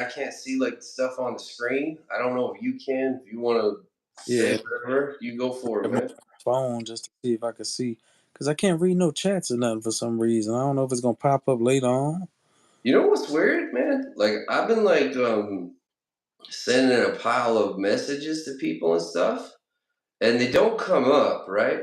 I can't see like stuff on the screen. I don't know if you can. If you want to say Yeah, whatever, you go for it, grab my man. phone just to see if I can see, cause I can't read no chats or nothing for some reason. I don't know if it's gonna pop up later on. You know what's weird, man? Like I've been like sending a pile of messages to people and stuff, and they don't come up, right?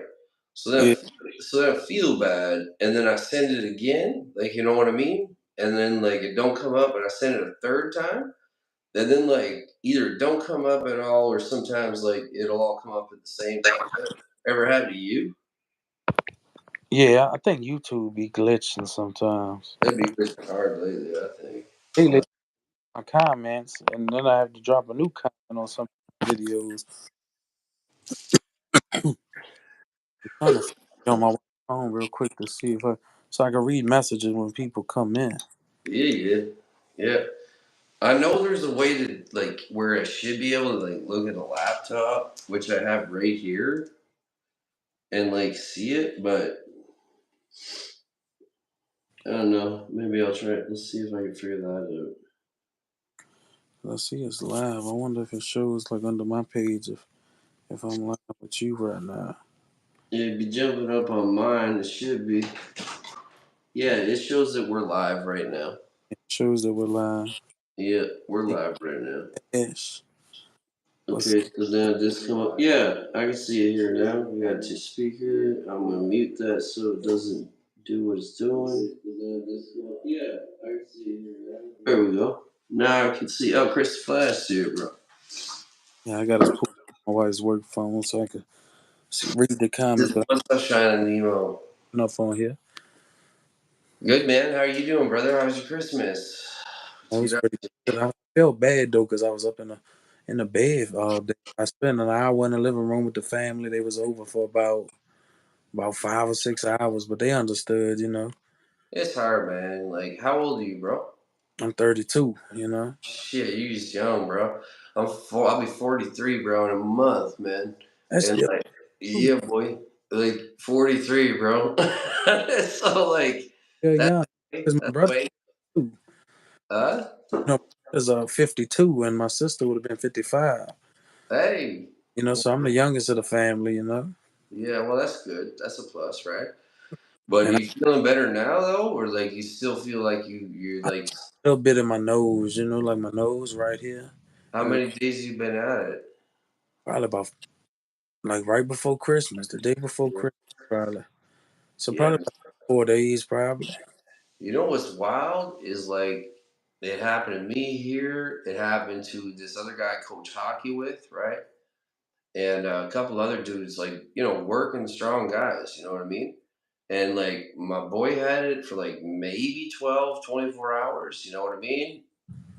So then, Yeah, so then I feel bad, and then I send it again, like you know what I mean? And then like it don't come up, and I send it a third time, and then like either it don't come up at all, or sometimes like it'll all come up at the same time. Ever happened to you? yeah. I think YouTube be glitching sometimes. That'd be pretty hard lately, I think. They let my comments, and then I have to drop a new comment on some videos. I'm trying to get on my phone real quick to see if so I can read messages when people come in. Yeah, yeah, yeah. I know there's a way to like where I should be able to like look at a laptop, which I have right here, and like see it, but I don't know. Maybe I'll try it. Let's see if I can figure that out. Let's see, it's live. I wonder if it shows like under my page if I'm live with you right now. Yeah, it'd be jumping up on mine. It should be. Yeah, it shows that we're live right now. It shows that we're live. Yeah, we're live right now. Ish. Let's Okay, so then this come up. Yeah, I can see it here now. We got two speaker. I'm gonna mute that so it doesn't do what it's doing. Yeah, I can see it here now. There we go. Now I can see. Oh, Chris Flash here, bro. yeah, I got to pull my wife's work phone so I can read the comments This that what's up, Shining Nemo? I'm up on here. Good man. How are you doing, brother? How was your Christmas? That Let's was get pretty good. I felt bad though because I was up in the bed all day. I spent an hour in the living room with the family. They was over for about 5 or 6 hours, but they understood. It's hard, man. Like, how old are you, bro? I'm 32. You know, Shit, you just young, bro. I'll be 43, bro, in a month, man. that's And still like, yeah, boy, like 43, bro. So like, that's young because my that's brother, way. too. Huh? Is 52, and my sister would have been 55. Hey. So I'm the youngest of the family. Yeah, well, that's good. That's a plus, right? But And I you feeling better now, though, or like you still feel like you're have like. a little bit in my nose. Like my nose right here. How Uh, many days you been at it? Probably about like right before Christmas, the day before Yeah. Christmas, probably. So Yeah. probably about 4 days, probably. You know what's wild is like it happened to me here. It happened to this other guy I coach hockey with, right? And a couple other dudes, like working strong guys. You know what I mean? And like my boy had it for like maybe 12, 24 hours. You know what I mean?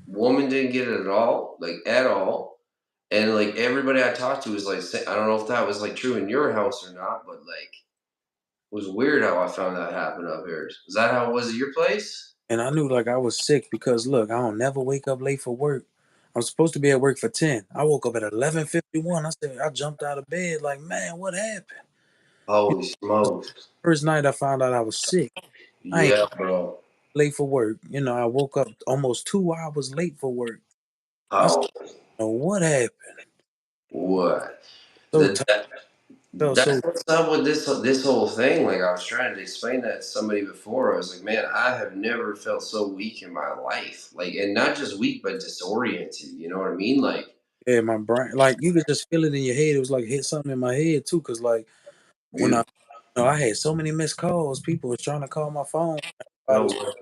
Woman didn't get it at all, like at all. And like everybody I talked to was like, I don't know if that was like true in your house or not, but like it was weird how I found that happen up here. Is that how it was at your place? And I knew like I was sick because look, I don't never wake up late for work. I'm supposed to be at work for 10. I woke up at 11:51. I jumped out of bed like, man, what happened? You Holy know, smokes. first night I found out I was sick. I ain't Yeah, bro. late for work. I woke up almost 2 hours late for work. I said, Oh, know what happened? what? So tired, That felt that's so. what's up with this whole thing. Like I was trying to explain that to somebody before. I was like, man, I have never felt so weak in my life. Like, and not just weak, but disoriented. You know what I mean? Like, Yeah, my brain, like you could just feel it in your head. It was like hit something in my head too, cause like when dude, I had so many missed calls. People was trying to call my phone. no Everybody way.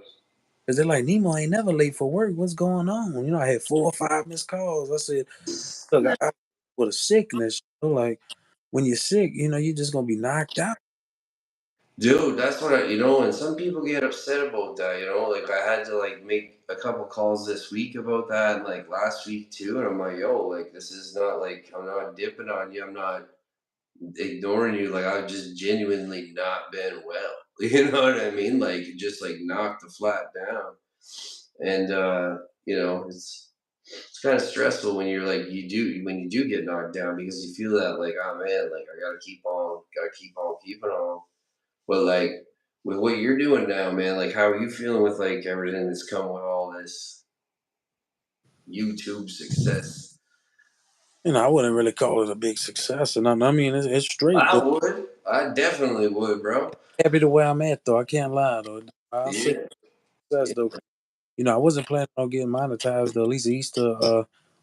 Cause they're like, Nemo ain't never late for work. What's going on? I had 4 or 5 missed calls. I said, look, I with a sickness. Like when you're sick, you're just gonna be knocked out. Dude, that's what and some people get upset about that, like I had to like make a couple calls this week about that and like last week too. And I'm like, yo, like this is not like I'm not dipping on you, I'm not ignoring you, like I've just genuinely not been well. You know what I mean? Like just like knocked the flat down. And it's kind of stressful when when you do get knocked down because you feel that like, oh man, like I gotta keep on keeping on. But like with what you're doing now, man, like how are you feeling with like everything that's come with all this? YouTube success? I wouldn't really call it a big success, and I mean it's straight I though. would. I definitely would, bro. Happy the way I'm at though. I can't lie though. I'll say Yeah. success Yeah. though. I wasn't planning on getting monetized till at least Easter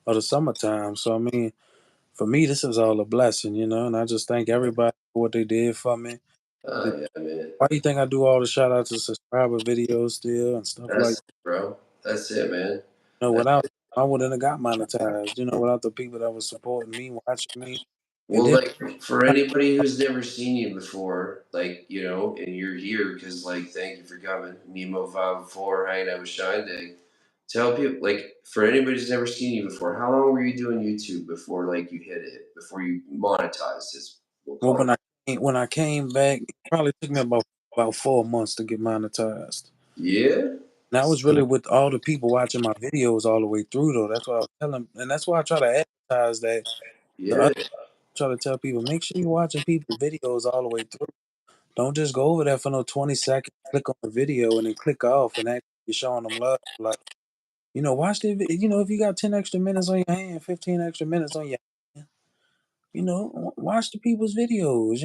or the summertime. So I mean, for me, this is all a blessing, and I just thank everybody for what they did for me. Oh yeah, man. Why do you think I do all the shout outs to subscriber videos still and stuff like That's it, bro. That's it, man. That's without I wouldn't have got monetized, without the people that was supporting me, watching me. And Well, then like for anybody who's never seen you before, like and you're here because, like, thank you for coming, Nemo 504, hanging out with Shine Day. Tell people, like, for anybody who's never seen you before, how long were you doing YouTube before, like, you hit it, before you monetized, as we'll well, call it? when I came back, it probably took me about 4 months to get monetized. Yeah, And that was really with all the people watching my videos all the way through though. That's what I was telling, and that's why I try to advertise that. The yeah. other try to tell people, make sure you're watching people's videos all the way through. Don't just go over there for no 20 seconds, click on the video, and then click off and actually you're showing them love. Like, watch the if you got 10 extra minutes on your hand, 15 extra minutes on your hand, watch the people's videos,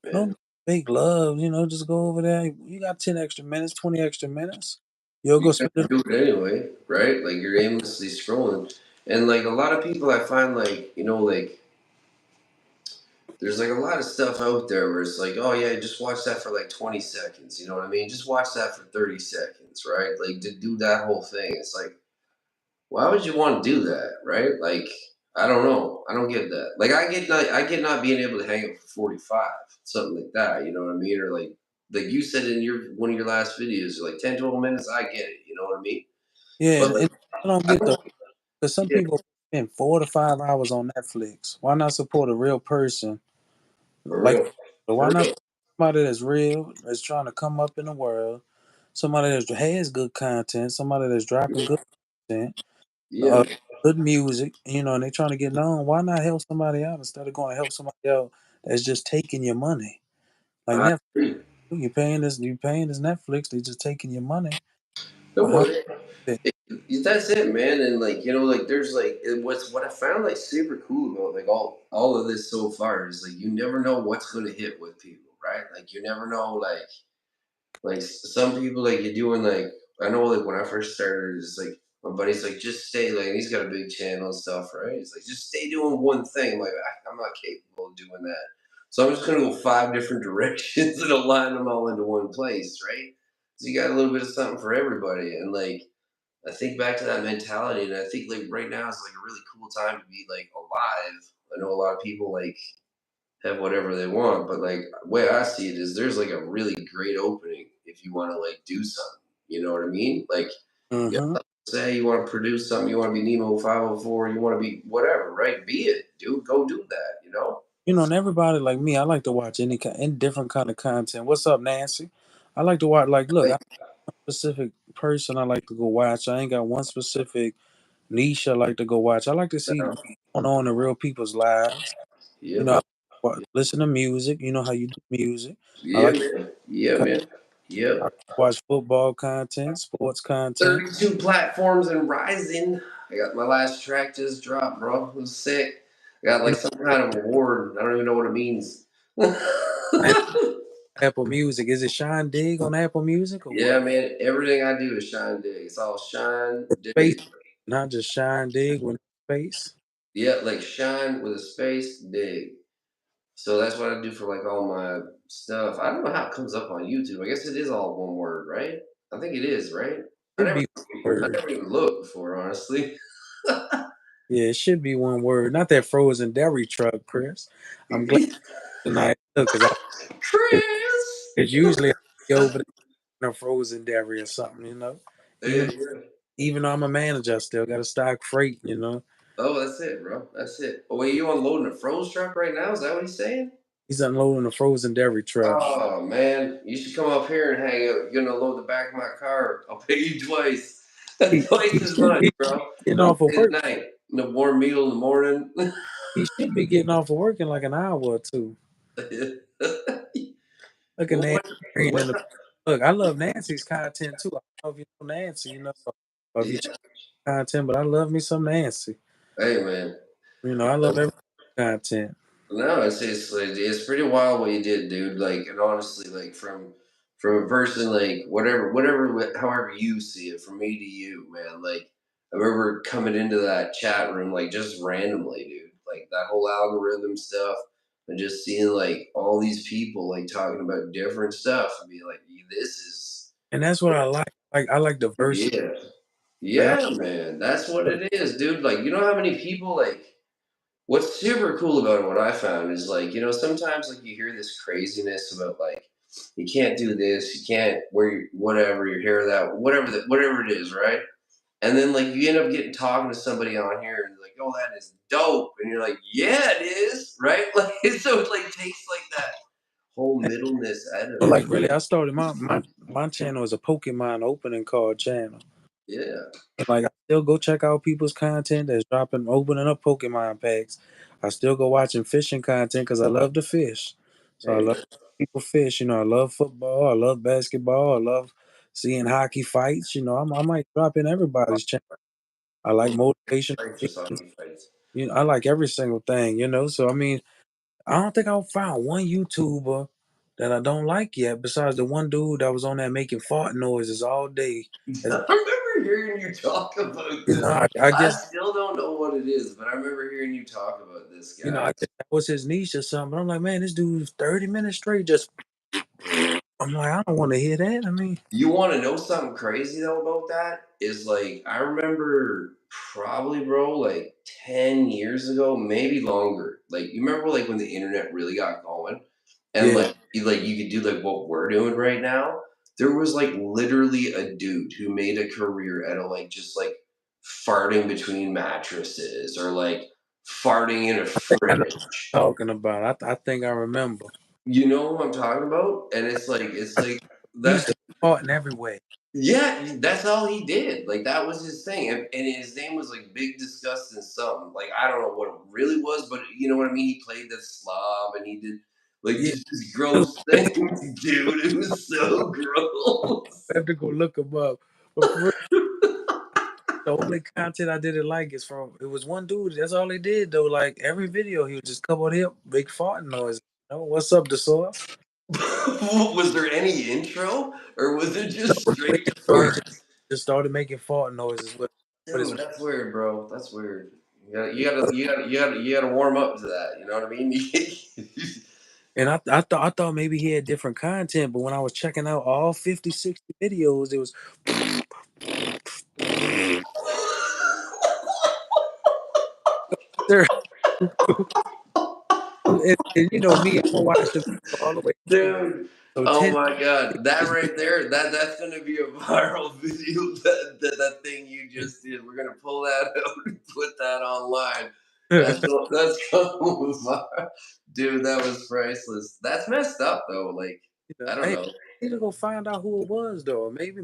Man. don't fake love, just go over there. You got 10 extra minutes, 20 extra minutes. You'll go You're gonna spend it. do it anyway, right? Like you're aimlessly scrolling, and like a lot of people, I find, like, like there's like a lot of stuff out there where it's like, oh yeah, just watch that for like 20 seconds. You know what I mean? Just watch that for 30 seconds, right? Like to do that whole thing. It's like, why would you want to do that, right? Like, I don't know. I don't get that. Like, I get not being able to hang out for 45, something like that. You know what I mean? Or like you said in your one of your last videos, like 10, 12 minutes. I get it. You know what I mean? Yeah, But and like, I don't I get don't. the because some Yeah, people spend 4 to 5 hours on Netflix. Why not support a real person? for Like, real, why for not real. somebody that's real, that's trying to come up in the world, somebody that has good content, somebody that's dropping good content, Yeah, uh, good music, and they trying to get known. Why not help somebody out instead of going to help somebody else that's just taking your money? Like I Netflix, agree. you paying this Netflix, they just taking your money. No, Well, how well, that's it, man. And like, like there's like what I found like super cool about like all of this so far is like you never know what's going to hit with people, right? Like you never know, like some people, like you're doing, like, I know, like when I first started, it's like my buddy's like, just stay, like, and he's got a big channel and stuff, right? He's like, just stay doing one thing. I'm like, I'm not capable of doing that. So I'm just gonna go five different directions and align them all into one place, right? So you got a little bit of something for everybody. And like I think back to that mentality, and I think like right now is like a really cool time to be like alive. I know a lot of people like have whatever they want. But like the way I see it is there's like a really great opening if you want to like do something. You know what I mean? Like, yeah, mm-hmm. say you want to produce something, you want to be Nemo 504, you want to be whatever, right? Be it, dude. Go do that. You know? And everybody like me, I like to watch any different kind of content. What's up, Nancy? I like to watch. Like, look, Like, I'm a specific person. I like to go watch. I ain't got one specific niche I like to go watch. I like to see uh, what's going on in real people's lives. yep, Listen to music. You know how you do music. I yeah, like man, yeah, to man, I yep. watch football content, sports content. 32 platforms and rising. I got my last track just dropped, bro. It was sick. I got You like some kind of award. I don't even know what it means. know, Apple Music. Is it Shine Dig on Apple Music or Yeah, what? man. Everything I do is shine dig. It's all shine Space, dig. not just Shine Dig with space. Yeah, like shine with a space dig. So that's what I do for like all my stuff. I don't know how it comes up on YouTube. I guess it is all one word, right? I think it is, right? I Should never, be I word. never even looked before, honestly. Yeah, it should be one word. Not that frozen dairy truck, Chris. I'm glad tonight because Chris. it's usually over there in a frozen dairy or something. Yeah, Even yeah. even though I'm a manager, I still got to stock freight. Oh, that's it, bro. That's it. Oh, wait, you unloading a froze truck right now? Is that what he's saying? He's unloading a frozen dairy truck. Oh man, you should come up here and hang out. You're gonna load the back of my car. I'll pay you twice, He, twice he as should much, be bro. getting I'll off of pay work. tonight. And a warm meal in the morning. He should be getting off of work in like an hour or two. Look at Well, Nancy Green what in the look. I love Nancy's content too. I don't know if you know Nancy, or if you yeah, check. content, but I love me some Nancy. Hey, man. I love every content. No, it's pretty wild what you did, dude. Like, and honestly, like from a person like however you see it, from me to you, man. Like, I remember coming into that chat room like just randomly, dude. Like that whole algorithm stuff, and just seeing like all these people like talking about different stuff, and being like, this is And that's what I like. Like I like diversity. yeah, Like yeah, man. That's what it is, dude. Like, you know how many people like what's super cool about it, what I found is like, sometimes like you hear this craziness about like you can't do this, you can't wear whatever your hair that whatever it is, right? And then like you end up getting talking to somebody on here and like, oh, that is dope, and you're like, yeah, it is, right? Like so it like takes like that whole middleness out of it. like really, I started my channel as a Pokemon opening card channel. Yeah, And like I still go check out people's content that's dropping opening up Pokemon packs. I still go watching fishing content because I love to fish. So I hey, love people fish. I love football. I love basketball. I love seeing hockey fights. I might drop in everybody's channel. I like motivation. righteous hockey fights. I like every single thing. So I mean, I don't think I found one YouTuber that I don't like yet, besides the one dude that was on there making fart noises all day. I As- remember hearing you talk about You know, this. I I guess still don't know what it is, but I remember hearing you talk about this guy. I guess that was his niche or something. But I'm like, man, this dude's 30 minutes straight. Just I'm like, I don't want to hear that. I mean, You want to know something crazy though about that? Is like I remember probably, bro, like 10 years ago, maybe longer. Like you remember like when the internet really got going and yeah, like you could do like what we're doing right now? There was like literally a dude who made a career out of like just like farting between mattresses or like farting in a I know what fridge. you're talking about. I think I remember. You know what I'm talking about? And it's like He used that's to fart in everywhere. yeah, that's all he did. Like that was his thing, and his name was like Big Disgusting something. Like I don't know what it really was, but you know what I mean. He played the slob, and he did like Yeah, just these gross things, dude. It was so gross. I have to go look him up. But for real, the only content I didn't like is from it was one dude. That's all he did though. Like every video, he would just come on here, make farting noise. What's up, the source? Was there any intro, or was it No, just no straight intro. He fart? just started making fart noises with his. Dude, that's weird, bro. That's weird. You gotta warm up to that. You know what I mean? And I thought maybe he had different content, but when I was checking out all 50, 60 videos, it was there. And you know me, I'm gonna watch the video all the way through. Dude, So oh 10 my god, that is right there, that's gonna be a viral video. That thing you just did, we're gonna pull that out and put that online. That's going viral, dude. That was priceless. That's messed up though. Like I don't hey, know. need to go find out who it was though. Maybe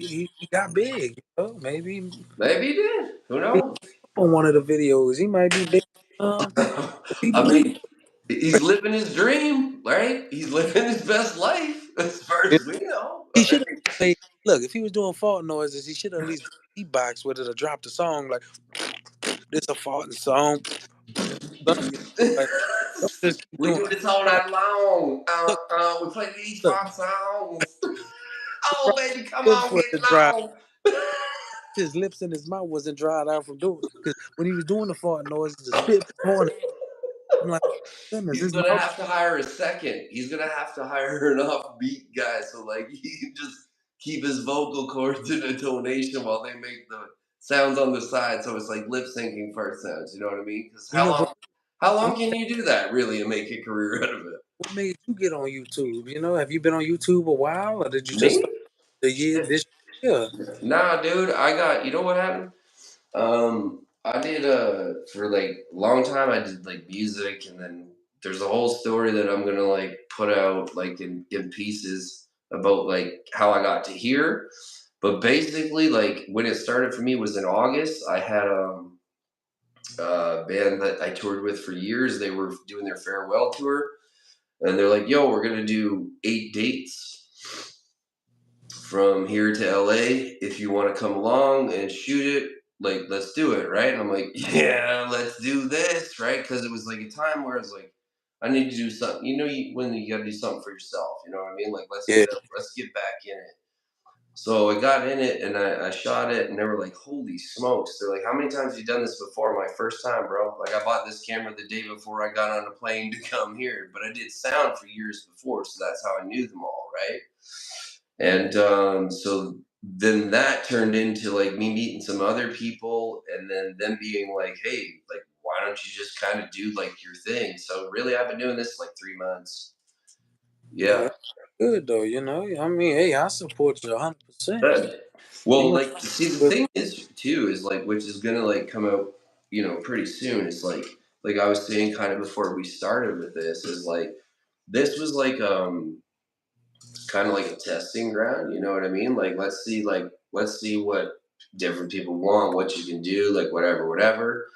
he got big. Maybe Maybe he did. Who he knows? on one of the videos. He might be big. I People think. mean, he's living his dream, right? He's living his best life, as far as we know. He should have played. Look, if he was doing fart noises, he should have at least beatbox with it or dropped a song like this a farting song. Something, like don't just keep We doing. do this all night long. Look, We play these look. five songs. The Oh, problem baby, come lips on, get wasn't dry. long. His lips and his mouth wasn't dried out from doing. Because when he was doing the fart noises, the spit was pouring. I'm like, goodness, He's his gonna mouth. have to hire a second. He's gonna have to hire an offbeat guy so like he can just keep his vocal cords in a donation while they make the sounds on the side. So it's like lip syncing fart sounds. You know what I mean? Because Bro, how I'm, long can you do that really and make a career out of it? what made you get on YouTube? Have you been on YouTube a while, or did you just start Me? the year this year? Nah, dude. I got. You know what happened? I did for like a long time. I did like music, and then there's a whole story that I'm gonna like put out like in pieces about like how I got to here. But basically, like when it started for me was in August. I had a band that I toured with for years. They were doing their farewell tour, and they're like, "Yo, we're gonna do 8 dates from here to LA. If you want to come along and shoot it, like, let's do it, right? And I'm like, yeah, let's do this, right? Because it was like a time where I was like, I need to do something. You know, when you got to do something for yourself. You know what I mean? Like, Yeah, let's get back in it. So I got in it and I shot it, and they were like, "Holy smokes!" They're like, "How many times have you done this before?" My first time, bro. Like I bought this camera the day before I got on a plane to come here, but I did sound for years before, so that's how I knew them all, right? And so then that turned into like me meeting some other people, and then them being like, "Hey, like, why don't you just kind of do like your thing?" So really, I've been doing this like 3 months. well, Yeah. that's good though. You know, I mean, hey, I support you 100%. Good. You Well, want like, see, the good? thing is, too, is like, which is gonna like come out, pretty soon. Is like I was saying, kind of before we started with this, is like this was like kind of like a testing ground. You know what I mean? Let's see what different people want, what you can do, like whatever, whatever.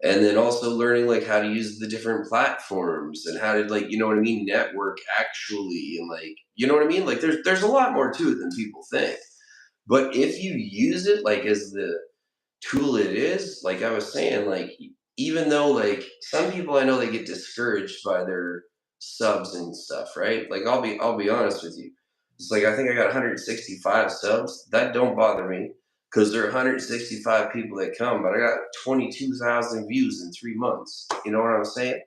And then also learning like how to use the different platforms and how to like, you know what I mean, network actually, and like, you know what I mean? Like there's a lot more to it than people think. But if you use it like as the tool it is, like I was saying, like even though like some people I know they get discouraged by their subs and stuff, right? Like I'll be honest with you. It's like I think I got 165 subs. That don't bother me because there are 165 people that come, but I got 22,000 views in 3 months. You know what I'm saying?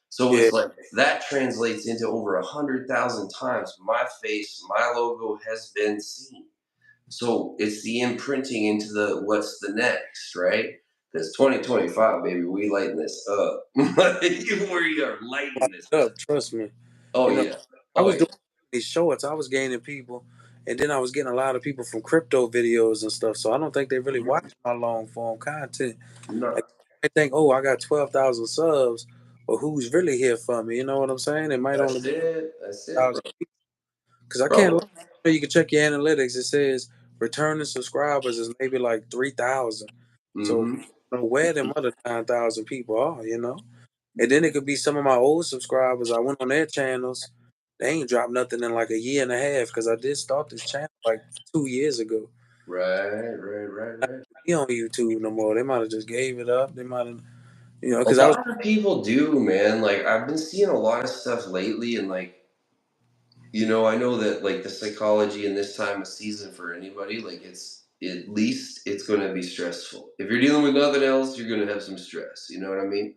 So Yeah, it's like that translates into over 100,000 times my face, my logo has been seen. So it's the imprinting into the what's the next, right? Because 2025, baby, we lighting this up. We are lighting lock this it up. up. Trust me. Oh You know, yeah. I Oh was yeah. doing these shorts. I was gaining people, and then I was getting a lot of people from crypto videos and stuff. So I don't think they really watch my long form content. No, Like, they think, oh, I got 12,000 subs, but who's really here for me? You know what I'm saying? It might only that's be it. That's it, bro. 1,000 people. Because I can't. Bro. Lie. You can check your analytics. It says returning subscribers is maybe like 3,000. So Mm-hmm. I don't know where them other 9,000 people are. You know. And then it could be some of my old subscribers. I went on their channels. They ain't dropped nothing in like a year and a half because I did start this channel like 2 years ago. Right, right, right, Not right. be on YouTube no more. They might have just gave it up. They might have, A because I was, lot of people do, man. Like I've been seeing a lot of stuff lately, and like I know that like the psychology in this time of season for anybody, like it's at least it's going to be stressful. If you're dealing with nothing else, you're going to have some stress. You know what I mean?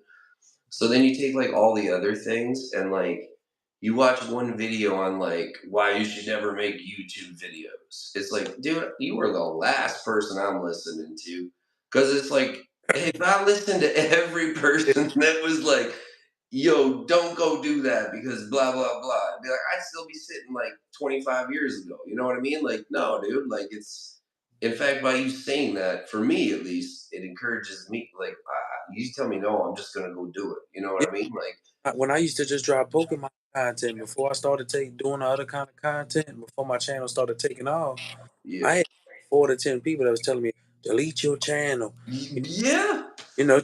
So then you take like all the other things and like you watch one video on like why you should never make YouTube videos. It's like, dude, you are the last person I'm listening to. Cause it's like, if I listened to every person that was like, yo, don't go do that because blah blah blah. I'd be like, I'd still be sitting like 25 years ago. You know what I mean? Like, no, dude, like it's in fact by you saying that, for me at least, it encourages me like you tell me no, I'm just gonna go do it. You know yeah, what I mean? Like, when I used to just drop Pokemon content before I started doing the other kind of content, before my channel started taking off, yeah, I had 4 to 10 people that was telling me, delete your channel. yeah.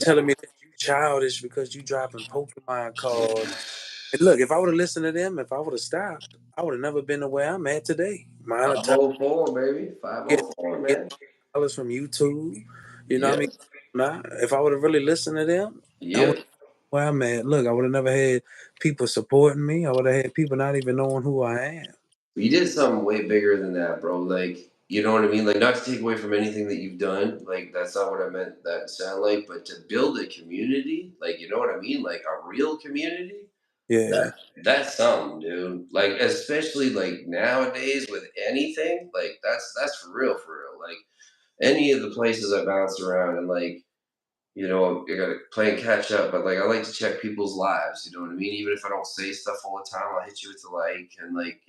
Telling me that you childish because you dropping Pokemon cards. And look, if I would have listened to them, if I would have stopped, I would have never been the way I'm at today. Five oh four, baby. Five Get oh four, get man. dollars from YouTube. You know what I Yep, mean? Nah, if I would have really listened to them, I would yep. where I'm at. Look, I would have never had people supporting me. I would have had people not even knowing who I am. You did something way bigger than that, bro. Like, you know what I mean? Like, not to take away from anything that you've done. Like, that's not what I meant that to sound like. But to build a community, like, you know what I mean? Like a real community. Yeah. That that's something, dude. Like, especially like nowadays with anything, like that's for real, for real. Like any of the places I bounce around and like I got to playing catch up, but like I like to check people's lives. You know what I mean? Even if I don't say stuff all the time, I'll hit you with the like, and like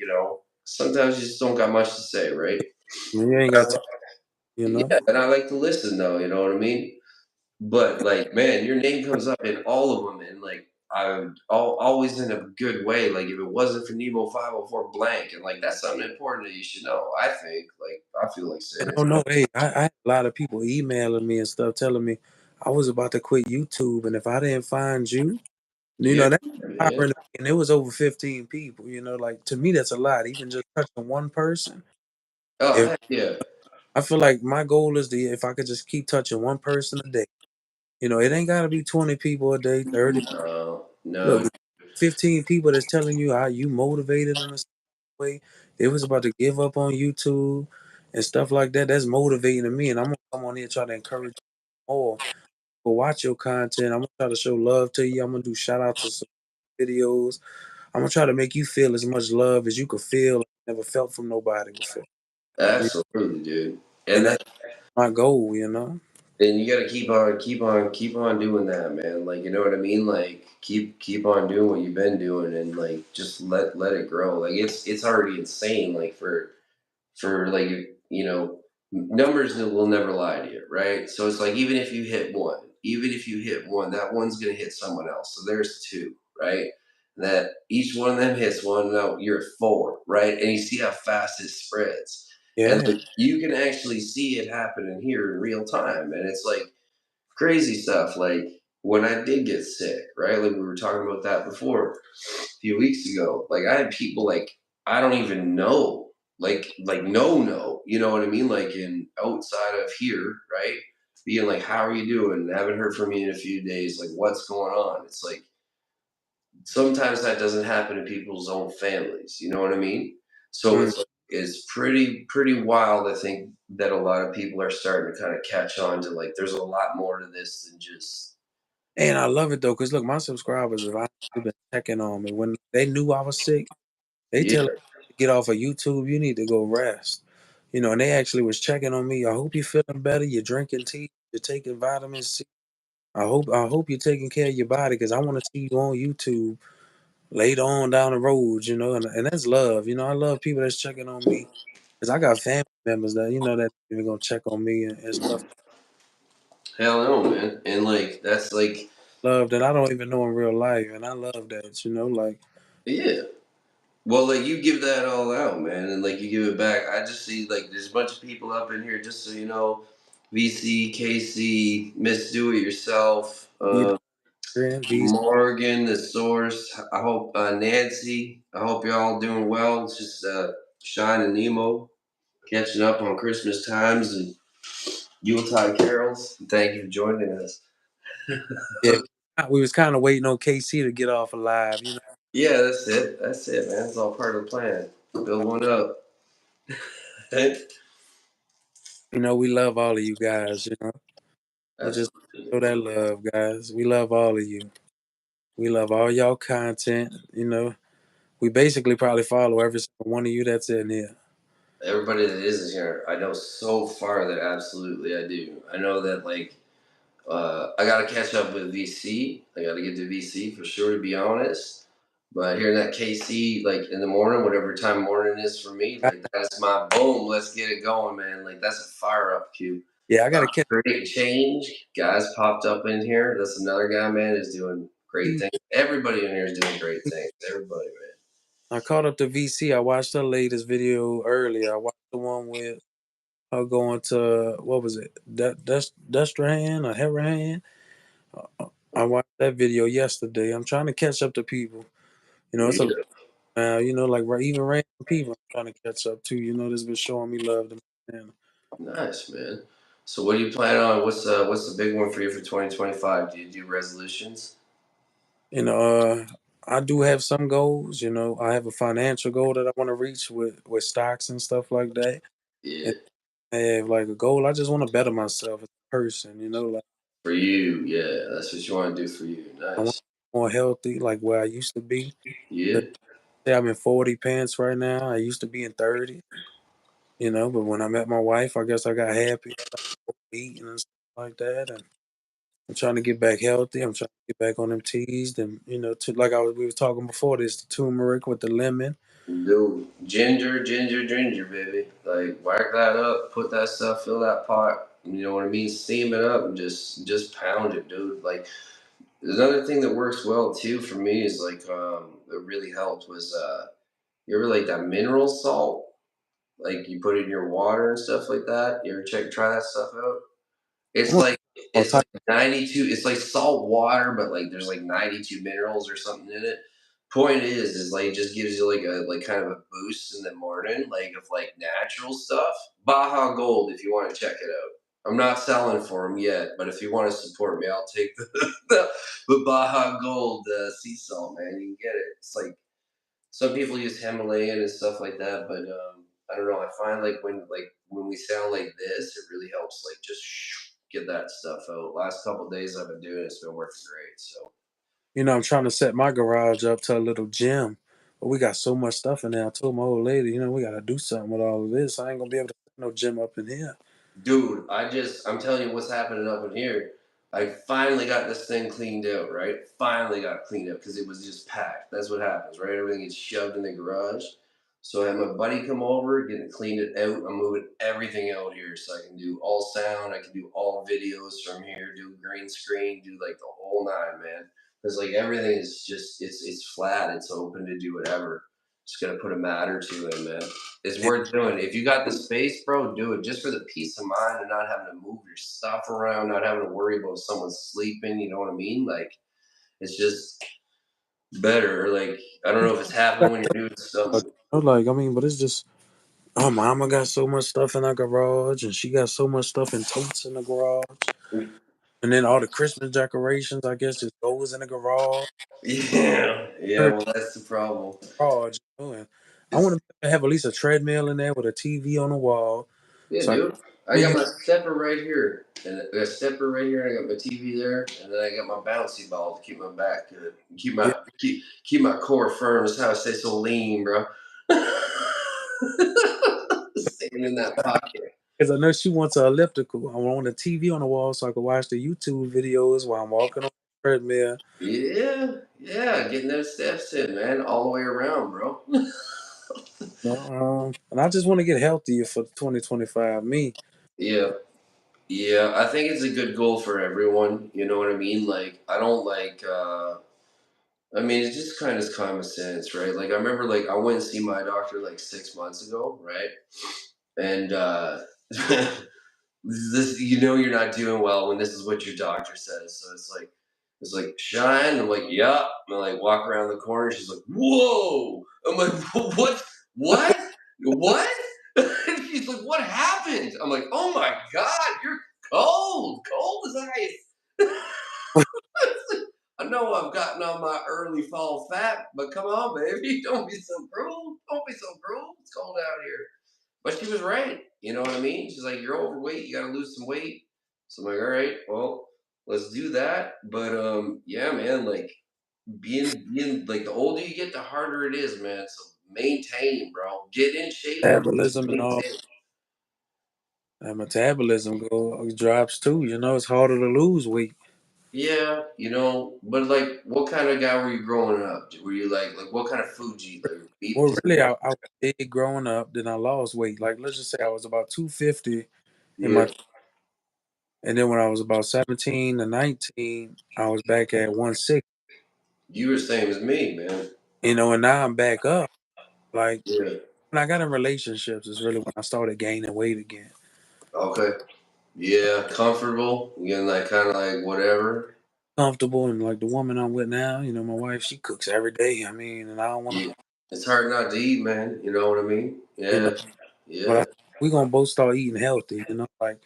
sometimes you just don't got much to say, right? You ain't got Uh, time, you know? yeah, and I like to listen though. You know what I mean? But like, man, your name comes up in all of them, and like I would always in a good way. Like if it wasn't for Nemo 504 blank, and like that's something important that you should know. I think, like I feel like I saying it. don't know. Hey, I had a lot of people emailing me and stuff telling me I was about to quit YouTube. And if I didn't find you, Yeah, that's man. popping, and it was over 15 people. Like to me, that's a lot. Even just touching one person. Oh If heck yeah. I feel like my goal is to if I could just keep touching one person a day. It ain't gotta be 20 people a day, 30. No, Look, no. 15 people that's telling you how you motivated in a certain way. They was about to give up on YouTube and stuff like that. That's motivating to me, and I'm gonna come on here and try to encourage you more. Go watch your content. I'm gonna try to show love to you. I'm gonna do shout outs to some videos. I'm gonna try to make you feel as much love as you could feel like you never felt from nobody before. Absolutely, dude. And And that that's my goal. and you got to keep on doing that, man. Like, you know what I mean? Like, keep on doing what you've been doing, and like, just let it grow. Like, it's already insane. Like for like, numbers will never lie to you, right? So it's like, even if you hit one, that one's gonna hit someone else. So there's two, right? That each one of them hits one. Now you're at four, right? And you see how fast it spreads, and Yeah. like, you can actually see it happening here in real time, and it's like crazy stuff. Like when I did get sick, right? Like we were talking about that before a few weeks ago. Like I had people like I don't even know, like no, you know what I mean? Like in outside of here, right? Being like, "How are you doing? Haven't heard from you in a few days. Like, what's going on?" It's like sometimes that doesn't happen in people's own families. You know what I mean? So Mm. it's pretty wild. I think that a lot of people are starting to kind of catch on to like there's a lot more to this than just And I love it though, cause look, my subscribers have actually been checking on me when they knew I was sick. They yeah. tell me to get off of YouTube. You need to go rest. And they actually was checking on me. I hope you're feeling better. You're drinking tea. You're taking vitamin C. I hope you're taking care of your body because I want to see you on YouTube later on down the road. And that's love. I love people that's checking on me because I got family members that even gonna check on me and stuff. Hell no, man. And like that's like Love that I don't even know in real life, and I love that. Like yeah. Well, like you give that all out, man, and like you give it back. I just see like there's a bunch of people up in here, just so you know, VC, KC, Miss Do It Yourself, you know, these Morgan, the source. I hope Nancy. I hope you're all doing well. It's just Shine and Nemo catching up on Christmas times and Yuletide carols. Thank you for joining us. yeah, we was kind of waiting on KC to get off alive. Yeah, that's it. That's it, man. It's all part of the plan. Build one up. We love all of you guys. We just Absolutely. show that love, guys. We love all of you. We love all y'all content. We basically probably follow every single one of you that's in here. Everybody that is here, I know so far that absolutely I do. I know that like I got to catch up with VC. I got to get to VC for sure, to be honest. But hearing that KC like in the morning, whatever time morning is for me, like that's my boom. Let's get it going, man. Like that's a fire up cue. Yeah, I gotta catch Create change. Guys popped up in here. That's another guy, man, is doing great you. things. Everybody in here is doing great things. Everybody, man. I caught up to VC. I watched her latest video earlier. I watched the one with her going to what was it? Destrehan or Herahan? I watched that video yesterday. I'm trying to catch up to people. It's a Yeah, now. Like even random people. I'm trying to catch up to. That's been showing me love. Man. nice, man. So what do you plan on? What's the big one for you for 2025? Do you do resolutions? You know, uh, I do have some goals. I have a financial goal that I want to reach with stocks and stuff like that. Yeah, And I have like a goal. I just want to better myself as a person. Like for you. Yeah, that's what you want to do for you. I want to Nice. be more healthy, like where I used to be. Yeah, 'Cause, say I'm in 40 pants right now. I used to be in 30. But when I met my wife, I guess I got happy, eating and stuff like that, and I'm trying to get back healthy. I'm trying to get back on them teas, and to like we were talking before this, the turmeric with the lemon. dude. Ginger, ginger, ginger, baby. Like whack that up, put that stuff, fill that pot. You know what I mean? Steam it up and just pound it, dude. Like another thing that works well too for me is like it really helped was you ever like that mineral salt? Like you put it in your water and stuff like that. You ever try that stuff out? I'm It's gonna like all it's type like 92. It's like salt water, but like there's like 92 minerals or something in it. Point is like it just gives you like a like kind of a boost in the morning, like of like natural stuff. Baja Gold, if you want to check it out. I'm not selling for them yet, but if you want to support me, I'll take the Baja Gold sea salt, man. You can get it. It's like some people use Himalayan and stuff like that, but I don't know. I find like when we sound like this, it really helps like just get that stuff out. Last couple of days I've been doing it, it's been working great. So I'm trying to set my garage up to a little gym, but we got so much stuff in there. I told my old lady, we got to do something with all of this. I ain't gonna be able to set no gym up in here. dude, I'm telling you what's happening up in here. I finally got this thing cleaned out, right? Finally got it cleaned out because it was just packed. That's what happens, right? Everything gets shoved in the garage. So I had my buddy come over, get it cleaned it out. I'm moving everything out here so I can do all sound, I can do all videos from here, do green screen, do like the whole nine, man. Because like everything is just it's flat, it's open to do whatever. Just gotta put a mat or two in, man. It's And worth doing. If you got the space, bro, do it just for the peace of mind and not having to move your stuff around, not having to worry about someone sleeping. You know what I mean? Like it's just better. Like I don't know if it's happened when you're doing stuff. like, but it's just, oh, mama got so much stuff in her garage, and she got so much stuff in totes in the garage, and then all the Christmas decorations, I guess, just goes in the garage. Yeah, yeah. Her Well, that's the problem. garage, and I It's want to have at least a treadmill in there with a TV on the wall, Yeah, so I dude. I can got use. my stepper right here, and I got a stepper right here. I got my TV there, and then I got my bouncy ball to keep my back good, keep Yeah, my core firm. That's how I stay so lean, bro. Staying in that pocket. because I know she wants an elliptical. I want a TV on the wall so I can watch the YouTube videos while I'm walking on the treadmill. Yeah, yeah, getting those steps in, man, all the way around, bro. And I just want to get healthier for 2025. Me, Yeah, yeah. I think it's a good goal for everyone. You know what I mean? Like, I don't like. I mean, it's just kind of common sense, right? Like, I remember, like, I went and see my doctor like 6 months ago, right? And this, you're not doing well when this is what your doctor says. So it's like shine. I'm like, yeah. And I like walk around the corner. She's like, whoa. I'm like, what, what? And she's like, what happened? I'm like, oh my god, you're cold as ice. I know I've gotten on my early fall fat, but come on, baby, don't be so cruel. Don't be so cruel. It's cold out here. But she was right. You know what I mean? She's like, you're overweight. You got to lose some weight. So I'm like, all right, well, let's do that. But yeah, man, like being like the older you get, the harder it is, man. So maintain, bro. Get in shape, but just metabolism and all maintain. that metabolism drops too. It's harder to lose weight. Yeah, but like, what kind of guy were you growing up? Were you like what kind of food you eat? Like meat, Well, really, potato? I was big growing up. Then I lost weight. Like, let's just say I was about 250 in Yeah, my, and then when I was about 17 to 19, I was back at 160. you were the same as me, man. And now I'm back up. Like, Yeah. when I got in relationships, is really when I started gaining weight again. Okay. Yeah, comfortable. Getting that kind of like whatever. Comfortable, and like the woman I'm with now, my wife, she cooks every day. And I don't want to, Yeah. It's hard not to eat, man. You know what I mean? you know, Yeah. but Yeah. we gonna both start eating healthy. Like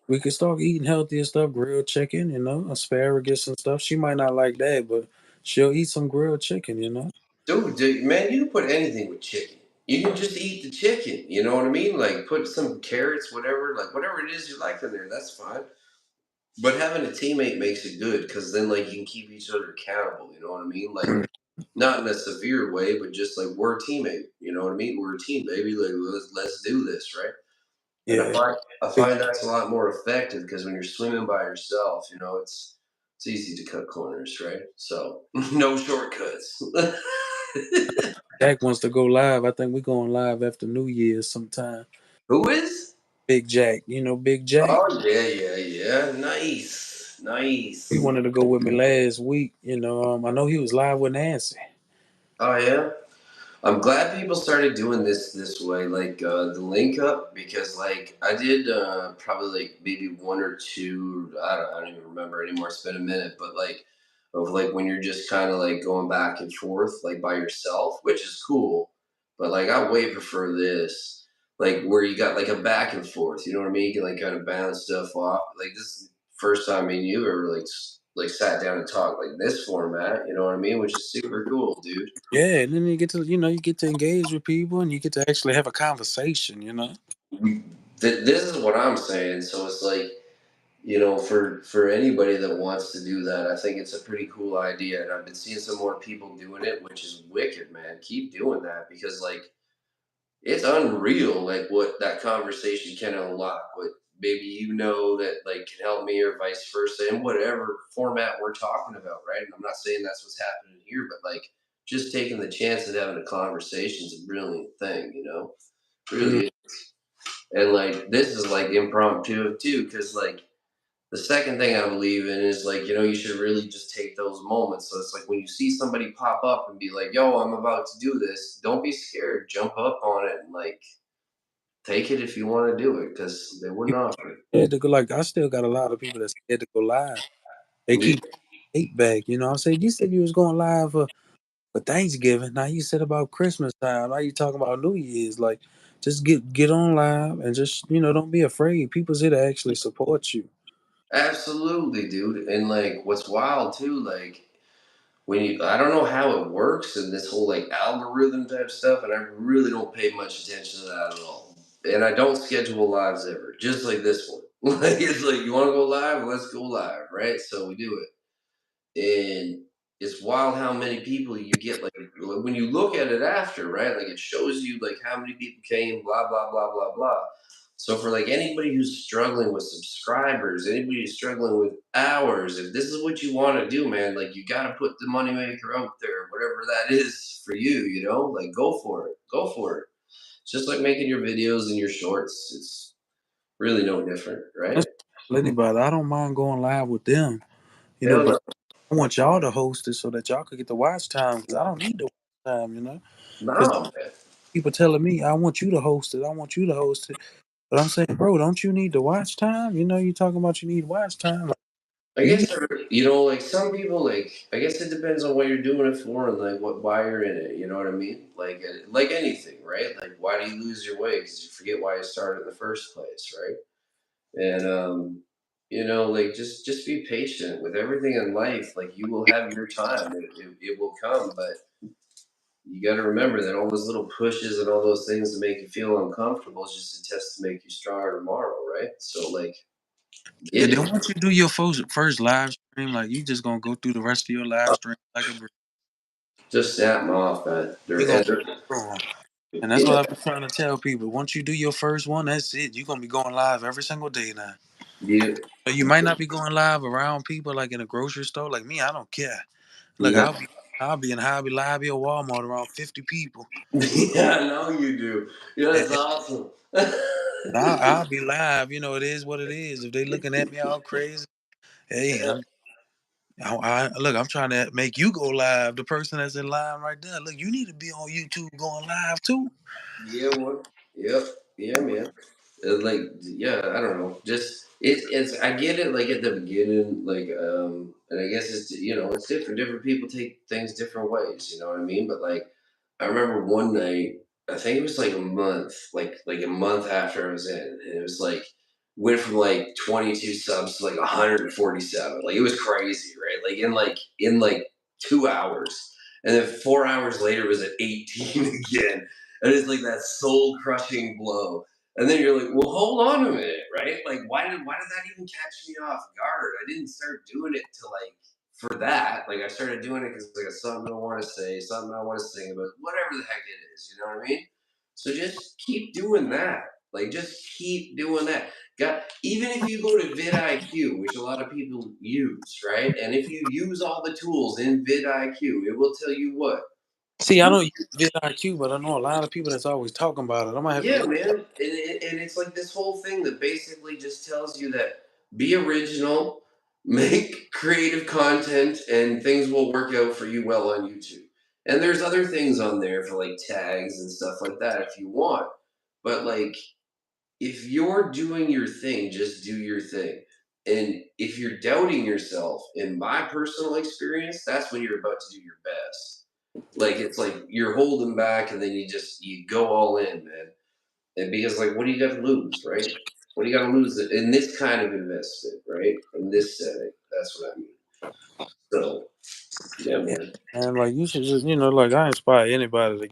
we can start eating healthier stuff, grilled chicken, asparagus and stuff. She might not like that, but she'll eat some grilled chicken. Dude, man, you can put anything with chicken. You can just eat the chicken. You know what I mean? Like put some carrots, whatever, like whatever it is you like in there. That's fine. But having a teammate makes it good because then like you can keep each other accountable. You know what I mean? Like Mm. not in a severe way, but just like we're a teammate. You know what I mean? We're a team, baby. Like let's do this, right? And Yeah, I find that's a lot more effective because when you're swimming by yourself, it's easy to cut corners, right? So no shortcuts. Jack wants to go live. I think we're going live after New Year's sometime. Who is? Big Jack, Big Jack. Oh yeah, yeah, yeah. Nice, He nice. wanted to go with me last week. I know he was live with Nancy. Oh yeah. I'm glad people started doing this way, like the link up, because like I did probably like maybe one or two. I don't even remember anymore. It's been a minute, but like of like when you're just kind of like going back and forth like by yourself, which is cool. But like I way prefer this, like where you got like a back and forth. You know what I mean? You can like kind of bounce stuff off. Like this is the first time me and you ever like like sat down and talked like this format. You know what I mean? Which is super cool, dude. Yeah, and then you get to, you get to engage with people, and you get to actually have a conversation. This is what I'm saying. So it's like, for anybody that wants to do that, I think it's a pretty cool idea, and I've been seeing some more people doing it, which is wicked, man. Keep doing that because like it's unreal, like what that conversation can unlock. What maybe that like can help me or vice versa in whatever format we're talking about, right? And I'm not saying that's what's happening here, but like just taking the chance of having a conversation is a brilliant thing, Mm. really is. And like this is like impromptu too, because like the second thing I believe in is like, you should really just take those moments. So it's like when you see somebody pop up and be like, yo, I'm about to do this, don't be scared. Jump up on it and like take it if you want to do it because they wouldn't offer Scared to go, like, I still got a lot of people that's scared to go live. They it. keep hate back. I said, you said you was going live for Thanksgiving. Now you said about Christmas time. Now you talking about New Year's. Like, just get on live and just don't be afraid. People's here to actually support you. Absolutely, dude. And like what's wild too, like I don't know how it works and this whole like algorithm type stuff, and I really don't pay much attention to that at all. And I don't schedule lives ever, just like this one. Like it's like you want to go live, let's go live, right? So we do it. And it's wild how many people you get when you look at it after, right? Like it shows you like how many people came, blah blah blah blah blah. So for like anybody who's struggling with subscribers, anybody who's struggling with hours, if this is what you want to do, man, like you got to put the moneymaker out there, whatever that is for you, like go for it, go for it. It's just like making your videos and your shorts. It's really no different, right? That's anybody. I don't mind going live with them. Hell But no, I want y'all to host it so that y'all could get the watch time because I don't need the watch time. Because no, man. people telling me I want you to host it. I want you to host it. But I'm saying, bro, don't you need the watch time? You talking about you need watch time. Like, I you guess get like some people I guess it depends on what you're doing it for and like why you're in it. You know what I mean? Like anything, right? Like why do you lose your way? Because you forget why you started in the first place, right? And like just be patient with everything in life. Like you will have your time. It will come, but you got to remember that all those little pushes and all those things that make you feel uncomfortable is just a test to make you stronger tomorrow, right? So like and get then it. once you do your first live stream, like you just gonna go through the rest of your live stream like a Just snap them off, man. you're They're, gonna and they're, grow 'em. And that's yeah, what I've been trying to tell people. Once you do your first one, that's it. You're gonna be going live every single day now. yeah, So you might not be going live around people like in a grocery store. Like me, I don't care. Look, yeah. I'll be in Hobby Lobby or Walmart around 50 people. Yeah, I know you do. Yeah, And, that's awesome. and I'll be live. It is what it is. If they looking at me all crazy, hey, Yeah, look, I'm trying to make you go live. The person that's in line right there. Look, you need to be on YouTube going live too. yeah, one. Yep. Yeah, man. Like, yeah, I don't know. Just it's. I get it. Like at the beginning, and I guess it's different. Different people take things different ways. You know what I mean? But like, I remember one night. I think it was like a month, like a month after I was in, and it was like went from like 22 subs to like 147. Like it was crazy, right? Like in 2 hours, and then 4 hours later it was at 18 again, and it's like that soul crushing blow. And then you're like, well, hold on a minute, right? Like, why did that even catch me off guard? I didn't start doing it to like for that. Like, I started doing it because like something I want to say, something I want to sing about, whatever the heck it is. You know what I mean? So just keep doing that. Like, just keep doing that. Even if you go to vidIQ, which a lot of people use, right? And if you use all the tools in vidIQ, it will tell you what. See, I don't use vidIQ, but I know a lot of people that's always talking about it. I might have to Yeah, look. man, and it's like this whole thing that basically just tells you that be original, make creative content, and things will work out for you well on YouTube. And there's other things on there for like tags and stuff like that if you want. But like, if you're doing your thing, just do your thing. And if you're doubting yourself, in my personal experience, that's when you're about to do your best. Like it's like you're holding back, and then you go all in, man. And because like, what do you got to lose, right? What do you got to lose in this kind of investment, right? In this setting, that's what I mean. So yeah, Yeah, man. and like you should just, like I inspire anybody to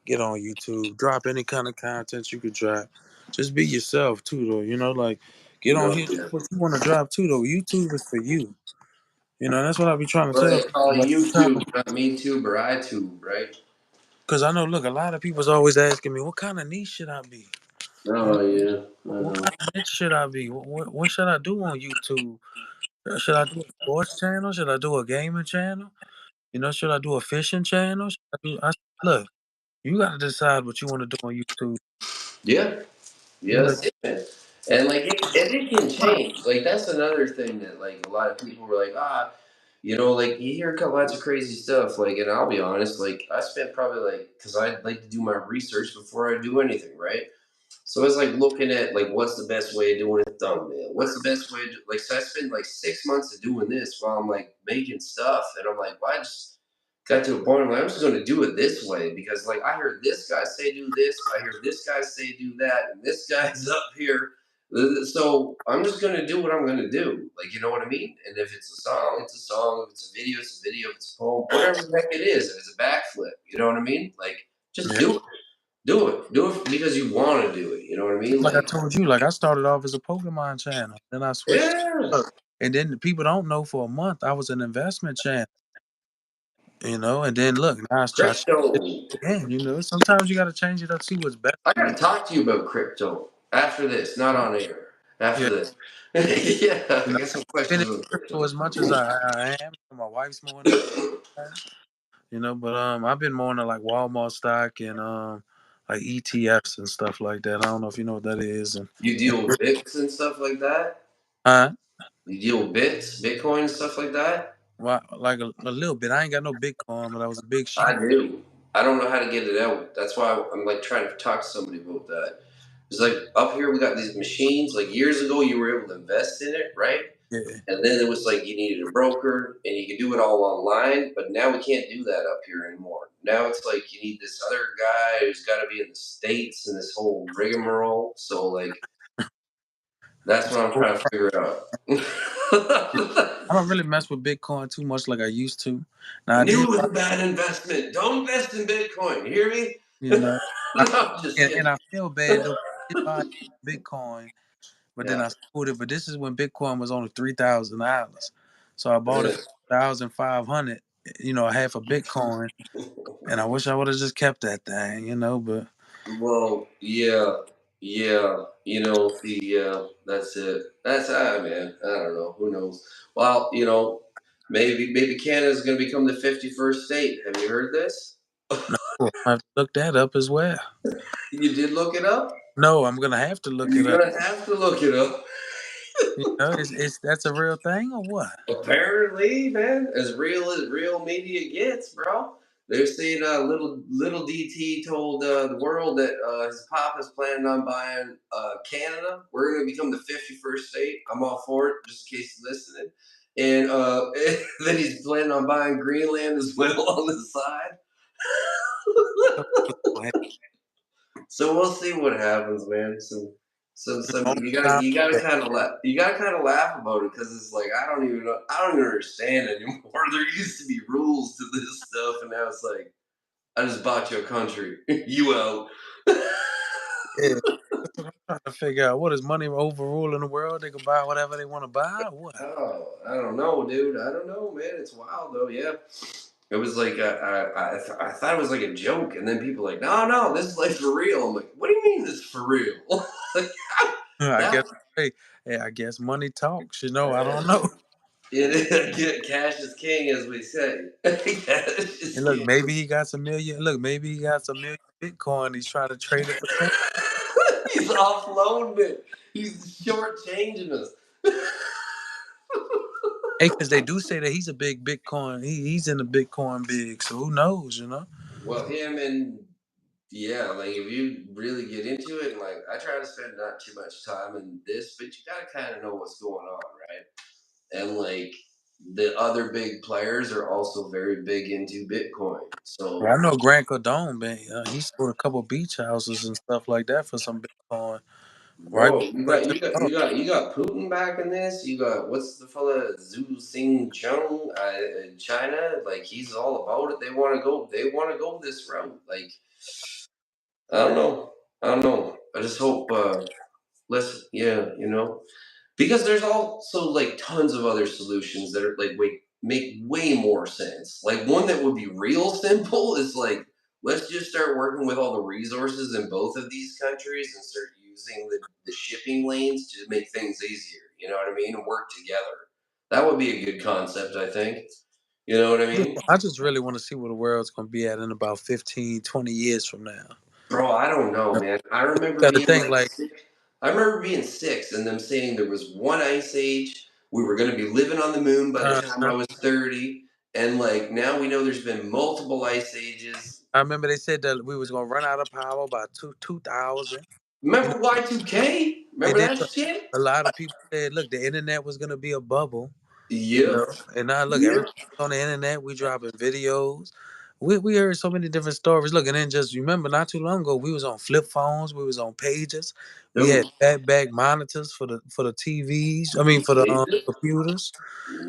get on YouTube, drop any kind of content you could drop. Just be yourself too, though. Like get on No, here, yeah. what you want to drop too, though. YouTube is for you. That's what I be trying to But tell they call people. it Like, YouTube, not MeTube or iTube, right? because I know, look, a lot of people's always asking me, what kind of niche should I be? You know, Oh yeah, I what know. kind of niche should I be? What should I do on YouTube? Should I do a sports channel? Should I do a gaming channel? Should I do a fishing channel? Look, you got to decide what you want to do on YouTube. Yeah, You yeah, know, that's it, man. And like it can change. Like that's another thing that like a lot of people were like, like you hear lots of crazy stuff. Like, and I'll be honest, like I spent probably like because I like to do my research before I do anything, right? So it's like looking at like what's the best way of doing a thumbnail? What's the best way to like? So I spent like 6 months of doing this while I'm like making stuff, and I'm like, well, I just got to a point where I'm just going to do it this way because like I heard this guy say do this, I hear this guy say do that, and this guy's up here. So I'm just going to do what I'm going to do. Like you know what I mean? And if it's a song, it's a song. If it's a video, it's a video. If it's a poem, whatever the heck it is, if it's a backflip, you know what I mean? Like just yeah. do it. Do it because you want to do it. You know what I mean? Like I Like, told you, like I started off as a Pokemon channel, then I switched, yeah, and then the people don't know for a month I was an investment channel. And then look, now I changed it crypto. again. Sometimes you got to change it up, see what's best I for got you. to talk to you about crypto after this, not on air. Yeah, After this. Yeah, you I know, got some been in questions on crypto crypto. as much as I am. My wife's more into that, but I've been more into like Walmart stock and like ETFs and stuff like that. I don't know if you know what that is, You and deal with bits and stuff like that? uh, You deal with bits, Bitcoin, and stuff like that? well, like a little bit. I ain't got no Bitcoin, but I was a big I sheep. do. I don't know how to get it out. That's why I'm like trying to talk to somebody about that. It's like up here we got these machines. Like years ago, you were able to invest in it, right? Yeah. And then it was like you needed a broker and you could do it all online, but now we can't do that up here anymore. Now it's like you need this other guy who's got to be in the States and this whole rigmarole. So, like, that's what I'm trying to figure out. I don't really mess with Bitcoin too much like I used to. Now I Knew did it was buy, a bad investment. Don't invest in Bitcoin. You hear me? you No, know, I, I'm just and kidding. I feel bad though. I did buy Bitcoin, but then Yeah. I sold it. But this is when Bitcoin was only $3,000, so I bought it Yeah. for 1,500. Half a Bitcoin, and I wish I would have just kept that thing. But Well, yeah, yeah, see, yeah, that's it. That's man. I don't know. Who knows? Well, maybe Canada's going to become the 51st state. Have you heard this? no, I have to look that up as well. You did look it up? No, I'm gonna have to look it You're up. going to have to look it up. It's that's a real thing or what? Apparently, man, as real media gets, bro. They're saying little DT told the world that his papa's planning on buying Canada. We're going to become the 51st state. I'm all for it, just in case you're listening. And then he's planning on buying Greenland as well on the side. So we'll see what happens, man. So Most you of the gotta time, you gotta yeah. kind of laugh. You gotta kind of laugh about it because it's like I don't even understand anymore. There used to be rules to this stuff, and now it's like I just bought your country, you out. Yeah. That's what I'm trying to figure out. What is money overruling the world? They can buy whatever they want to buy. Or what? Oh, I don't know, dude. I don't know, man. It's wild though. Yeah, it was like I thought it was like a joke, and then people like, no, this is like for real. I'm like, what do you mean this is for real? Like, I that guess. Hey, I guess money talks. I don't know. cash is king, as we say. Cash is And look, king. maybe he got some million. Look, maybe he got some million Bitcoin. He's trying to trade it for cash. He's offloading it. He's shortchanging us. Hey, because they do say that he's a big Bitcoin. He's in the Bitcoin big. So who knows? Well, him and Yeah, like if you really get into it, and like I try to spend not too much time in this, but you gotta kind of know what's going on, right? And like the other big players are also very big into Bitcoin. Yeah, So, I know Grant Cardone, man. He sold a couple beach houses and stuff like that for some Bitcoin right bro, you before it got took you got off. you got you got Putin back in this. You got what's the fella Zhu Xing Chung in China? Like he's all about it. They want to go. They want to go this route. Like I don't know. I don't know. I just hope. Let's yeah. Because there's also like tons of other solutions that are like wait make way more sense. Like one that would be real simple is like let's just start working with all the resources in both of these countries and start using the shipping lanes to make things easier. You know what I mean? And work together. That would be a good concept, I think. You know what I mean? I just really want to see where the world's going to be at in about 15, 20 years from now. Bro, I don't know, man. I remember Got to being think like like, 6. I remember being 6 and them saying there was one ice age. We were going to be living on the moon by the uh, time I was 30. And like now we know there's been multiple ice ages. I remember they said that we was going to run out of power by 2000. You know, Remember Y2K? and Remember then that shit? a lot of people said, look, the internet was going to be a bubble. You Yep. know, and now look, Yep. everything's on the internet. We dropping videos. We heard so many different stories. Look, and then just remember, not too long ago, we was on flip phones. We was on pages. We had Yep. fatback monitors for the TVs. I mean, for the computers.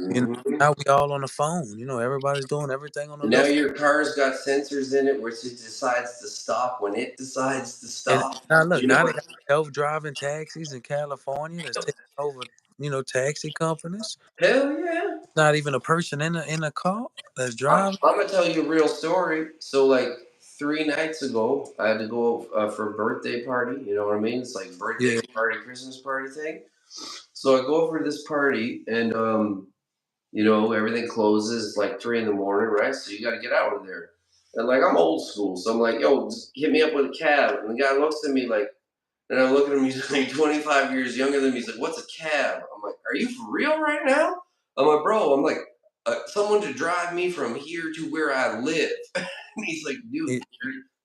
You know, Mhm. now we all on the phone. You know, everybody's doing everything on the And now little. your car's got sensors in it where it decides to stop when it decides to And stop. now look, You know now they what? got self-driving taxis in California that's taking over. You know, taxi companies. Hell yeah. Not even a person in a car that's I'm, driving. I'm gonna tell you a real story. So like 3 nights ago, I had to go for a birthday party. You know what I mean? It's like birthday Yeah, party, Christmas party thing. So I go over to this party, and everything closes it's like 3 in the morning, right? So you got to get out of there. And like I'm old school, so I'm like, yo, just hit me up with a cab. And the guy looks at me like, and I look at him. He's like 25 years younger than me. He's like, "What's a cab?" I'm like, "Are you for real right now?" I'm like, "Bro, I'm like someone to drive me from here to where I live." And he's like, "Dude,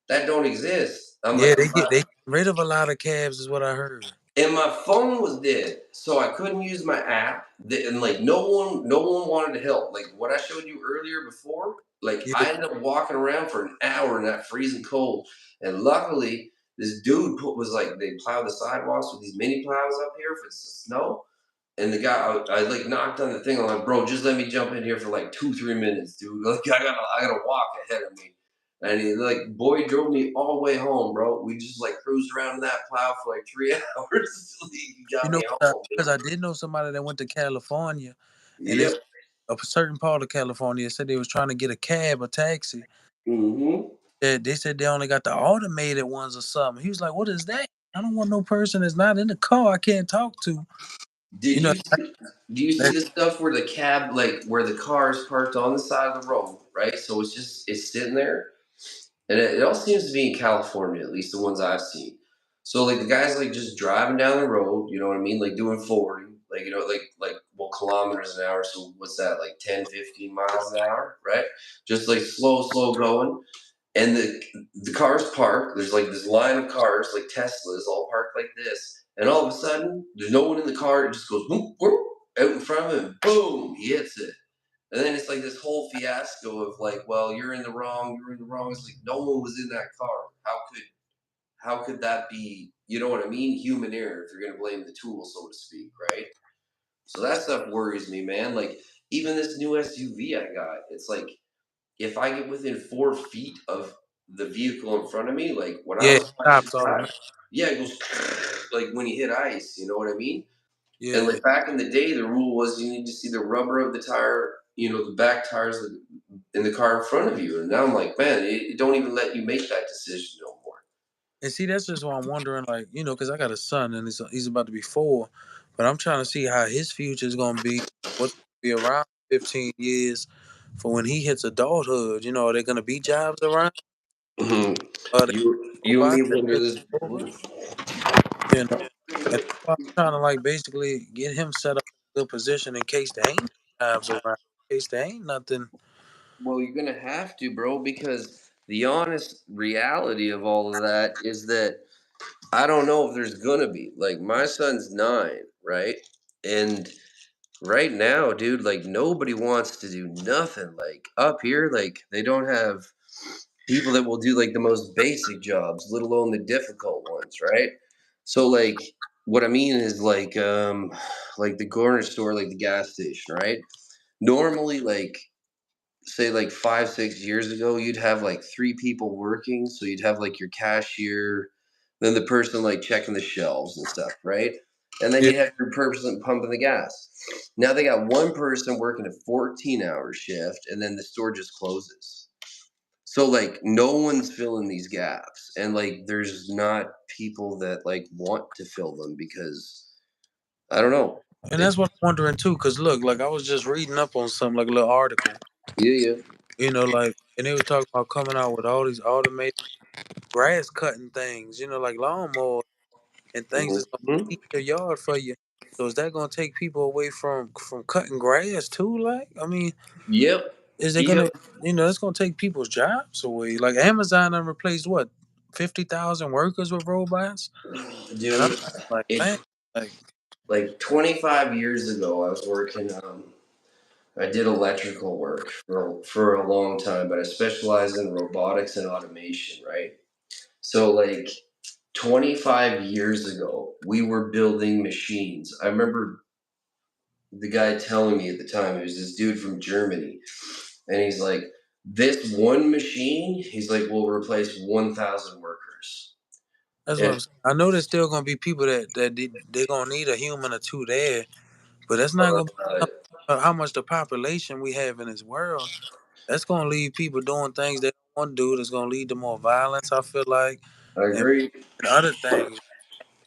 that don't exist." I'm like, yeah, they get rid of a lot of cabs, is what I heard. and my phone was dead, so I couldn't use my app. And like no one wanted to help. Like what I showed you earlier before, like Yeah, I ended up walking around for an hour in that freezing cold, and luckily this dude was like they plow the sidewalks with these mini plows up here for the snow. And the guy, I like knocked on the thing. I'm like, bro, just let me jump in here for like 2, 3 minutes, dude. Like I gotta walk ahead of me. And he like boy drove me all the way home, bro. We just like cruised around in that plow for like 3 hours until he you got know, me home. because I did know somebody that went to California, and it's Yep. a certain part of California said they was trying to get a cab, a taxi. Mm-hmm. They said they only got the automated ones or something. He was like, "What is that? I don't want no person that's not in the car I can't talk to." You Did know, you see, do you see that, the stuff where the cab like where the car is parked on the side of the road, right? So it's sitting there. And it all seems to be in California, at least the ones I've seen. So like the guys like just driving down the road, you know what I mean? Like doing forwarding, like like well kilometers an hour. So what's that, like 10, 15 miles an hour, right? Just like slow going. And the cars park. There's like this line of cars, like Teslas, all parked like this. And all of a sudden, there's no one in the car. It just goes whoop, whoop, out in front of him. Boom, he hits it. And then it's like this whole fiasco of like, well, you're in the wrong, you're in the wrong. It's like no one was in that car. How could that be? You know what I mean? Human error if you're gonna blame the tool, so to speak, right? So that stuff worries me, man. Like even this new SUV I got, it's like if I get within 4 feet of the vehicle in front of me, like when I yeah, it was watching stops automatically. yeah, it goes like when you hit ice, you know what I mean? And Yeah, like back in the day, the rule was you need to see the rubber of the tire, the back tires in the car in front of you. And now I'm like, man, it don't even let you make that decision no more. and see, that's just why I'm wondering, like, because I got a son and he's about to be 4, but I'm trying to see how his future is gonna be. What's gonna be around 15 years for when he hits adulthood? Are there gonna be jobs around? Mhm. Are there You robots live that under take this over? roof. You know, and that's why I'm trying to like basically get him set up in a good position in case there ain't jobs around, in case there ain't nothing. Well, you're gonna have to, bro, because the honest reality of all of that is that I don't know if there's gonna be. Like my son's 9, right? And right now, dude, like nobody wants to do nothing. Like up here, like they don't have people that will do like the most basic jobs, let alone the difficult ones, right? So like what I mean is like the corner store, like the gas station, right? Normally like say like 5 6 years ago you'd have like three people working, so you'd have like your cashier, then the person like checking the shelves and stuff, right? And then Yeah. you'd have your person pumping the gas. Now they got one person working a 14-hour shift and then the store just closes. So like no one's filling these gaps, and like there's not people that like want to fill them because I don't know. And It's that's what I'm wondering too. Cause look, like I was just reading up on something, like a little article. yeah, yeah. Like, and they were talking about coming out with all these automated grass cutting things. Like lawnmowers and things that's gonna Hmm. weed your yard for you. So is that gonna take people away from cutting grass too? Like, I mean, Yep. is it Yep. gonna, it's gonna take people's jobs away? Like Amazon done replaced what 50,000 workers with robots, and I'm Dude, like, man, it like like 25 years ago, I was working. I did electrical work for a long time, but I specialized in robotics and automation, right? So, like 25 years ago, we were building machines. I remember the guy telling me at the time, it was this dude from Germany, and he's like, "This one machine," he's like, "will replace 1,000 workers." that's what And I'm saying. I know there's still gonna be people they're gonna need a human or two there, but that's not gonna be uh, how much the population we have in this world. That's gonna leave people doing things they don't want to do. That's gonna lead to more violence. I feel like, I and, agree. and other things.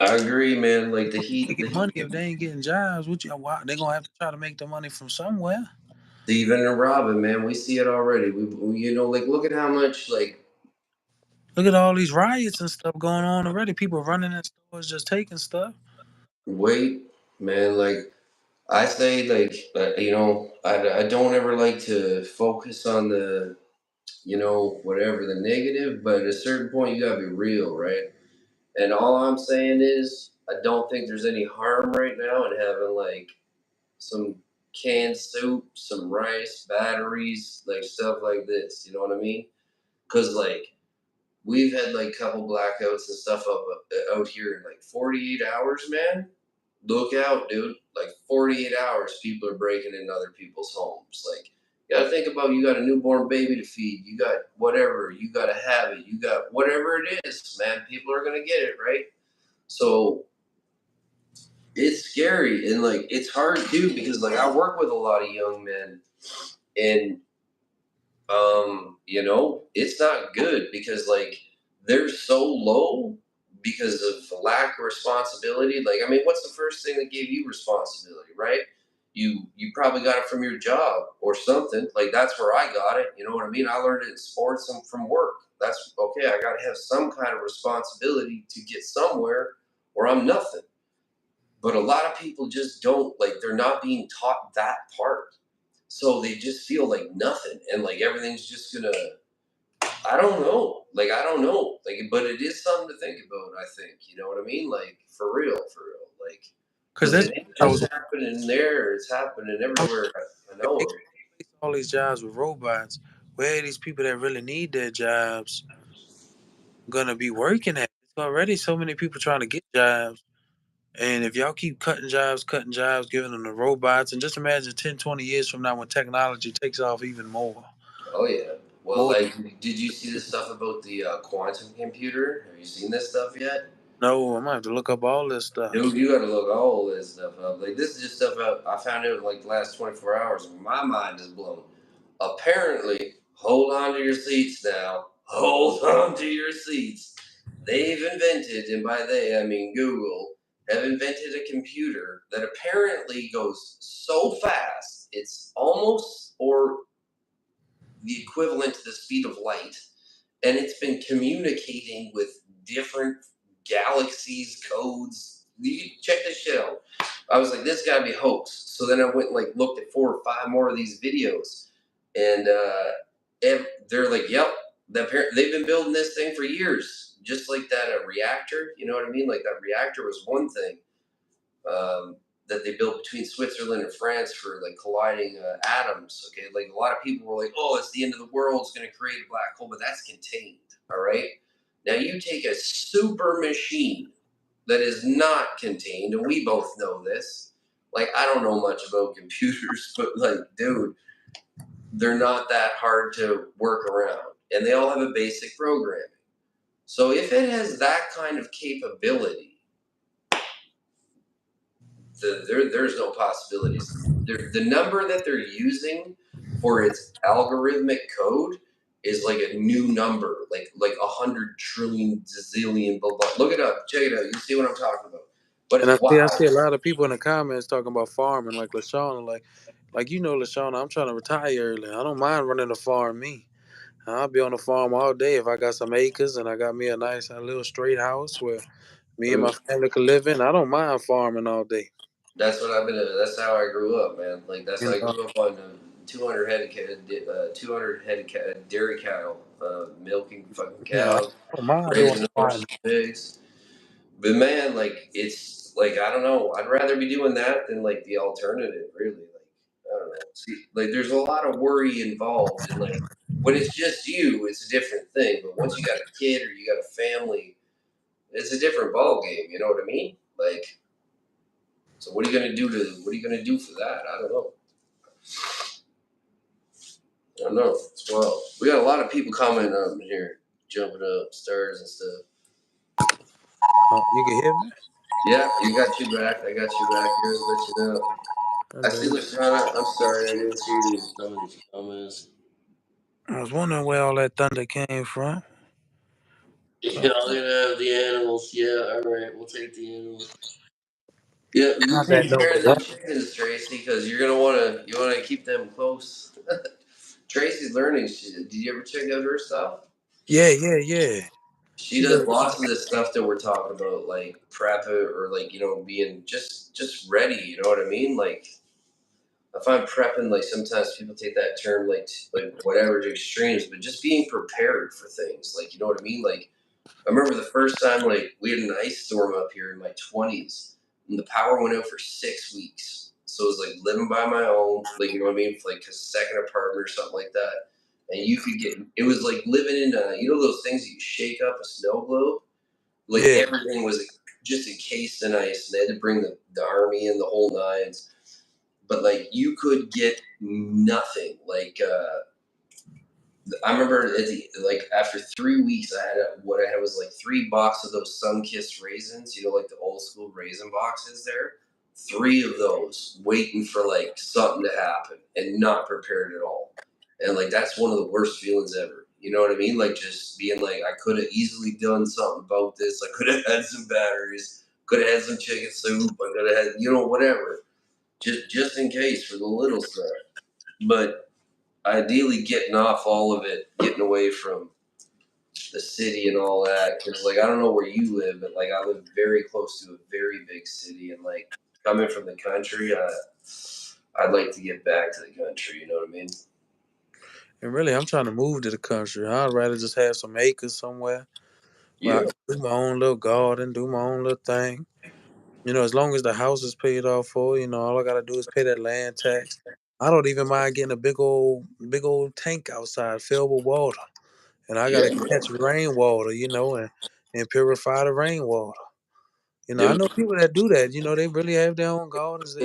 I agree, man. Like They get money if they ain't getting jobs. Why they gonna have to try to make the money from somewhere? Steven and Robin, man, we see it already. Like, look at how much, like, Look at all these riots and stuff going on already. People running in stores just taking stuff. weight, man. Like, I say, like, I don't ever like to focus on the, whatever the negative, but at a certain point, you gotta be real, right? And all I'm saying is, I don't think there's any harm right now in having, like, some canned soup, some rice, batteries, like, stuff like this. You know what I mean? Because, like, we've had like a couple blackouts and stuff out here in like 48 hours, man. Look out, dude. Like 48 hours, people are breaking into other people's homes. Like, you gotta think about, you got a newborn baby to feed, you got whatever, you got a habit, you got whatever it is, man. People are gonna get it, right? So it's scary and like it's hard too because like I work with a lot of young men, and it's not good because like they're so low because of lack of responsibility. Like, I mean, what's the first thing that gave you responsibility, right? You probably got it from your job or something. Like that's where I got it. You know what I mean? I learned it in sports and from work. That's okay. I got to have some kind of responsibility to get somewhere, or I'm nothing. But a lot of people just don't like. They're not being taught that part, so they just feel like nothing, and like everything's just gonna, I don't know. Like I don't know. Like, but it is something to think about. I think you know what I mean. Like for real, for real. Like Cause because that's it ain't I just was. happening there. It's happening everywhere. I If they know. replace all these jobs with robots, where are these people that really need their jobs gonna be working at? There's already so many people trying to get jobs. And if y'all keep cutting jobs, giving them to robots, and just imagine 10, 20 years from now when technology takes off even more. Oh yeah. Well, More like, did you see the stuff about the quantum computer? Have you seen this stuff yet? no, I'm gonna have to look up all this stuff. Dude, you got to look all this stuff up. Like, this is just stuff I found out in like the last 24 hours. My mind is blown. Apparently, hold on to your seats now. Hold on to your seats. They've invented, and by they I mean Google, have invented a computer that apparently goes so fast, it's almost or the equivalent to the speed of light, and it's been communicating with different galaxies, codes. You can check this shit out. I was like, this gotta be a hoax. So then I went and like looked at 4 or 5 more of these videos, and they're like, yep, they've been building this thing for years, just like that a reactor. You know what I mean? Like that reactor was one thing um, that they built between Switzerland and France for like colliding atoms. Okay, like a lot of people were like, "Oh, it's the end of the world. It's going to create a black hole," but that's contained. All right. Now you take a super machine that is not contained, and we both know this. Like I don't know much about computers, but like, dude, they're not that hard to work around, and they all have a basic programming. So if it has that kind of capability, there's no possibilities. The number that they're using for its algorithmic code is like a new number, like 100 trillion zillion. Blah, blah. Look it up, check it out. You see what I'm talking about. But And it's I see wild. a lot of people in the comments talking about farming, like Lashana, like Lashana, I'm trying to retire early. I don't mind running a farm, me. I'll be on the farm all day if I got some acres and I got me a nice little straight house where me and my Mm. family could live in. I don't mind farming all day. That's what I've been. That's how I grew up, man. Like that's how You I know, grew up on 200 head of 200 head of dairy cattle, milking fucking yeah, I cows, don't mind doing raising horses, farming. pigs. But man, like it's like I don't know. I'd rather be doing that than like the alternative. Really, like I don't know. See, like there's a lot of worry involved, and like when it's just you, it's a different thing. But once you got a kid or you got a family, it's a different ball game. You know what I mean? Like, so what are you gonna do to? What are you gonna do for that? I don't know. I don't know. It's wild. We got a lot of people commenting up in here, jumping up stairs and stuff. You can hear me? Yeah, you got you back. I got you back here. Let you know. I see Okay. Lashana. I'm sorry, I didn't see some of these comments. I was wondering where all that thunder came from. Yeah, I'm gonna have the animals. Yeah, all right, we'll take the animals. Yeah, you Not that take care of the noise. chickens, Tracy, because you wanna keep them close. Tracy's learning shit. Did you ever check out her stuff? Yeah, yeah, yeah. She She does. does lots of this stuff that we're talking about, like prep it or like being just ready. You know what I mean? Like I find prepping like sometimes people take that term like whatever to extremes, but just being prepared for things. Like you know what I mean? Like I remember the first time like we had an ice storm up here in my 20s, and the power went out for 6 weeks. So it was like living by my own, like you know what I mean, for like a second apartment or something like that. And you could get it was like living in those things that you shake up a snow globe. Like Yeah, everything was just encased in ice, and they had to bring the army in the whole nines. But like you could get nothing. Like I remember like after 3 weeks, I had what I had was like 3 boxes of those sun-kissed raisins. You know, like the old school raisin boxes. There, 3 of those, waiting for like something to happen, and not prepared at all. And like that's one of the worst feelings ever. You know what I mean? Like just being like, I could have easily done something about this. I could have had some batteries. Could have had some chicken soup. I could have had whatever, just in case for the little stuff. But ideally getting off all of it, getting away from the city and all that. Because like I don't know where you live, but like I live very close to a very big city, and like coming from the country, I'd like to get back to the country. You know what I mean? and really, I'm trying to move to the country. I'd rather just have some acres somewhere where I Yeah. can do my own little garden, do my own little thing. As long as the house is paid off for, all I gotta do is pay that land tax. I don't even mind getting a big old tank outside filled with water, and I gotta Yeah. catch rainwater, and purify the rainwater. I Dude, know people that do that. They really have their own gardens.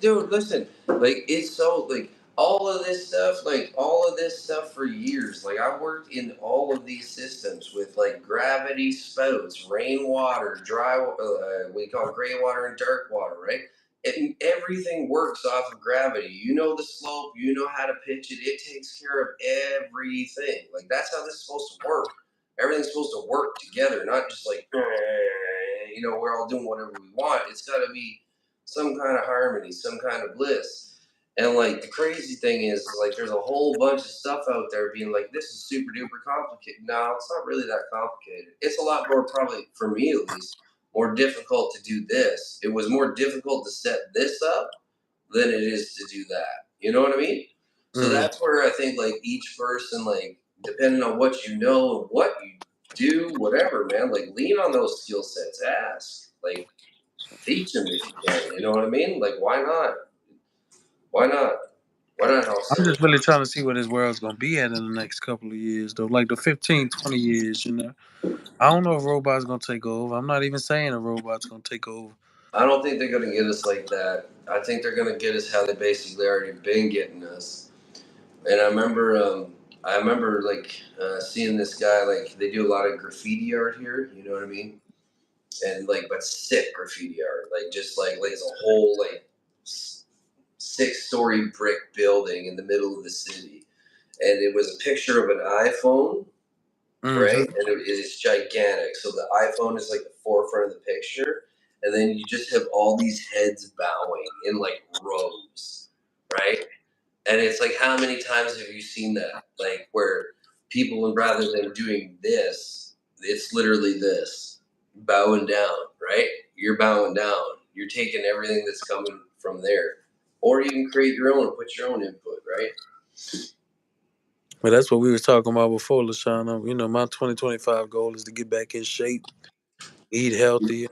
dude, listen, like it's so like all of this stuff for years. Like I worked in all of these systems with like gravity spouts, rainwater, dry, we call gray water and dark water, right? And everything works off of gravity. You know the slope, you know how to pitch it. It takes care of everything. Like that's how this is supposed to work. Everything's supposed to work together, not just like we're all doing whatever we want. It's got to be some kind of harmony, some kind of bliss. And like the crazy thing is like there's a whole bunch of stuff out there being like this is super duper complicated. No, it's not really that complicated. It's a lot more, probably for me at least, more difficult to do this. It was more difficult to set this up than it is to do that. You know what I mean? So Mm. that's where I think like each person like depending on what you know and what you do, whatever, man. Like lean on those skill sets. Ask, like teach them if you can. You know what I mean? Like why not? Why not? Why not help I'm someone? just really trying to see where this world's gonna be at in the next couple of years, though. Like the 15, 20 years, you know. I don't know if robots gonna take over. I'm not even saying a robot's gonna take over. I don't think they're gonna get us like that. I think they're gonna get us how they basically already been getting us. And I remember like seeing this guy like they do a lot of graffiti art here. You know what I mean? And like, but sick graffiti art, like just like it's a whole like 6-story brick building in the middle of the city, and it was a picture of an iPhone, right? Hmm. And it is gigantic. So the iPhone is like the forefront of the picture, and then you just have all these heads bowing in like rows, right? And it's like, how many times have you seen that? Like, where people, rather than doing this, it's literally this bowing down, right? You're bowing down. You're taking everything that's coming from there. Or you can create your own, put your own input, right? But that's what we was talking about before, Lashana. You know, my 2025 goal is to get back in shape, eat healthy,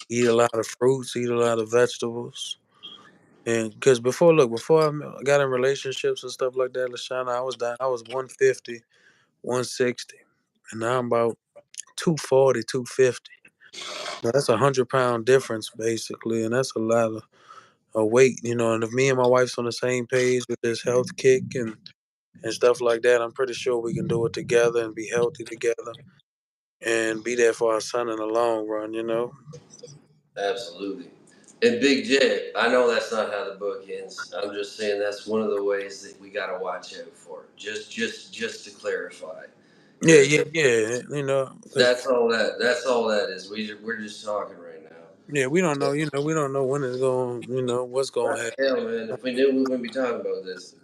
eat a lot of fruits, eat a lot of vegetables. And because before I got in relationships and stuff like that, Lashana, I was down, I was 150, 160. And now I'm about 240, 250. Now that's a 100 pound difference basically. And that's a lot of weight, you know. And if me and my wife's on the same page with this health kick and stuff like that, I'm pretty sure we can do it together and be healthy together and be there for our son in the long run, you know? Absolutely. And Big J, I know that's not how the book ends. I'm just saying that's one of the ways that we got to watch out for. Just to clarify, Yeah, because yeah, yeah. You know, because that's all that. That's all that is. We're just talking right now. yeah, we don't So, know. You know, we don't know when it's going. You know, what's going to happen. hell, man, if we knew, we wouldn't be talking about this.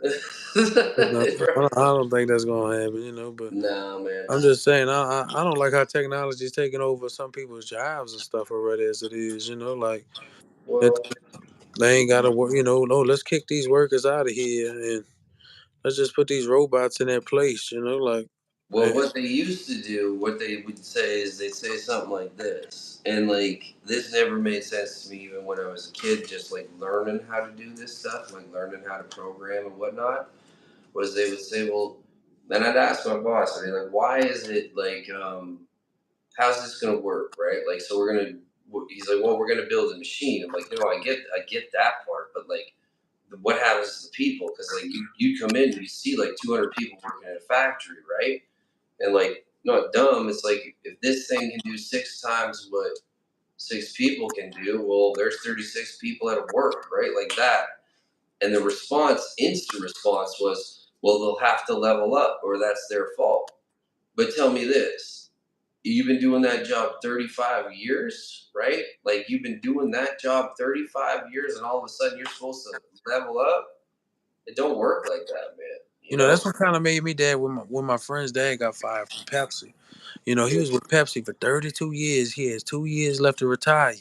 You know, Right? I don't think that's going to happen. You know, but Nah, man. I'm just saying, I don't like how technology is taking over some people's jobs and stuff already as it is. You know, like it, Well, they ain't got to work. You know, no, let's kick these workers out of here and let's just put these robots in their place. You know, like. well, And, what they used to do, what they would say is they'd say something like this, and like this never made sense to me even when I was a kid. Just like learning how to do this stuff, like learning how to program and whatnot, was they would say, well, and I'd ask my boss, I'd be like, why is it like, how's this gonna work, right? Like, so we're gonna. He's like, well, we're gonna build a machine. I'm like, no, I get that part, but like, what happens to the people? Because like you come in, and you see like 200 people working in a factory, right? And like, not dumb. It's like if this thing can do 6 times what 6 people can do, well, there's 36 people at work, right? Like that. And the response, instant response was, well, they'll have to level up or that's their fault. But tell me this, you've been doing that job 35 years, right? Like you've been doing that job 35 years and all of a sudden you're supposed to level up. It don't work like that, man. You you know, know? that's what kind of made me dad when my friend's dad got fired from Pepsi. You know, he was with Pepsi for 32 years. He has 2 years left to retire.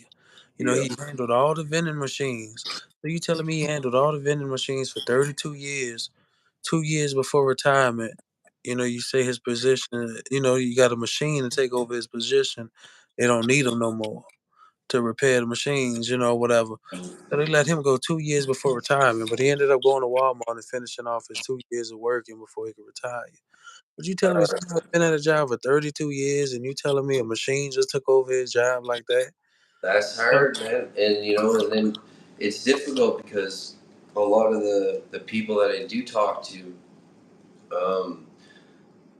You know, Yeah. he handled all the vending machines. So you telling me he handled all the vending machines for 32 years, 2 years before retirement. You know, you say his position, you know, you got a machine to take over his position. They don't need him no more to repair the machines, you know, whatever. So they let him go 2 years before retirement, but he ended up going to Walmart and finishing off his 2 years of working before he could retire. But you telling me someone's been at a job for 32 years and you telling me a machine just took over his job like that? That's No. hard, man. And you know, and then it's difficult because a lot of the people that I do talk to, um,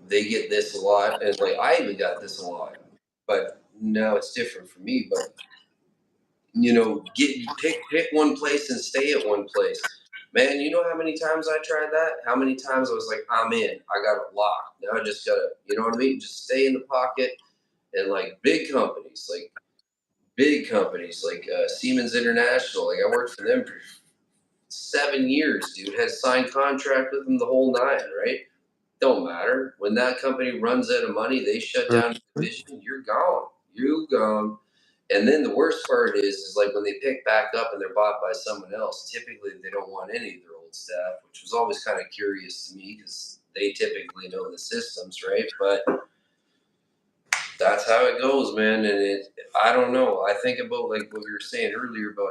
they get this a lot, and like I even got this a lot, but now it's different for me. But you know, pick one place and stay at one place. Man, you know how many times I tried that? How many times I was like, I'm in. I got it locked. Now I just gotta, you know what I mean? Just stay in the pocket. And like big companies like Siemens International. Like I worked for them for 7 years, dude. Has signed contract with them the whole nine, right? Don't matter. When that company runs out of money, they shut down the Mhm. division. You're gone. You gone. And then the worst part is like when they pick back up and they're bought by someone else. Typically, they don't want any of their old staff, which was always kind of curious to me because they typically know the systems, right? But that's how it goes, man. And I don't know. I think about like what we were saying earlier about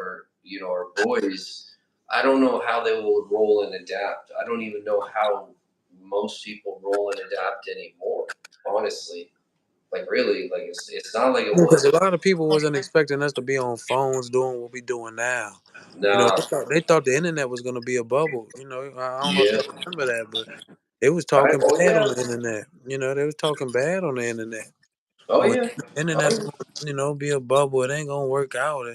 our boys. I don't know how they will roll and adapt. I don't even know how most people roll and adapt anymore. Honestly, like really, like it's not like it Because was. a lot of people wasn't expecting us to be on phones doing what we doing now. Nah, They thought the internet was gonna be a bubble. I don't know if yeah. you remember that, but they was I, talking oh bad yeah. on the internet. They was talking bad on the internet. Oh Oh, yeah. Oh internet's yeah. gonna, be a bubble. It ain't gonna work out.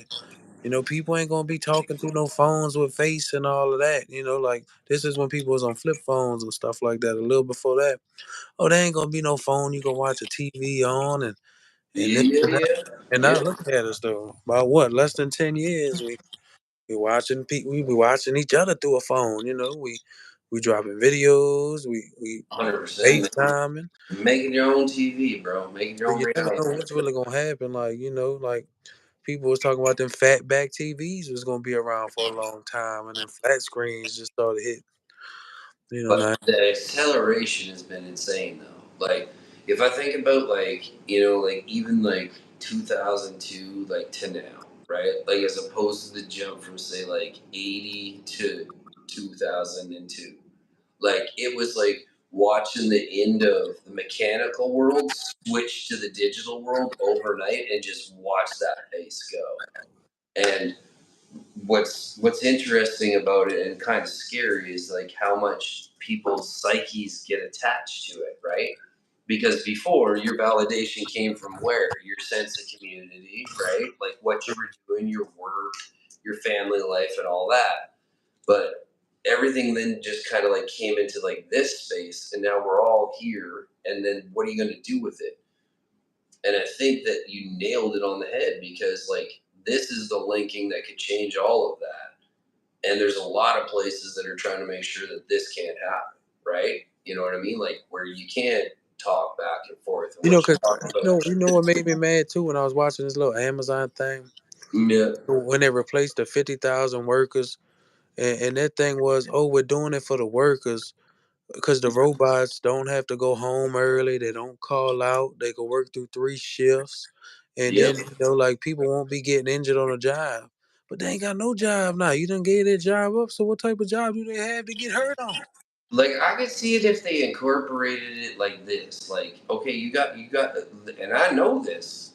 People ain't gonna be talking through no phones with face and all of that. Like this is when people was on flip phones and stuff like that. A little before that, oh, there ain't gonna be no phone. You can watch a TV on and Yeah, this yeah, and that. yeah. And now Yeah. look at us though. About what? Less than 10 years, we be watching each other through a phone. We dropping videos. We 100%. FaceTiming. Making your own TV, bro. Making your So own you never know reality. what's really gonna happen. Like people was talking about them fat back TVs was gonna be around for a long time, and then flat screens just started hitting. But Now. the acceleration has been insane, though. Like, if I think about, like, like, even, like, 2002, like, to now, right? Like, as opposed to the jump from, say, like, 80 to 2002. Like, it was like watching the end of the mechanical world switch to the digital world overnight and just watch that pace go. And what's interesting about it and kind of scary is like how much people's psyches get attached to it, right? Because before your validation came from where? Your sense of community, right? Like what you were doing, your work, your family life, and all that. But everything then just kind of like came into like this space, and now we're all here. And then what are you going to do with it? And I think that you nailed it on the head because like this is the linking that could change all of that. And there's a lot of places that are trying to make sure that this can't happen, right? You know what I mean? Like where you can't talk back and forth and what you Cause talk about. what made me mad too when I was watching this little Amazon thing Yeah. when they replaced the 50,000 workers, and that thing was, oh, we're doing it for the workers because the robots don't have to go home early. They don't call out. They can work through 3 shifts, and Yep. then like people won't be getting injured on a job. But they ain't got no job now. You done gave their job up. So what type of job do they have to get hurt on? Like I could see it if they incorporated it like this. Like, okay, you got, and I know this.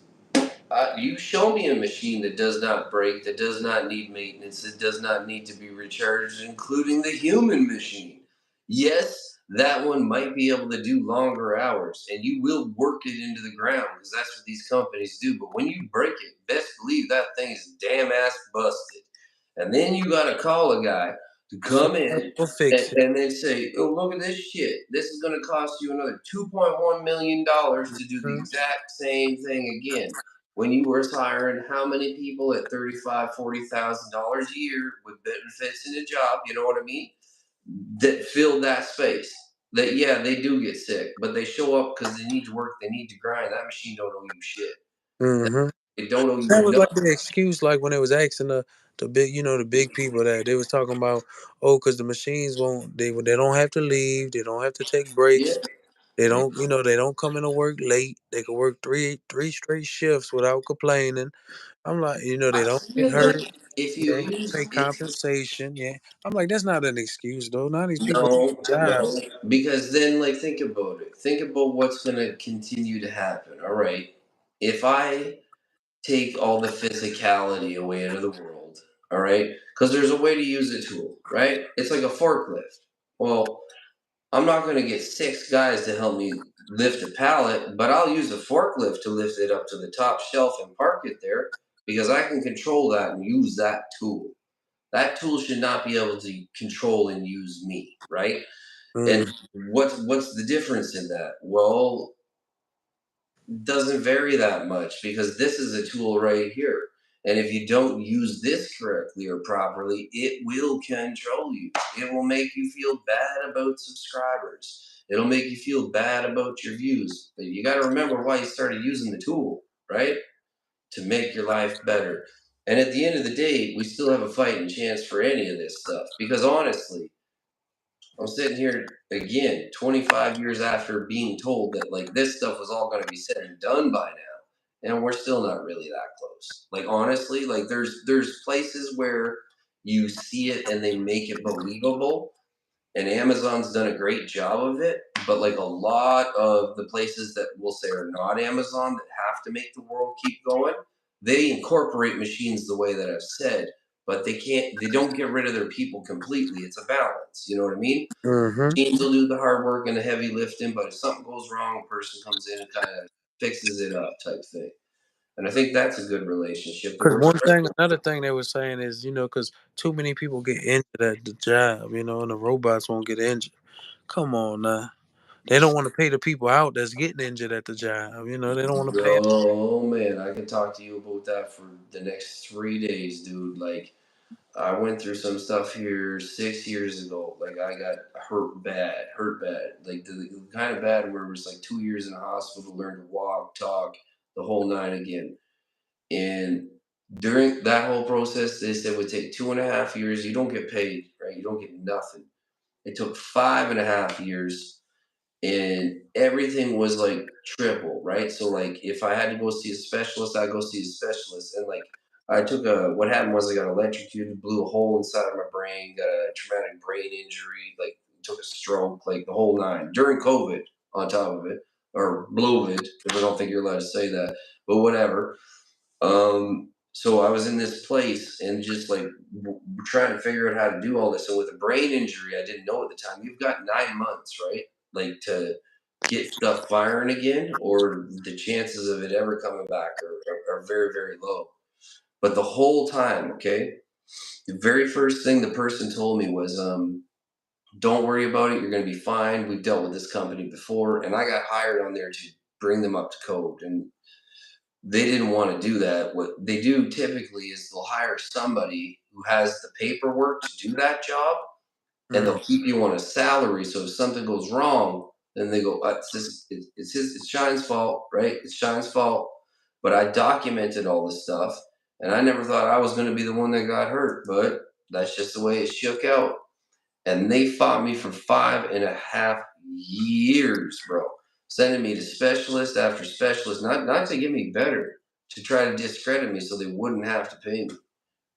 You show me a machine that does not break, that does not need maintenance, that does not need to be recharged, including the human machine. Yes, that one might be able to do longer hours, and you will work it into the ground because that's what these companies do. But when you break it, best believe that thing is damn ass busted. And then you got to call a guy to come Somebody in will and, fix it. and they say, "Oh, look at this shit. This is going to cost you another $2.1 million to do the Mhm. exact same thing again." When you were hiring how many people at 35, $40,000 a year with benefits and a job, you know what I mean? That filled that space. That yeah, they do get sick, but they show up because they need to work, they need to grind. That machine don't owe you shit. Mhm. It don't owe That you was like nothing. the excuse, like when they was asking the big people that they was talking about, oh, because the machines won't, they don't have to leave, they don't have to take Yeah. breaks, they don't come into work late, they can work three straight shifts without complaining. I'm like, they I don't see get it like hurt, if they you ain't use pay compensation. Yeah, I'm like, that's not an excuse though. Now these people no, need jobs. no, because then like think about it. Think about what's gonna continue to happen. All right. If I take all the physicality away out of the world, all right? Because there's a way to use a tool, right? It's like a forklift. Well, I'm not going to get six guys to help me lift a pallet, but I'll use a forklift to lift it up to the top shelf and park it there because I can control that and use that tool. That tool should not be able to control and use me, right? And Mm. what's the difference in that? Well, doesn't vary that much because this is a tool right here. And if you don't use this correctly or properly, it will control you. It will make you feel bad about subscribers. It'll make you feel bad about your views. But you got to remember why you started using the tool, right? To make your life better. And at the end of the day, we still have a fighting chance for any of this stuff. Because honestly, I'm sitting here again, 25 years after being told that like this stuff was all going to be said and done by now, and we're still not really that close. Like honestly, like there's places where you see it and they make it believable, and Amazon's done a great job of it. But like a lot of the places that we'll say are not Amazon that have to make the world keep going, they incorporate machines the way that I've said, but they can't. They don't get rid of their people completely. It's a balance. You know what I mean? Mhm. Teams will do the hard work and the heavy lifting, but if something goes wrong, a person comes in and kind of fixes it up, type thing. And I think that's a good relationship that Cause works one very thing, well. another thing they were saying is, cause too many people get injured at the job, and the robots won't get injured. Come on now. They don't want to pay the people out that's getting injured at the job. They don't want to pay 'em. Oh man, I can talk to you about that for the next 3 days, dude. Like I went through some stuff here 6 years ago. Like I got hurt bad. Like the kind of bad where it was like 2 years in a hospital to learn to walk, talk, the whole nine again. And during that whole process, they said it would take 2.5 years. You don't get paid, right? You don't get nothing. It took 5.5 years, and everything was like triple, right? So like if I had to go see a specialist, I'd go see a specialist. And like I took a what happened was I got electrocuted, blew a hole inside of my brain, got a traumatic brain injury, like took a stroke, like the whole nine during COVID on top of it, or blovid, if I don't think you're allowed to say that, but whatever. So I was in this place and just like trying to figure out how to do all this. So with a brain injury, I didn't know at the time. You've got 9 months, right? Like to get stuff firing again, or the chances of it ever coming back are very, very low. But the whole time, okay, the very first thing the person told me was, "Don't worry about it. You're going to be fine. We've dealt with this company before," and I got hired on there to bring them up to code. And they didn't want to do that. What they do typically is they'll hire somebody who has the paperwork to do that job, and they'll Mm. keep you on a salary. So if something goes wrong, then they go, it's Shine's fault, right? It's Shine's fault." But I documented all this stuff, and I never thought I was going to be the one that got hurt, but that's just the way it shook out. And they fought me for 5.5 years, bro, sending me to specialist after specialist, not to get me better, to try to discredit me so they wouldn't have to pay me,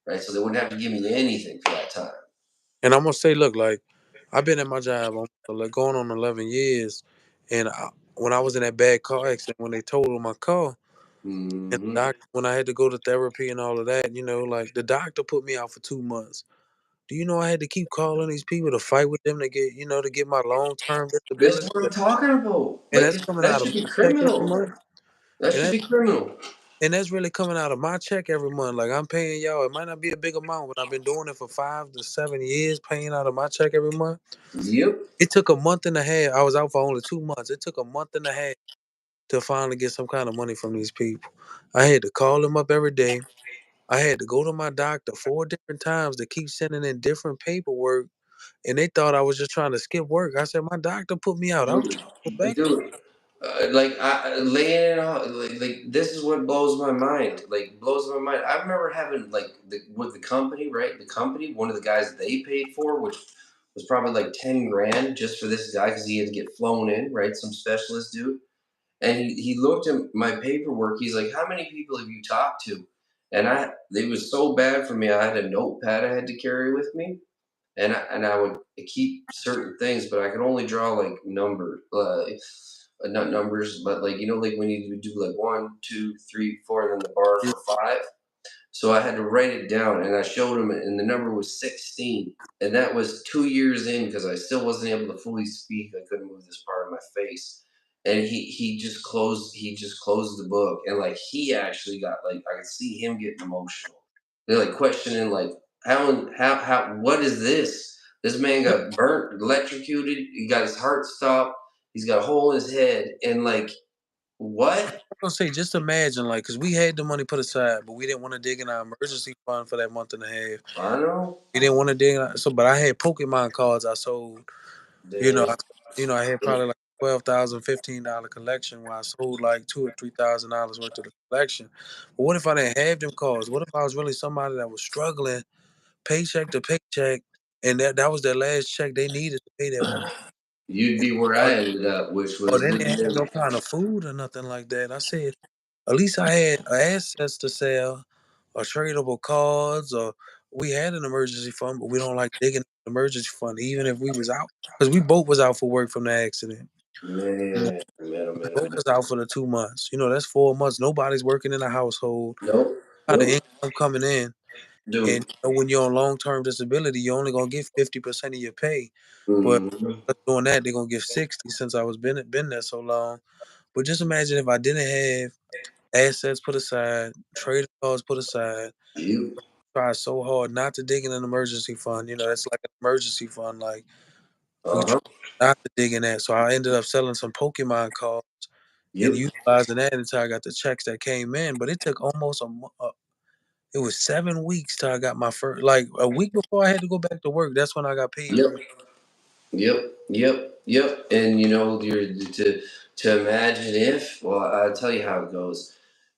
right? So they wouldn't have to give me anything for that time. And I'm gonna say, look, like I've been at my job like going on 11 years, and when I was in that bad car accident, when they totaled my car, and Hmm. when I had to go to therapy and all of that, like the doctor put me out for 2 months. Do you know I had to keep calling these people to fight with them to get my long term This disability, is what I'm talking about. and Like that's coming that out of should be my check every criminal. month, That and should that be criminal. and that's really coming out of my check every month. Like I'm paying y'all. It might not be a big amount, but I've been doing it for 5 to 7 years, paying out of my check every month. Yep. It took a month and a half. I was out for only 2 months. It took a month and a half to finally get some kind of money from these people. I had to call them up every day. I had to go to my doctor 4 different times to keep sending in different paperwork, and they thought I was just trying to skip work. I said, my doctor put me out. I was trying to go back to Dude, like laying it out, like this is what blows my mind. Like blows my mind. I remember having like with the company, right? The company, one of the guys they paid for, which was probably like 10 grand just for this guy because he had to get flown in, right? Some specialist dude. And he looked at my paperwork. He's like, "How many people have you talked to?" And it was so bad for me. I had a notepad I had to carry with me, and I would keep certain things, but I could only draw like numbers, not numbers, but like like when you do like 1, 2, 3, 4, and then the bar you. for five. So I had to write it down, and I showed him it, and the number was 16, and that was 2 years in because I still wasn't able to fully speak. I couldn't move this part of my face, and he just closed the book, and like he actually got like I could see him getting emotional. They're like questioning like how what is this? This man got burnt, electrocuted. He got his heart stopped. He's got a hole in his head, and like what? I'm gonna say, just imagine, like, cause we had the money put aside, but we didn't want to dig in our emergency fund for that month and a half. I know. We didn't want to dig in but I had Pokemon cards I sold. You know, Damn. I, I had probably like $12,000, $15 collection where I sold like $2,000 or $3,000 worth of the collection. But what if I didn't have them cards? What if I was really somebody that was struggling paycheck to paycheck? and that was their last check they needed to pay that mortgage. You'd be where Or I ended up, which or was they didn't living have no in. kind of food or nothing like that. I said, at least I had assets to sell or tradable cards, or we had an emergency fund, but we don't like digging the emergency fund, even if we was out. Because we both was out for work from the accident. You know, Man, man, oh we man, oh both man. was out for the 2 months. That's 4 months. Nobody's working in the household. Nope, Kind of nope, income coming in. And dude. when you're on long term disability, you're only gonna get 50% of your pay. But Mhm. doing that, they're gonna give 60 since I was been there so long. But just imagine if I didn't have assets put aside, trading cards put aside, You, try so hard not to dig in an emergency fund. That's like an emergency fund. Like we try uh-huh. not to dig in that. So I ended up selling some Pokemon cards and Yep, utilizing that until I got the checks that came in. But it took almost a month. It was 7 weeks till I got my first. Like a week before I had to go back to work. That's when I got paid yep, from. yep. And you're to imagine if, well, I'll tell you how it goes.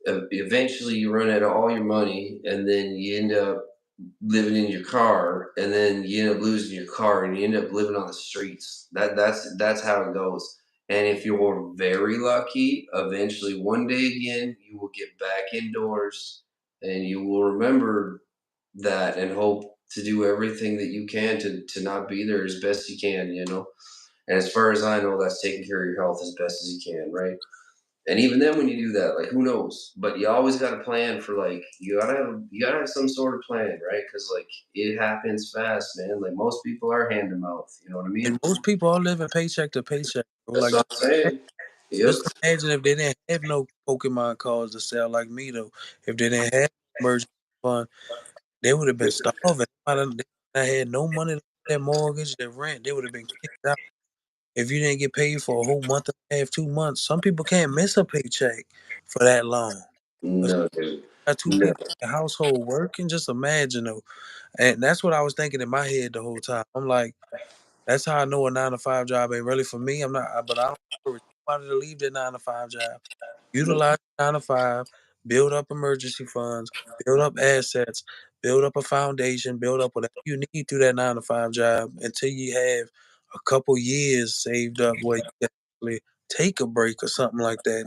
Eventually, you run out of all your money, and then you end up living in your car, and then you end up losing your car, and you end up living on the streets. That's how it goes. And if you're very lucky, eventually one day again, you will get back indoors, and you will remember that and hope to do everything that you can to not be there as best you can. And as far as I know, that's taking care of your health as best as you can, right? And even then, when you do that, like who knows? But you always got a plan for like you gotta have some sort of plan, right? Because like it happens fast, man. Like most people are hand to mouth. You know what I And mean? most people are living paycheck to paycheck. Bro. That's Like what I'm saying. Yep. just imagine if they didn't have no Pokemon cards to sell like me though. If they didn't have emergency fund, they would have been starving. They had no money to pay their mortgage, their rent. They would have been kicked out. If you didn't get paid for a whole month and a half, 2 months, some people can't miss a paycheck for that long. But No, dude. got two No. people in the household working, just imagine though. And that's what I was thinking in my head the whole time. I'm like, that's how I know a 9 to 5 job ain't really for me. But I don't encourage anybody to leave their 9 to 5 job. No. Utilize 9 to 5, build up emergency funds, build up assets, build up a foundation, build up whatever you need through that 9 to 5 job until you have a couple years saved up where you can actually take a break or something like that.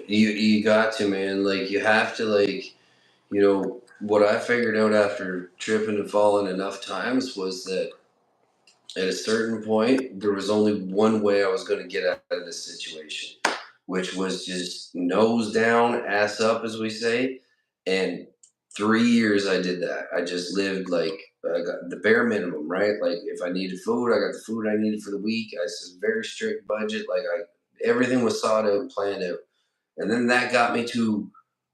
You got to, man. Like you have to, like, what I figured out after tripping and falling enough times was that at a certain point, there was only one way I was going to get out of this situation, which was just nose down, ass up, as we say. And 3 years I did that. I just lived like I got the bare minimum, right? Like if I needed food, I got the food I needed for the week. I was a very strict budget. Like everything was thought out and planned out. And then that got me to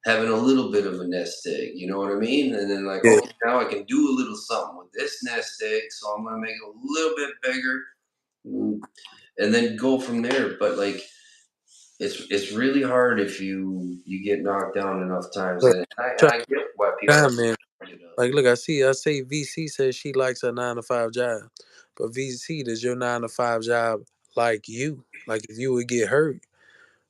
having a little bit of a nest egg, you know what I mean? And then like, Yeah. okay, now I can do a little something with this nest egg, so I'm gonna make it a little bit bigger, mm, and then go from there. But like, it's really hard if you get knocked down enough times, Look, and I get why people time, man. are, you know. Like, look, I say VC says she likes her 9 to 5 job, but VC, does your 9 to 5 job like you? Like, if you would get hurt,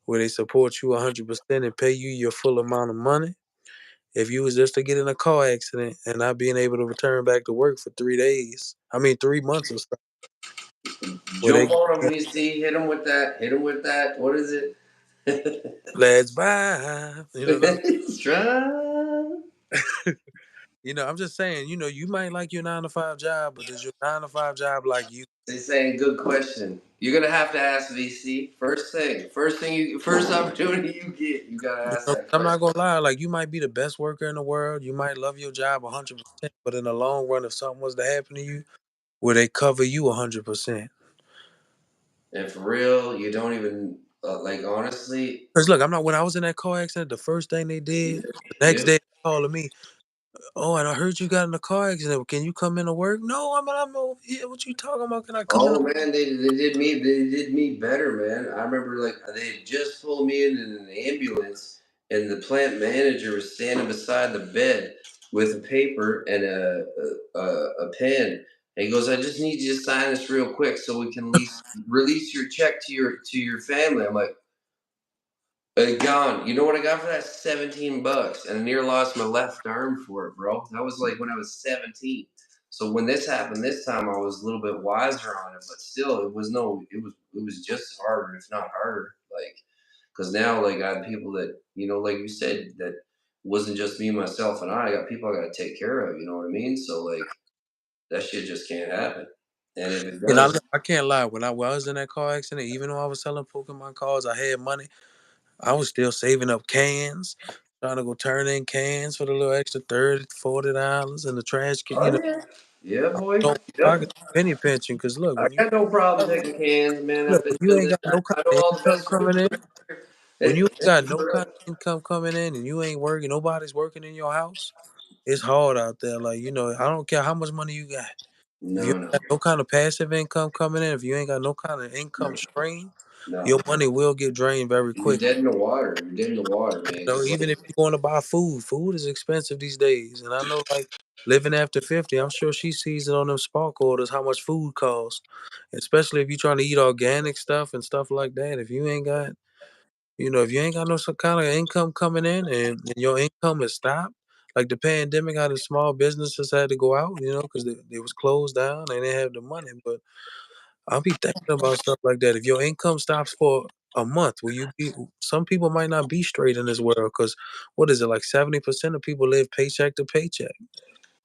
where they support you 100% and pay you your full amount of money? If you was just to get in a car accident and not being able to return back to work for 3 days, I mean 3 months or so, where they Jump on them, VC, hit them with that, hit them with that. What is it? let's buy, It's right. I'm just saying, you might like your 9 to 5 job, but does your 9 to 5 job like you? They saying good question. You're gonna have to ask VC first opportunity you get. You gotta ask that I'm not question. gonna lie, like you might be the best worker in the world, you might love your job 100%, but in the long run, if something was to happen to you, will they cover you 100%? And for real, you don't even like honestly. Because look, I'm not when I was in that car accident, the first thing they did, the next Yeah. day calling me, oh, and I heard you got in a car accident. Can you come into work? No, I'm over here. What you talking about? Can I come in? Oh man, they did me better, man. I remember like they had just pulled me in an ambulance, and the plant manager was standing beside the bed with a paper and a pen. And he goes, "I just need you to sign this real quick so we can release your check to your family." I'm like, gone. You know what I got for that? 17 bucks, and I near lost my left arm for it, bro. That was like when I was 17. So when this happened this time, I was a little bit wiser on it, but still, it was just as harder, if not harder. Like, because now, like, I have people that, like you said, that wasn't just me, myself, and I got people I got to take care of. You know what I mean? So like, that shit just can't happen. And if it And does, I can't lie. When I was in that car accident, even though I was selling Pokemon cards, I had money. I was still saving up cans, trying to go turn in cans for the little extra $30, $40 in the trash can. oh yeah, yeah, boy, Don't yep. pocket penny pinching because look, I got no problem taking cans, man. I've been when you doing ain't this. got no kind I know of all the income best coming groups in, around here. when you ain't got no kind Right. of income coming in, and you ain't working, nobody's working in your house. It's hard out there. Like I don't care how much money you got. If you No, ain't no, got no kind of passive income coming in, if you ain't got no kind of income no, stream, no. your money will get drained very You're quick. dead in the water. You're dead in the water, man. Because Even like, if you're going to buy food, food is expensive these days. And I know, like, living after 50, I'm sure she sees it on them spark orders how much food costs. Especially if you're trying to eat organic stuff and stuff like that. If you ain't got no some kind of income coming in and your income is stopped, like the pandemic, how the small businesses had to go out, because they was closed down and they have the money. But I'll be thinking about stuff like that. If your income stops for a month, will you be? Some people might not be straight in this world because what is it like? 70% of people live paycheck to paycheck.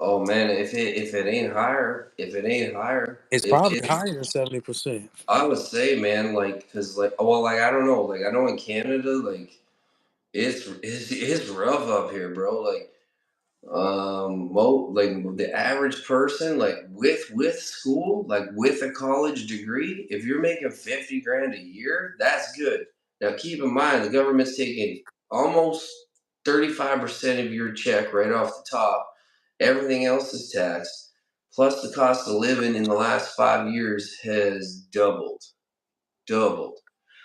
oh man, if it ain't higher, It's it probably higher than 70%. I would say, man, like, cause like, well, like I don't know, like I know in Canada, like it's rough up here, bro. Like, like the average person, like with school, like with a college degree, if you're making 50 grand a year, that's good. Now keep in mind the government's taking almost 35% of your check right off the top. Everything else is taxed. Plus the cost of living in the last 5 years has doubled. Doubled.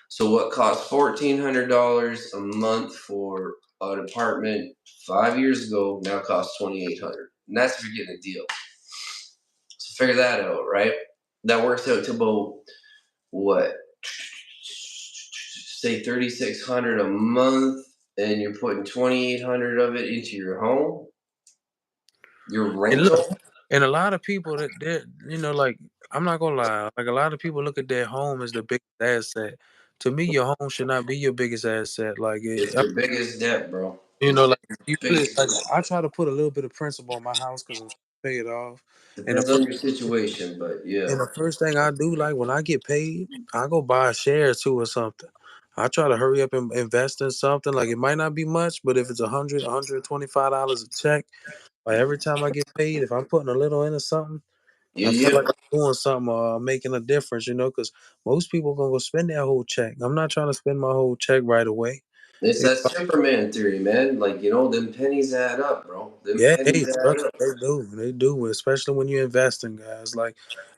So what cost $1,400 a month for an apartment 5 years ago now costs 2,800, and that's if you're getting a deal. So figure that out, right? That works out to about what? Say 3,600 a month, and you're putting 2,800 of it into your home, your And look, rental. and a lot of people that like I'm not gonna lie, like a lot of people look at their home as the biggest asset. To me, your home should not be your biggest asset. Like It's your biggest debt, bro. like It's you your really biggest like. debt. I try to put a little bit of principal on my house because I'm trying to pay it off. And the Depends first on your situation, but and yeah. the first thing I do, like when I get paid, I go buy a share or two or something. I try to hurry up and invest in something. Like it might not be much, but if it's $125 a check, like every time I get paid, if I'm putting a little into something, Yeah, I feel yeah. like I'm doing something or making a difference, because most people gonna go spend their whole check. I'm not trying to spend my whole check right away. It's You that know, Superman theory, man. Like, them pennies add up, bro. Them yeah, hey, pennies add trust up. me, they do, especially when you invest in guys. Like,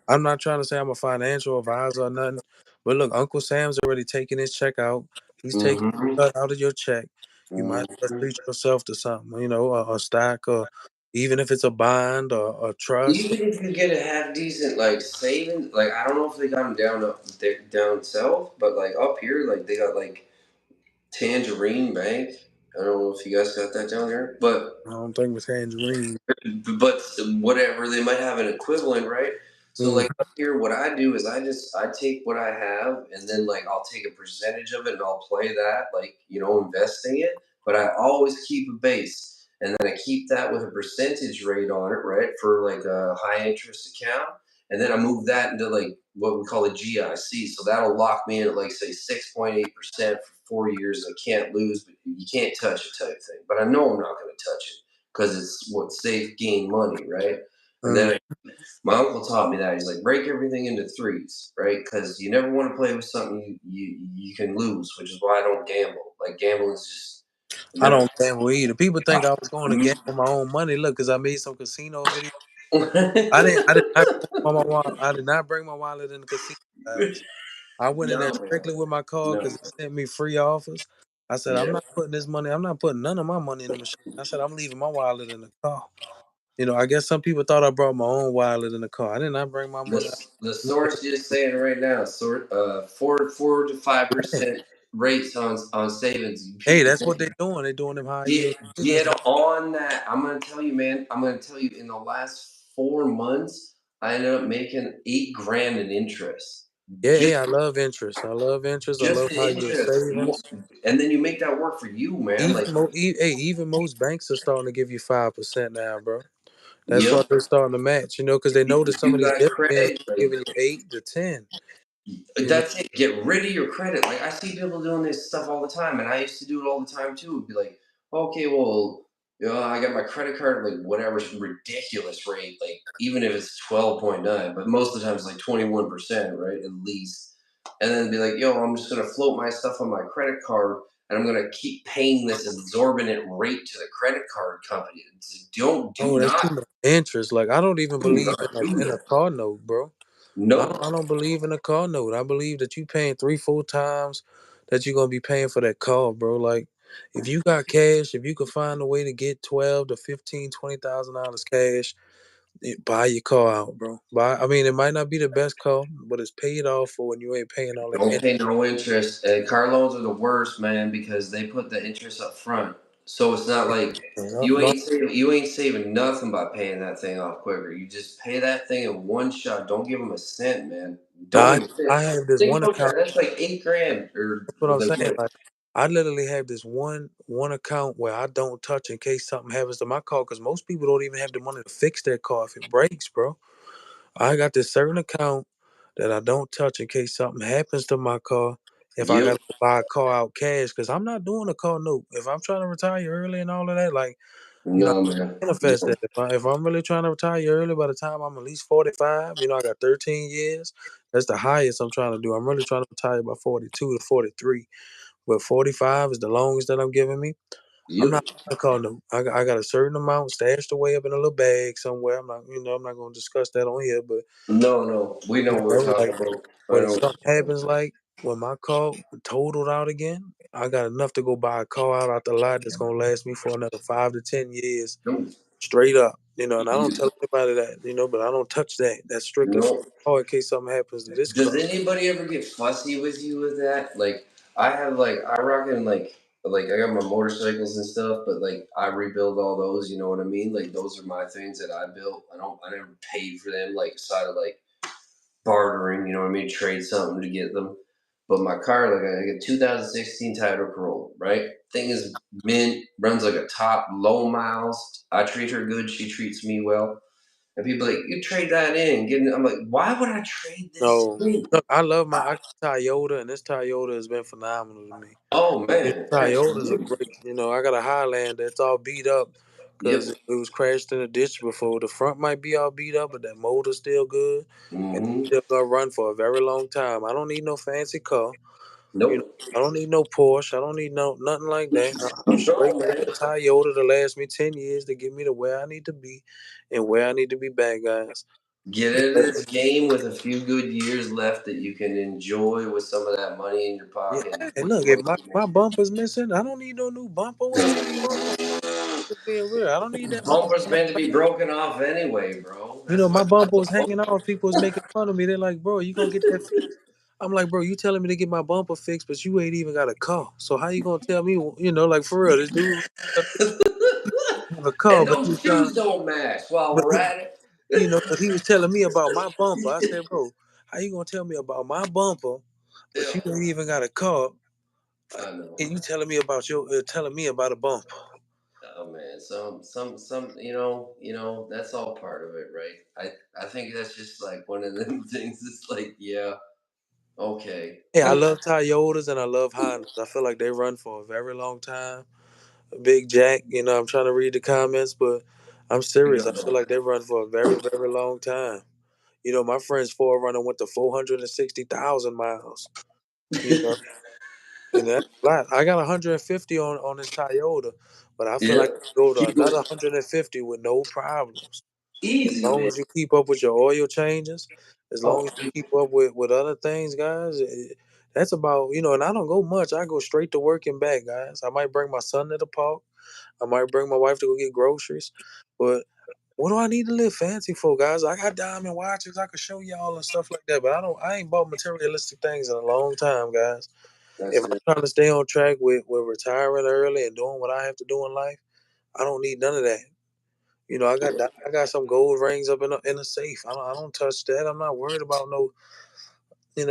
I'm not trying to say I'm a financial advisor or nothing, but look, Uncle Sam's already taking his check out. He's taking Mm-hmm. a cut out of your check. You might as well Hmm. treat yourself to something, a stock or even if it's a bond or a trust. Even if you get a half decent like savings, like I don't know if they got them down south, but like up here, like they got like Tangerine Bank. I don't know if you guys got that down there, but I don't think with tangerine. but whatever, they might have an equivalent, right? So Mm, like up here, what I do is I take what I have and then like I'll take a percentage of it and I'll play that, like, investing it, but I always keep a base, and then I keep that with a percentage rate on it, right, for like a high interest account, and then I move that into like what we call a GIC, so that'll lock me in at like say 6.8% for 4 years. I can't lose, but you can't touch it type thing. But I know I'm not going to touch it because it's what safe gain money, right? And mm. then my uncle taught me that. He's like, break everything into threes, right? Because you never want to play with something you can lose, which is why I don't gamble. Like gambling is just I never. don't gamble either. People think I was going to gamble my own money. Look, because I made some casino videos. I did not bring my wallet in the casino, guys. I went in there No, strictly with my card no. because it sent me free offers. I said, Yeah. I'm not putting none of my money in the machine. I said, I'm leaving my wallet in the car. I guess some people thought I brought my own wallet in the car. I did not bring my money. The source just saying right now, 4 to 5% rates on savings. Hey, People that's what they're doing. They're doing them high yield get savings. on that. I'm gonna tell you, man. I'm gonna tell you in the last 4 months, I ended up making 8 grand in interest. Yeah, Just yeah, I love interest. I love interest. I just love in how your interest. savings. And then you make that work for you, man. Like, Even most banks are starting to give you 5% now, bro. That's why yep, they're starting to match, because they know that if some of you these got dividends credit, are like, giving you 8 to 10. You know, that's it. Get rid of your credit. Like, I see people doing this stuff all the time, and I used to do it all the time too. It'd be like, okay, well, I got my credit card at like whatever ridiculous rate, like even if it's 12.9, but most of the time it's like 21%, right? At least. And then be like, yo, I'm just gonna float my stuff on my credit card and I'm gonna keep paying this exorbitant rate to the credit card company. Don't do oh, that's not too much interest. Like I don't even do believe not in do a that. car note, bro. Nope. I don't believe in a car note. I believe that you paying 3, 4 times that you're gonna be paying for that car, bro. Like if you got cash, if you could find a way to get 12 to 15, $20,000 cash, buy your car out, bro. I mean, it might not be the best car, but it's paid off for, and you ain't paying all that Don't interest. pay no interest. And car loans are the worst, man, because they put the interest up front. So it's not like No, no, you ain't saving nothing by paying that thing off quicker. You just pay that thing in one shot. Don't give them a cent, man. Don't I even think, I have this think one about account. that. That's like 8 grand or That's what I'm like saying. what? Like, I literally have this one account where I don't touch in case something happens to my car. Because most people don't even have the money to fix their car if it breaks, bro. I got this certain account that I don't touch in case something happens to my car. If I Yep. gotta buy a car out cash, because I'm not doing a car note. If I'm trying to retire early and all of that, like I No, man. manifest No. that. If I'm really trying to retire early, by the time I'm at least 45, I got 13 years. That's the highest I'm trying to do. I'm really trying to retire by 42 to 43. But 45 is the longest that I'm giving me. I'm not Yep. gonna call them. I got a certain amount stashed away up in a little bag somewhere. I'm not gonna discuss that on here, but No, no. We know what we're talking like about. I when know what something you're talking happens, like when my car totaled out again, I got enough to go buy a car out the lot that's gonna last me for another 5 to 10 years, about. straight up. And I don't You, tell anybody that, but I don't touch that. That's strictly for no. the car in case something happens to this Does car. anybody ever get fussy with you with that? Like, I have like I rock in like I got my motorcycles and stuff, but like I rebuild all those. You know what I mean? Like those are my things that I built. I never paid for them. Like side of like bartering. You know what I mean? Trade something to get them. But my car, like I get 2016 Toyota Corolla, right? Thing is mint, runs like a top, low miles. I treat her good. She treats me well. And people like, you trade that in. I'm like, why would I trade this No, in? look, I got Toyota, and this Toyota has been phenomenal to me. Oh man, Toyotas are absolutely. great. I got a Highlander. It's all beat up because Yep. it was crashed in a ditch before. The front might be all beat up, but that motor's still good. And it's Hmm. still gonna run for a very long time. I don't need no fancy car. You know, Nope. I don't need no Porsche. I don't need no nothing like that. I'm straight No gonna get man. a Toyota to last me 10 years to get me to where I need to be and where I need to be back, guys. Get You into know, this game with a few good years left that you can enjoy with some of that money in your yeah, pocket. And and put look, if towards my bumper's missing, I don't need no new bumper when I get broke. Just being real, I don't need that bumper. bumper's meant to be broken off anyway, bro. That's My what. bumper That's was hanging off. People was making fun of me. They're like, "Bro, you gonna get that fixed?" I'm like, "Bro, you telling me to get my bumper fixed, but you ain't even got a car. So how you gonna tell me? Like for real, this dude have a car, And but he those was trying. shoes don't match. While But we're at but he was telling me about my bumper. I said, "Bro, how you gonna tell me about my bumper, but you it. ain't even got a car, I know. and you telling me about a bumper?" Oh man, some that's all part of it, right? I think that's just like one of them things. It's like, yeah, okay. Yeah, I love Toyotas and I love Hondas. I feel like they run for a very long time. Big Jack, I'm trying to read the comments, but I'm serious. I feel like they run for a very, very long time. My friend's Forerunner went to 460,000 miles. You know, and that's a lot. I got 150 on this Toyota, but I feel Yeah, like I can go to keep another it 150 with no problems. As easy, long man. as you keep up with your oil changes, as long Oh, as you keep up with other things, guys. That's about, and I don't go much. I go straight to work and back, guys. I might bring my son to the park. I might bring my wife to go get groceries. But what do I need to live fancy for, guys? I got diamond watches. I could show y'all and stuff like that. But I ain't bought materialistic things in a long time, guys. If that's I'm it. trying to stay on track with retiring early and doing what I have to do in life, I don't need none of that. I got some gold rings up in the safe. I don't touch that. I'm not worried about no.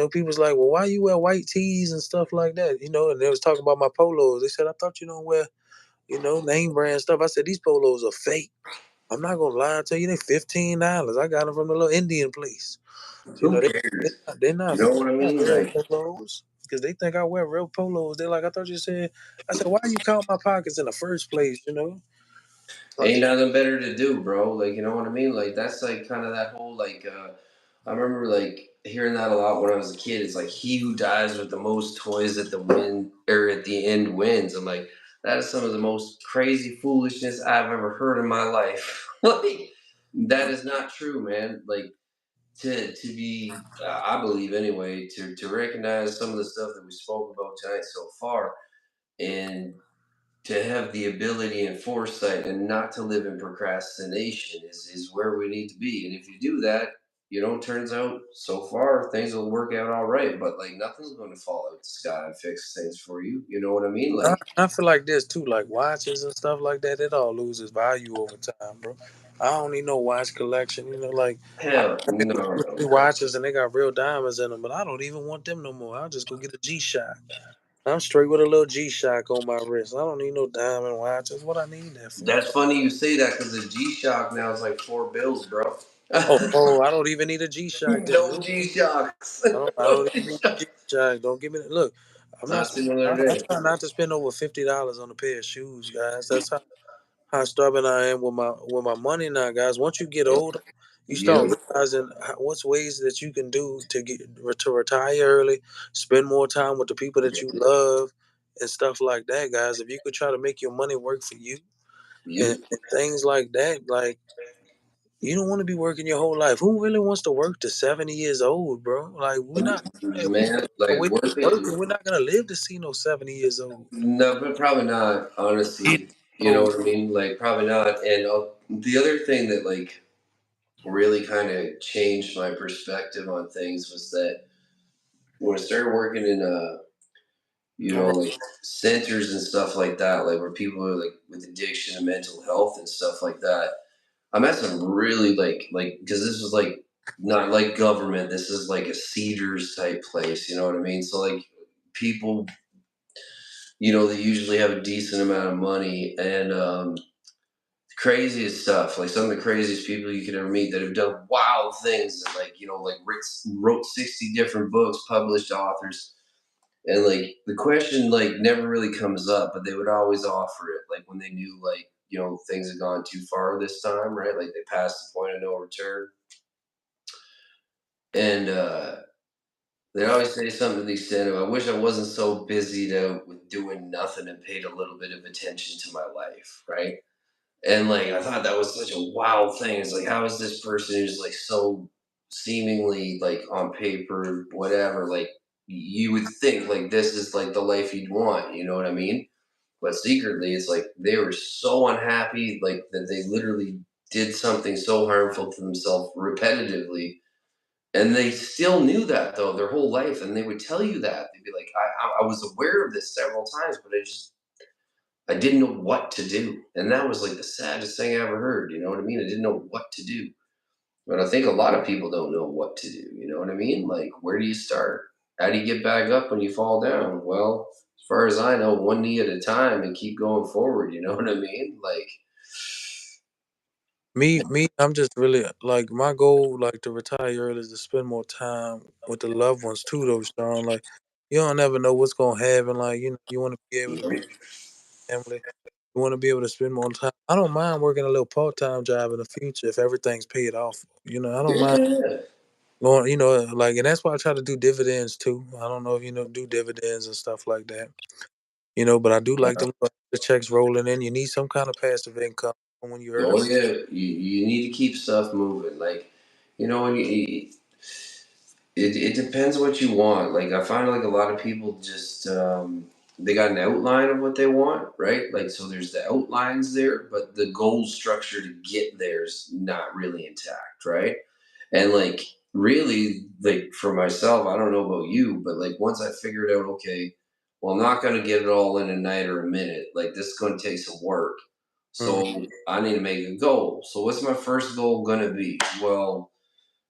People's like, well, why you wear white tees and stuff like that? And they was talking about my polos. They said, I thought you don't wear, name brand stuff. I said, these polos are fake. I'm not gonna lie to you, they $15. I got them from a little Indian place. So, Who they, cares? they're You not, know what I not mean? real Like, polos because they think I wear real polos. They're like, I thought you said. I said, why you count my pockets in the first place? ain't nothing better to do, bro. Like, you know what I mean? Like, that's like kind of that whole like. I remember like hearing that a lot when I was a kid. It's like he who dies with the most toys at the win or at the end wins. I'm like, that is some of the most crazy foolishness I've ever heard in my life. Like, that is not true, man. Like, to be, I believe anyway, to recognize some of the stuff that we spoke about tonight so far, and to have the ability and foresight and not to live in procrastination is where we need to be. And if you do that, turns out so far things will work out all right. But like nothing's going to fall out the sky and fix things for you. You know what I mean? I, Like I feel like this too, like watches and stuff like that. It all loses value over time, bro. I don't need no watch collection. Like I hell got maybe no, two or three no. watches and they got real diamonds in them, but I don't even want them no more. I'll just go get a G-Shock. I'm straight with a little G-Shock on my wrist. I don't need no diamond watches. What I need that for? That's funny you say that because the G Shock now is like $4 bills, bro. Oh, I don't even need a G-Shock then. No G Shocks. I don't even need a G-Shock. Don't give me that. Look, I'm I not. seen the other I day. try not to spend over $50 on a pair of shoes, guys. That's how stubborn I am with my money now, guys. Once you get older, you start Yep. realizing what's ways that you can do to retire early, spend more time with the people that you love, and stuff like that, guys. If you could try to make your money work for you Yep. and things like that, like you don't want to be working your whole life. Who really wants to work to 70 years old, bro? Like we're not. If we Man, the like way we're working. working, we're not gonna live to see no 70 years old. No, but probably not, honestly. You know So what I mean? Like, probably not. And the other thing that, like, really kind of changed my perspective on things was that when I started working in, all right. like centers and stuff like that, like where people are like with addiction and mental health and stuff like that, I met some really because this was like not like government, this is like a Cedars type place, you know what I mean? So, like, people, they usually have a decent amount of money and, craziest stuff. Like some of the craziest people you could ever meet that have done wild things and like wrote 60 different books, published authors. And like the question like never really comes up, but they would always offer it. Like when they knew things had gone too far this time, right? Like they passed the point of no return. And they always say something to the extent of, I wish I wasn't so busy with doing nothing and paid a little bit of attention to my life, right? And like I thought that was such a wild thing. It's like, how is this person who's like so seemingly like on paper, whatever, like you would think like this is like the life you'd want, you know what I mean? But secretly it's like they were so unhappy, like that they literally did something so harmful to themselves repetitively. And they still knew that though their whole life, and they would tell you that. They'd be like, I was aware of this several times, but I didn't know what to do. And that was like the saddest thing I ever heard. You know what I mean? I didn't know what to do. But I think a lot of people don't know what to do. You know what I mean? Like, where do you start? How do you get back up when you fall down? Well, as far as I know, one knee at a time and keep going forward. You know what I mean? Like, I'm just really like my goal, like to retire early, is to spend more time with the loved ones too, though, Sean. Like, you don't ever know what's gonna happen. Like, you want to be able to be right? with family. You want to be able to spend more time. I don't mind working a little part time job in the future if everything's paid off. I don't mind Yeah. going. Like, and that's why I try to do dividends too. I don't know if do dividends and stuff like that. But I do like them the checks rolling in. You need some kind of passive income when you're Oh, early. yeah. You need to keep stuff moving. Like, when it depends what you want. Like I find like a lot of people just they got an outline of what they want, right? Like so there's the outlines there, but the goal structure to get there is not really intact, right? And like really like for myself, I don't know about you, but like once I figured out, okay, well I'm not gonna get it all in a night or a minute. Like this is gonna take some work. Mhm. So I need to make a goal. So what's my first goal gonna be? Well,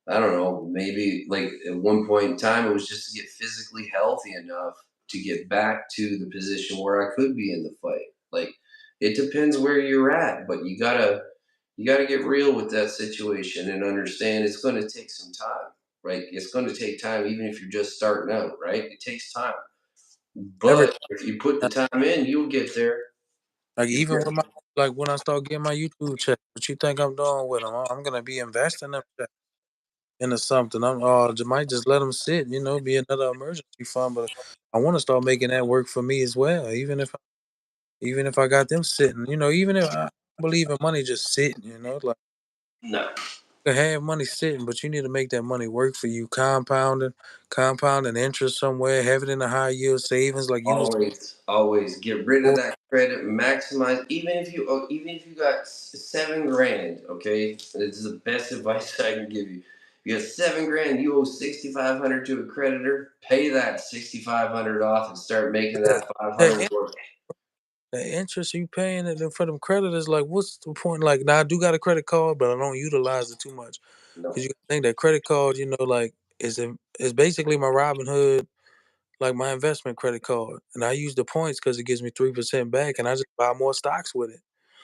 I don't know, maybe like at one point in time, it was just to get physically healthy enough to get back to the position where I could be in the fight. Like it depends where you're at, but you gotta get real with that situation and understand it's gonna take some time. Right? It's gonna take time, even if you're just starting out, right? It takes time. Every But if you put the time in, you'll get there. like You even with my like when I start getting my YouTube check, what you think I'm doing with them? I'm gonna be investing them check into something. Might just let them sit, be another emergency fund. But I want to start making that work for me as well. Even if I got them sitting, even if I believe in money just sitting, like No, you can have money sitting, but you need to make that money work for you, compounding interest somewhere, have it in a high yield savings, like you was. always get rid of that credit, maximize. Even if you got 7 grand, okay, this is the best advice I can give you. You got 7 grand, you owe 6,500 to a creditor. Pay that 6,500 off and start making that five That, hundred work. the interest you paying it for them creditors, like what's the point? Like now I do got a credit card, but I don't utilize it too much because No, you think that credit card, like is basically my Robin Hood, like my investment credit card, and I use the points because it gives me 3% back, and I just buy more stocks with it.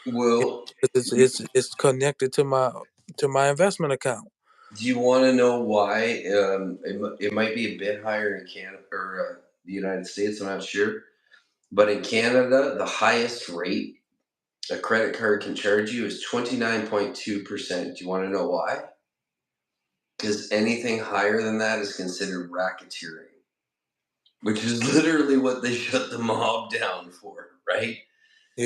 You well, it's connected to my investment account. do you want to know why? It might be a bit higher in Canada or the United States. I'm not sure, but in Canada, the highest rate a credit card can charge you is 29.2%. Do you want to know why? Because anything higher than that is considered racketeering, which is literally what they shut the mob down for, right?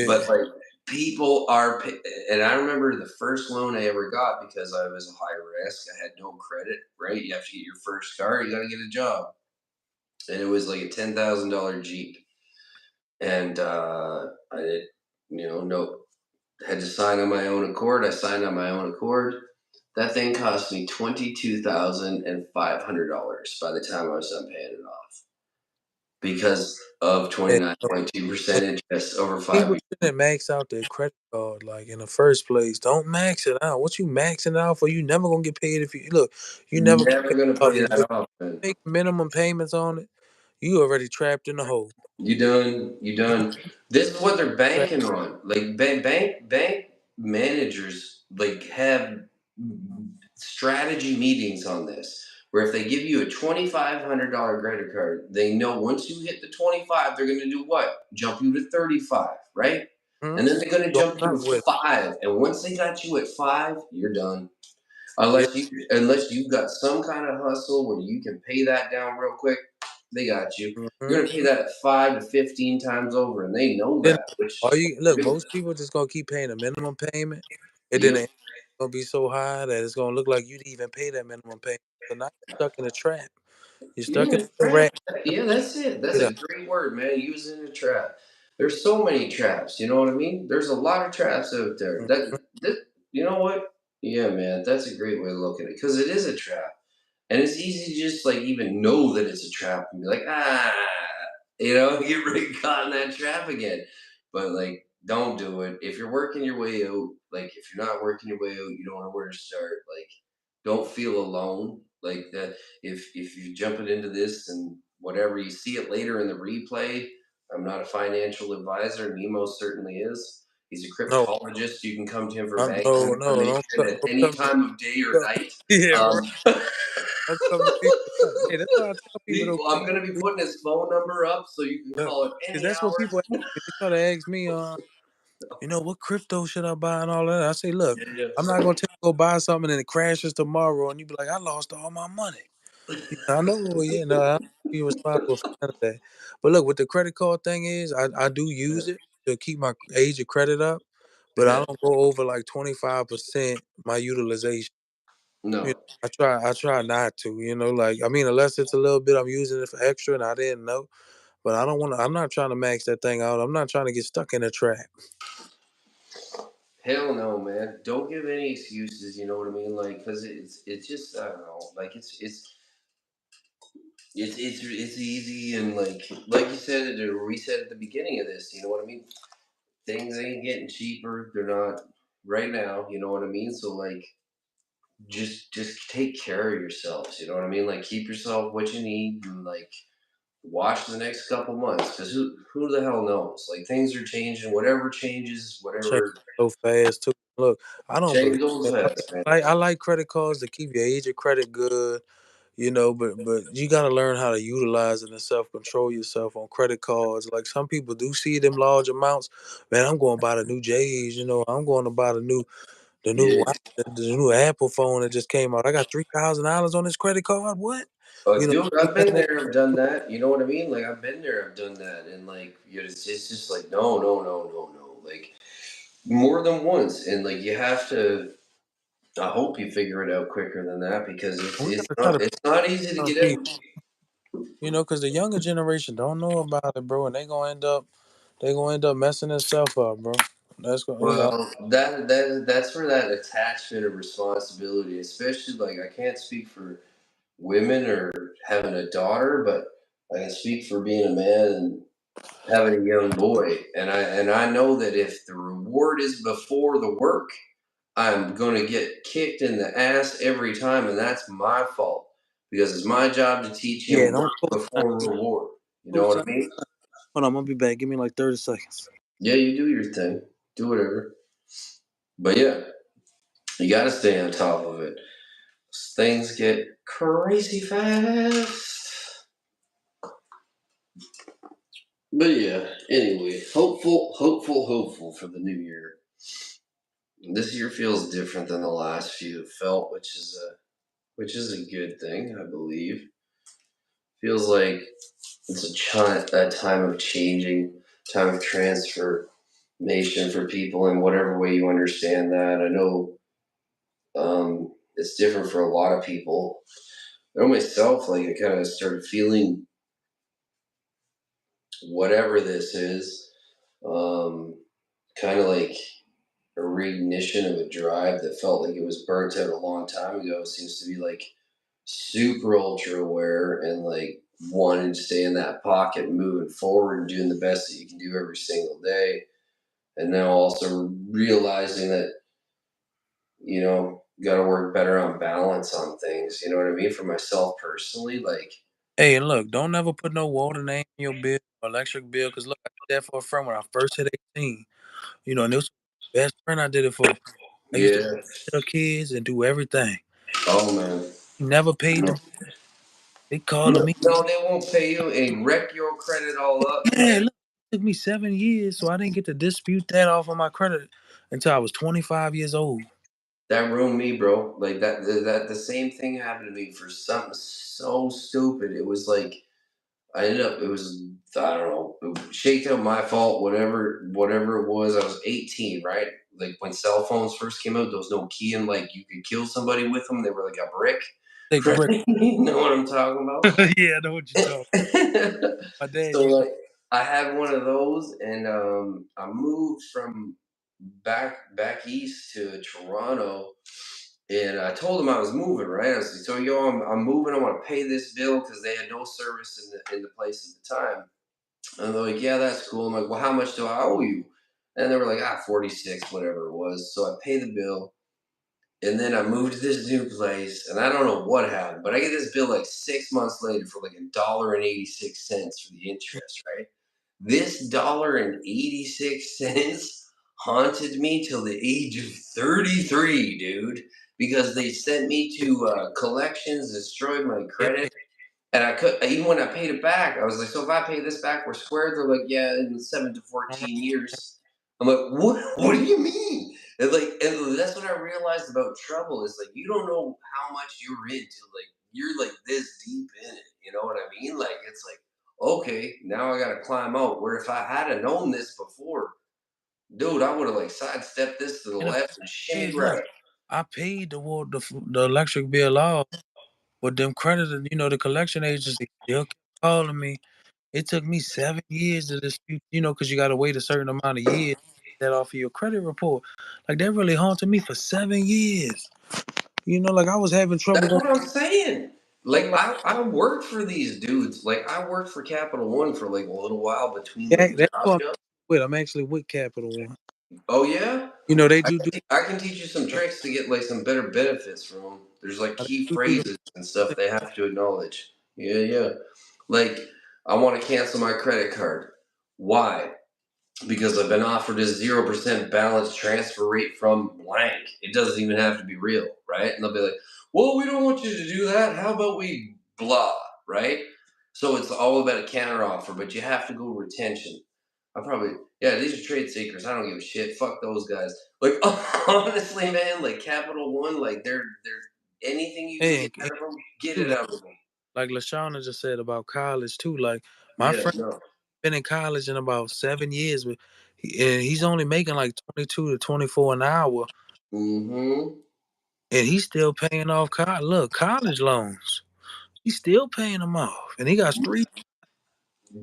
But Yeah. like people are, and I remember the first loan I ever got because I was a high risk. I had no credit, right? You have to get your first car, you got to get a job. And it was like a $10,000 Jeep. And I did, no, had to sign on my own accord. I signed on my own accord. That thing cost me $22,500 by the time I was done paying it off because of Yeah. 29.2% interest over People 5 years. shouldn't max out their credit card like in the first place. Don't max it out. What you maxing it out for? You never gonna get paid if you look. You never get Never paid gonna off. pay If you that off, man. make minimum payments on it, you already trapped in the hole. You done? You You done? This is what they're trapped. banking on. Like bank managers like have strategy meetings on this. Where if they give you a $2,500 credit card, they know once you hit the 25, they're going to do what? Jump you to 35, right? Hmm. And then they're going to Going jump you up to with five. And once they got you at five, you're done. it. Unless you've got some kind of hustle where you can pay that down real quick, they got you. Yeah. You're Hmm. gonna pay that 5 to 15 times over, and they know Then that. Which all you look, most people just gonna keep paying a minimum payment, and then the yep, interest gonna be so high that it's gonna look like you didn't even pay that minimum payment. So now you're stuck in a trap. You're stuck you're in in a a trap. rat. Yeah, that's it. That's Get a up. great word, man. Using a trap. There's so many traps. You know what I mean? There's a lot of traps out there. Mhm. You know what? Yeah, man. That's a great way of looking at it because it is a trap. And it's easy to just like even know that it's a trap and be like, get right caught in that trap again. But like, don't do it. If you're working your way out, like if you're not working your way out, you don't know where to start. Like, don't feel alone. Like that if you're jumping into this and whatever, you see it later in the replay. I'm not a financial advisor. Nemo certainly is. He's a No, cryptologist. You can come to him for I'm banking no, no, information at don't any come to time of day or me. night. Yeah, right. Um, Don't come to me for that. Hey, that's why I tell people though, I'm going to be putting his phone number up so you can look, call it because any that's what hour. people ask me. They try to ask me, what crypto should I buy and all that. I say, look, Yeah, I'm not gonna tell you go buy something and it crashes tomorrow, and you be like, I lost all my money. I know, well, yeah, no, I don't be responsible for none of that. But look, what the credit card thing is, I do yeah, use it to keep my age of credit up, but I yeah. don't go over like 25% my utilization. You know, No. I try not to, like I mean, unless it's a little bit I'm using it for extra and I didn't know. But I don't want to. I'm not trying to max that thing out. I'm not trying to get stuck in a trap. Hell no, man. Don't give any excuses, you know what I mean? Like, because it's just, I don't know. Like, it's easy and like you said, or we said at the beginning of this, you know what I mean? things ain't getting cheaper. They're not right now. You know what I mean? So like, just take care of yourselves. You know what I mean? Like, keep yourself what you need, and like watch the next couple months because who the hell knows? Like things are changing. Whatever changes, Change whatever so fast too. Look, I don't believe change goes that. fast, man. I like credit cards to keep your age of credit good, but you got to learn how to utilize it and self control yourself on credit cards. Like some people do see them large amounts. Man, I'm going to buy the new J's. I'm going to buy the new Yeah. the new Apple phone that just came out. I got $3,000 on this credit card. What? Dude, They I've think been that there, I've done that. You know what I mean? Like I've been there, I've done that, and like it's just like no, no, no, no, no. Like more than once, and like you have to. I hope you figure it out quicker than that because it's we got it's to try to not it's not easy to turn get people. out. Because the younger generation don't know about it, bro, and they gonna end up messing themselves up, bro. That's going. Well, that's where that attachment of responsibility, especially like I can't speak for women or having a daughter, but I can speak for being a man and having a young boy. And I know that if the reward is before the work, I'm gonna get kicked in the ass every time, and that's my fault because it's my job to teach Yeah, him don't work co-sign. before reward. You know what Co-sign. I mean? Hold on, I'm gonna be back. Give me like 30 seconds. Yeah, you do your thing, do whatever. But yeah, you got to stay on top of it. Things get crazy fast. But yeah, anyway, hopeful for the new year. This year feels different than the last few have felt, which is a good thing, I believe. Feels like it's a time of changing, time of transformation for people in whatever way you understand that. I know it's different for a lot of people. I know myself, like I kind of started feeling whatever this is, um, kind of like a reignition of a drive that felt like it was burnt out a long time ago. Seems to be like super ultra aware and like wanting to stay in that pocket, moving forward, and doing the best that you can do every single day. And now also realizing that got to work better on balance on things. You know what I mean? For myself personally, like Hey, and look, don't ever put no water name in your bill or electric bill, because look, I did that for a friend when I first hit 18. And it was my best friend I did it for. I used to yeah, tell kids and do everything. oh man. He never paid No, the. They calling no, me. no, they won't pay you and wreck your credit all up, Yeah, man. look, it took me 7 years, so I didn't get to dispute that off of my credit until I was 25 years old. That ruined me, bro. Like that the same thing happened to me for something so stupid. It was like I ended up. It was I don't know. Shakedown, my fault. Whatever it was. I was 18, right? Like when cell phones first came out, there was no key, and like you could kill somebody with them. They were like a brick. Like brick. Right? You know what I'm talking about? Yeah, I know what you're talking. My dad So used. like I had one of those, and I moved from back east to Toronto, and I told them I was moving. Right, I was like, "So yo, I'm moving. I want to pay this bill because they had no service in the place at the time." And they're like, "Yeah, that's cool." I'm like, "Well, how much do I owe you?" And they were like, 46, whatever it was. So I pay the bill. And then I moved to this new place, and I don't know what happened, but I get this bill like 6 months later for like $1.86 for the interest, right? This $1.86 haunted me till the age of 33, dude, because they sent me to collections, destroyed my Yeah, credit, and I could even when I paid it back, I was like, so if I pay this back, we're square. They're like, yeah, in 7 to 14 years. I'm like, what? What do you mean? And that's what I realized about trouble is like you don't know how much you're into. Like you're like this deep in it. You know what I mean? Like it's like, okay, now I gotta climb out. Where if I had have known this before, dude, I would have like sidestepped this to the and the left and thing shimmied is, look, right. I paid the electric bill off, but them credited, the collection agency still kept calling me. It took me 7 years to dispute, because you got to wait a certain amount of years to get that off of your credit report. Like that really haunted me for 7 years. Like I was having trouble That's going. what I'm saying. I'm Like like, I worked for these dudes. Like I worked for Capital One for like a little while between yeah, like that's job what jobs. Wait, I'm actually with Capital One. Oh yeah, You know, they do I can teach you some uh, tricks to get like some better benefits from them. There's like they key do the phrases and stuff they have to acknowledge. Yeah, yeah. Like I want to cancel my credit card. Why? Because I've been offered a 0% balance transfer rate from blank. It doesn't even have to be real, right? And they'll be like, well, we don't want you to do that. How about we blah, right? So it's all about a counter offer, but you have to go retention. I probably, yeah, these are trade secrets. I don't give a shit. Fuck those guys. Like, honestly, man, like Capital One, like they're anything you can Hey, get out of them, get too, it out of them. like LaShawna just said about college too. Like my Yeah, friend no. been in college in about 7 years, but and he's only making like 22 to 24 an hour, Mm-hmm. and he's still paying off college loans. He's still paying them off, and he got three.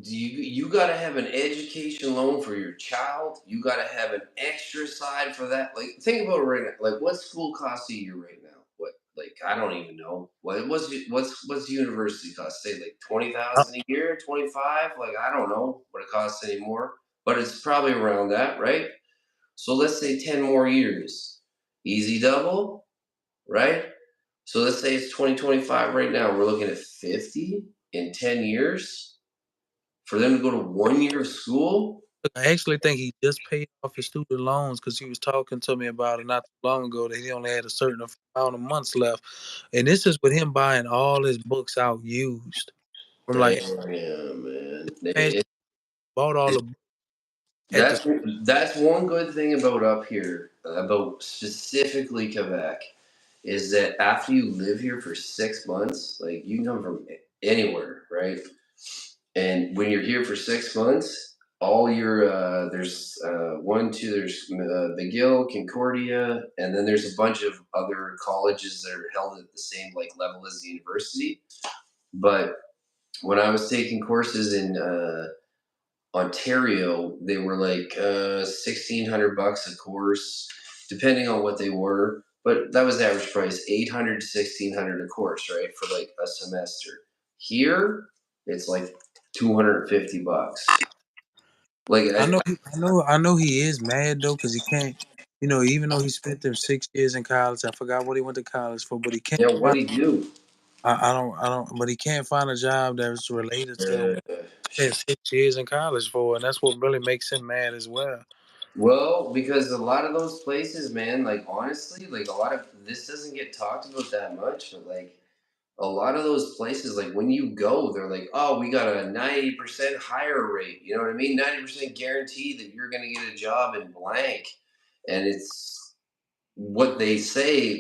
You got to have an education loan for your child. You got to have an extra side for that. Like think about it right now. Like what school costs a year right now? What like I don't even know. What's university cost? Say like twenty I, thousand a year, 25. Like I don't know what it costs anymore, but it's probably around that, right? So let's say 10 more years, easy double, right? So let's say it's 2025 right now. We're looking at 50 in 10 years for them to go to 1 year of school. I actually think he just paid off his student loans because he was talking to me about it not too long ago that he only had a certain amount of months left, and this is with him buying all his books out used from like Damn, man. imagine bought all the books at the. That's one good thing about up here, about specifically Quebec, is that after you live here for 6 months, like you can come from anywhere, right? And when you're here for 6 months, all your there's one, two, there's McGill, Concordia, and then there's a bunch of other colleges that are held at the same like level as the university. But when I was taking courses in Ontario, they were like 1,600 bucks a course, depending on what they were. But that was the average price, 800 to 1,600 a course, right, for like a semester. Here, it's like 250 bucks. Like, I know he is mad though because he can't. You know, even though he spent them 6 years in college, I forgot what he went to college for, but he can't yeah, what find. do you do? I don't, but he can't find a job that's related to Uh, spent 6 years in college for, and that's what really makes him mad as well. well, because a lot of those places, man, like honestly, like a lot of this doesn't get talked about that much, but like a lot of those places, like when you go, they're like, oh, we got a 90% hire rate. You know what I mean? 90% guarantee that you're going to get a job in blank. And it's what they say,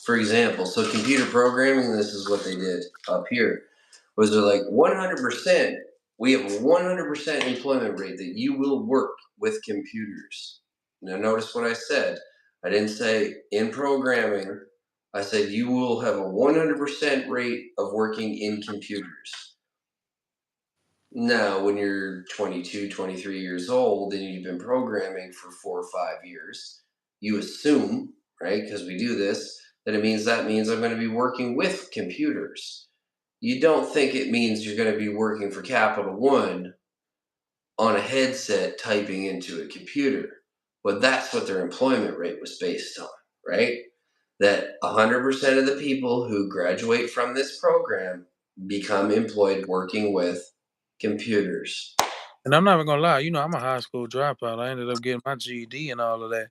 for example. So, computer programming, this is what they did up here, was they're like 100%, we have a 100% employment rate that you will work with computers. Now, notice what I said. I didn't say in programming. I said you will have a 100% rate of working in computers. Now, when you're 22, 23 years old and you've been programming for 4 or 5 years, you assume, right, because we do this, that means I'm going to be working with computers. You don't think it means you're going to be working for Capital One on a headset typing into a computer. But that's what their employment rate was based on, right? That 100% of the people who graduate from this program become employed working with computers. And I'm not even gonna lie, you know, I'm a high school dropout. I ended up getting my GED and all of that.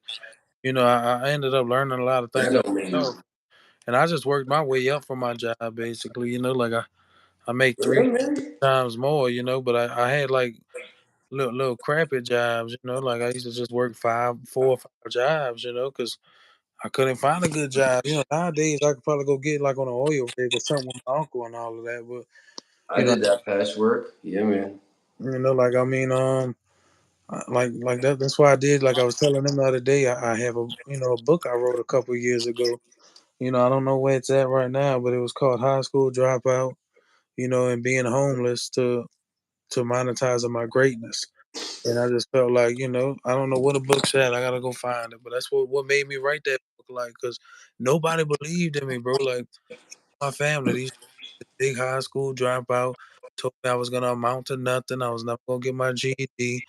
You know, I ended up learning a lot of That things don't mean myself, and I just worked my way up for my job basically. You know, like I make yeah, three man. times more. You know, but I had like little crappy jobs. You know, like I used to just work 4 or 5 jobs. You know, because I couldn't find a good job. You know, nowadays I could probably go get like on an oil rig or something with my uncle and all of that. But I you know, did that patchwork. Yeah, man. like I mean, like that. That's why I did. Like I was telling them the other day, I have a a book I wrote a couple years ago. You know, I don't know where it's at right now, but it was called High School Dropout. You know, and being homeless to monetizing my greatness. And I just felt like, I don't know what the book's at. I gotta go find it. But that's what made me write that book, like, cause nobody believed in me, bro. Like my family, these big high school dropout, told me I was gonna amount to nothing. I was never gonna get my GED.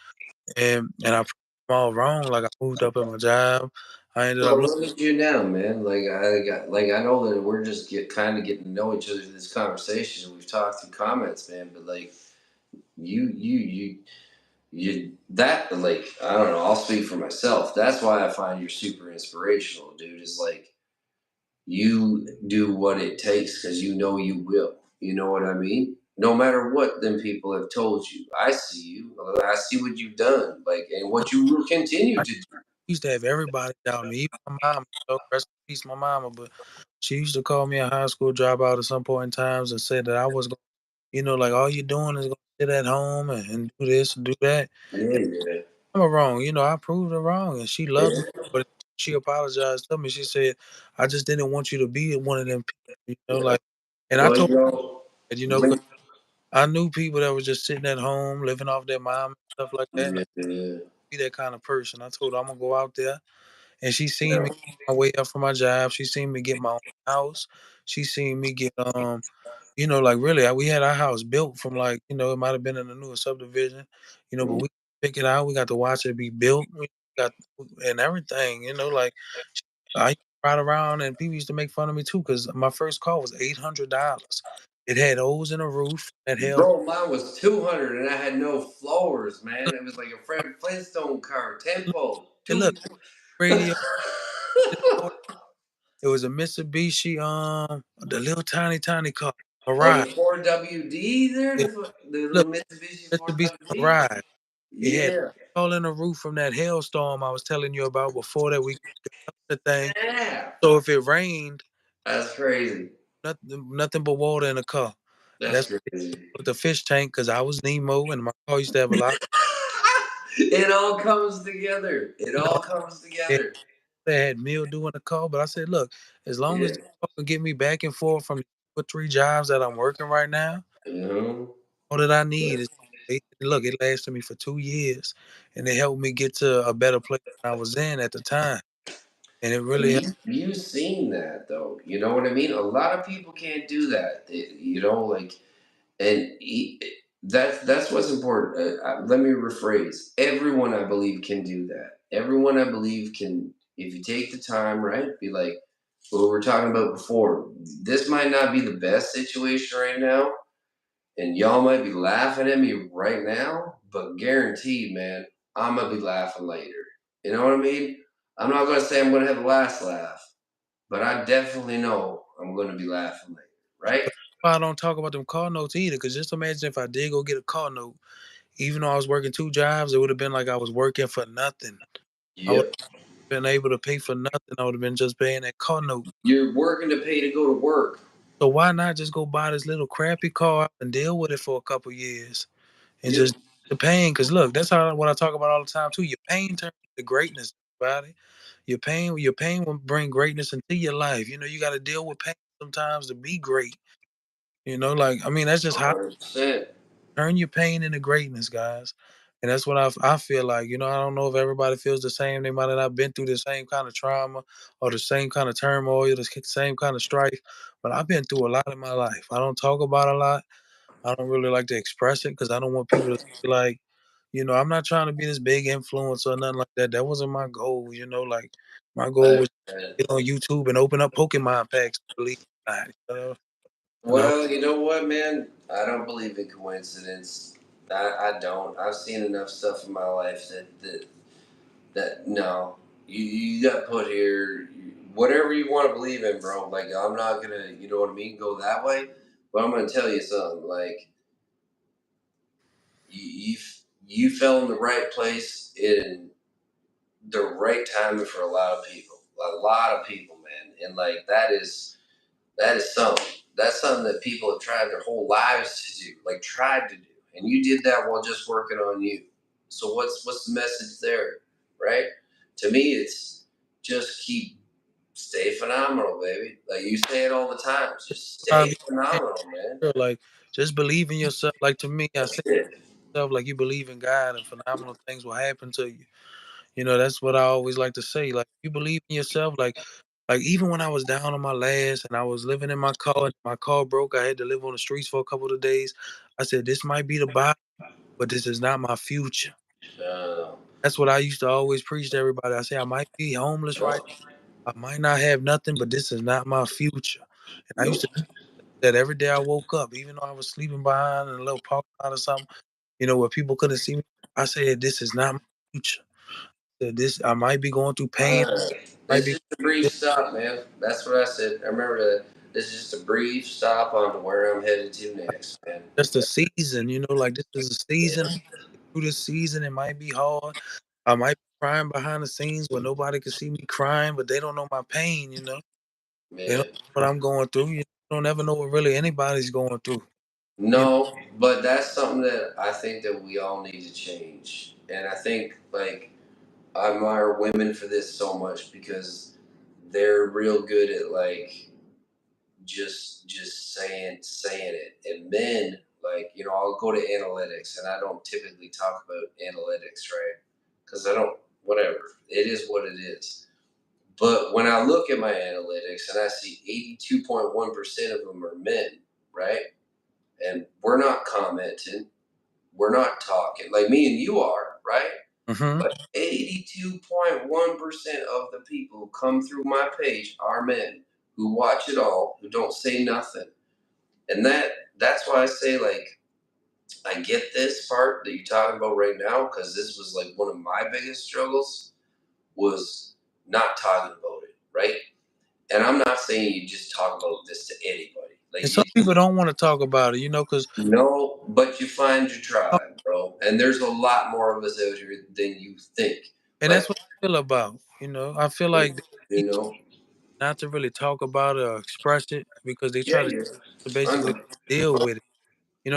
and I proved them all wrong. Like I moved up at my job. I ended up Well, look at you now, man. I know that we're just kind of getting to know each other through this conversation. We've talked through comments, man. But like you, you, you, that like I don't know. I'll speak for myself. That's why I find you're super inspirational, dude. Is like you do what it takes because you know you will. You know what I mean? No matter what them people have told you, I see you. I see what you've done, like, and what you will continue I to do. used to have everybody doubt me, even my mama. Rest in peace, my mama. But she used to call me a high school dropout at some point in times and said that I was going, like all you're doing is going to sit at home and do this and do that. Yeah, yeah, I'm wrong. I proved her wrong, and she loved me. yeah. But she apologized to me. She said, "I just didn't want you to be one of them people." Like, and I Well, told her, when, 'cause I knew people that was just sitting at home, living off their mom and stuff like that. And I yeah, yeah, be that kind of person. I told her I'm gonna go out there, and she seen yeah. me my way up from my job. She seen me get my own house. She seen me get like really, we had our house built from like, it might have been in a newer subdivision, but we pick it out. We got to watch it be built. We got and everything, like I used to ride around and people used to make fun of me too because my first car was $800. It had holes in the roof that held. Bro, mine was 200 and I had no floors, man. Look, It was like a Fred Flintstone car, tempo. and Two. look, radio. It was a Mitsubishi, the little tiny car, Oh, Mirage. the 4WD there? Yeah, The little look, Mitsubishi Mitsubishi 4WD? Mirage. It had Yeah. all in the roof from that hailstorm I was telling you about before that we the thing. Yeah. So if it rained, That's crazy. nothing but water in the car. And That's that's crazy. with the fish tank because I was Nemo and my car used to have a lot. It all comes together. It You all know, comes it together. they had mildew in the car, but I said, look, as long as Yeah. this car can get me back and forth from 2 or 3 jobs that I'm working right now, You know? all that I need is look. It lasted me for 2 years, and it helped me get to a better place than I was in at the time, and it And really helped. you've seen that though. You know what I mean? A lot of people can't do that. Like and that's what's important. Let me rephrase. Everyone, I believe, can do that. Everyone, I believe, can, if you take the time, right? Be like what we were talking about before. This might not be the best situation right now, and y'all might be laughing at me right now, but guaranteed, man, I'm gonna be laughing later. You know what I mean? I'm not gonna say I'm gonna have the last laugh, but I definitely know I'm gonna be laughing later, right? I don't talk about them car notes either, because just imagine if I did go get a car note, even though I was working 2 jobs, it would have been like I was working for nothing. I would Yep. have been able to pay for nothing. I would have been just paying that car note. You're working to pay to go to work. So why not just go buy this little crappy car and deal with it for a couple years and Yep. just the pain? Because look, that's how what I talk about all the time too. Your pain turns into greatness, buddy. Your pain will bring greatness into your life. You got to deal with pain sometimes to be great. Like I mean, that's just how 100%. turn your pain into greatness, guys. And that's what I feel like. I don't know if everybody feels the same. They might have not been through the same kind of trauma or the same kind of turmoil, the same kind of strife. But I've been through a lot in my life. I don't talk about a lot. I don't really like to express it because I don't want people to be like, I'm not trying to be this big influence or nothing like that. That wasn't my goal. Like my goal was to 100%. get on YouTube and open up Pokemon packs. Believe it or not, and I Well, you know what, man? I don't believe in coincidence. I don't. I've seen enough stuff in my life that no, you got put here. Whatever you want to believe in, bro. Like I'm not gonna, you know what I mean, go that way. But I'm gonna tell you something. Like you, you fell in the right place in the right time for a lot of people. A lot of people, man. And like that is something. That's something that people have tried their whole lives to do, like tried to do, and you did that while just working on you. So what's the message there, right? To me, it's just stay phenomenal, baby. Like you say it all the time. Just I'll stay be phenomenal, man. like just believe in yourself. Like to me, I That's say it. stuff like you believe in God and phenomenal things will happen to you. That's what I always like to say. Like you believe in yourself, like even when I was down on my last and I was living in my car and my car broke, I had to live on the streets for a couple of days. I said, this might be the Bible, but this is not my future. Uh, That's what I used to always preach to everybody. I say I might be homeless right. nope. I might not have nothing, but this is not my future. And I used Nope. to that every day I woke up, even though I was sleeping behind in a little parking lot or something, where people couldn't see me. I said, "This is not my future. That this I might be going through pain. Might It's be just a brief stop, man. That's what I said. I remember that. This is just a brief stop on to where I'm headed to next, man. just a season. Like this is a season. Yeah, Through this season, it might be hard. I might be crying behind the scenes where nobody can see me crying, but they don't know my pain. They don't man. know what I'm going through. You don't ever know what really anybody's going through. You know, No, but that's something that I think that we all need to change. And I think like I admire women for this so much because they're real good at like just saying it. And men, like, I'll go to analytics and I don't typically talk about analytics, right? Because I don't whatever. It is what it is. But when I look at my analytics and I see 82.1% of them are men, right? And we're not commenting, we're not talking like me and you are, right? hmm But 82.1% of the people who come through my page are men who watch it all, who don't say nothing. And that's why I say like I get this part that you're talking about right now because this was like one of my biggest struggles was not talking about it, right? And I'm not saying you just talk about this to anybody. Like and some people don't want to talk about it. Because no, but you find your tribe, bro. And there's a lot more of us out here than you think. and Like, that's what I feel about. I feel like like they you teach know, not to really talk about it or express it because they yeah, try yeah. to I basically know. deal with it.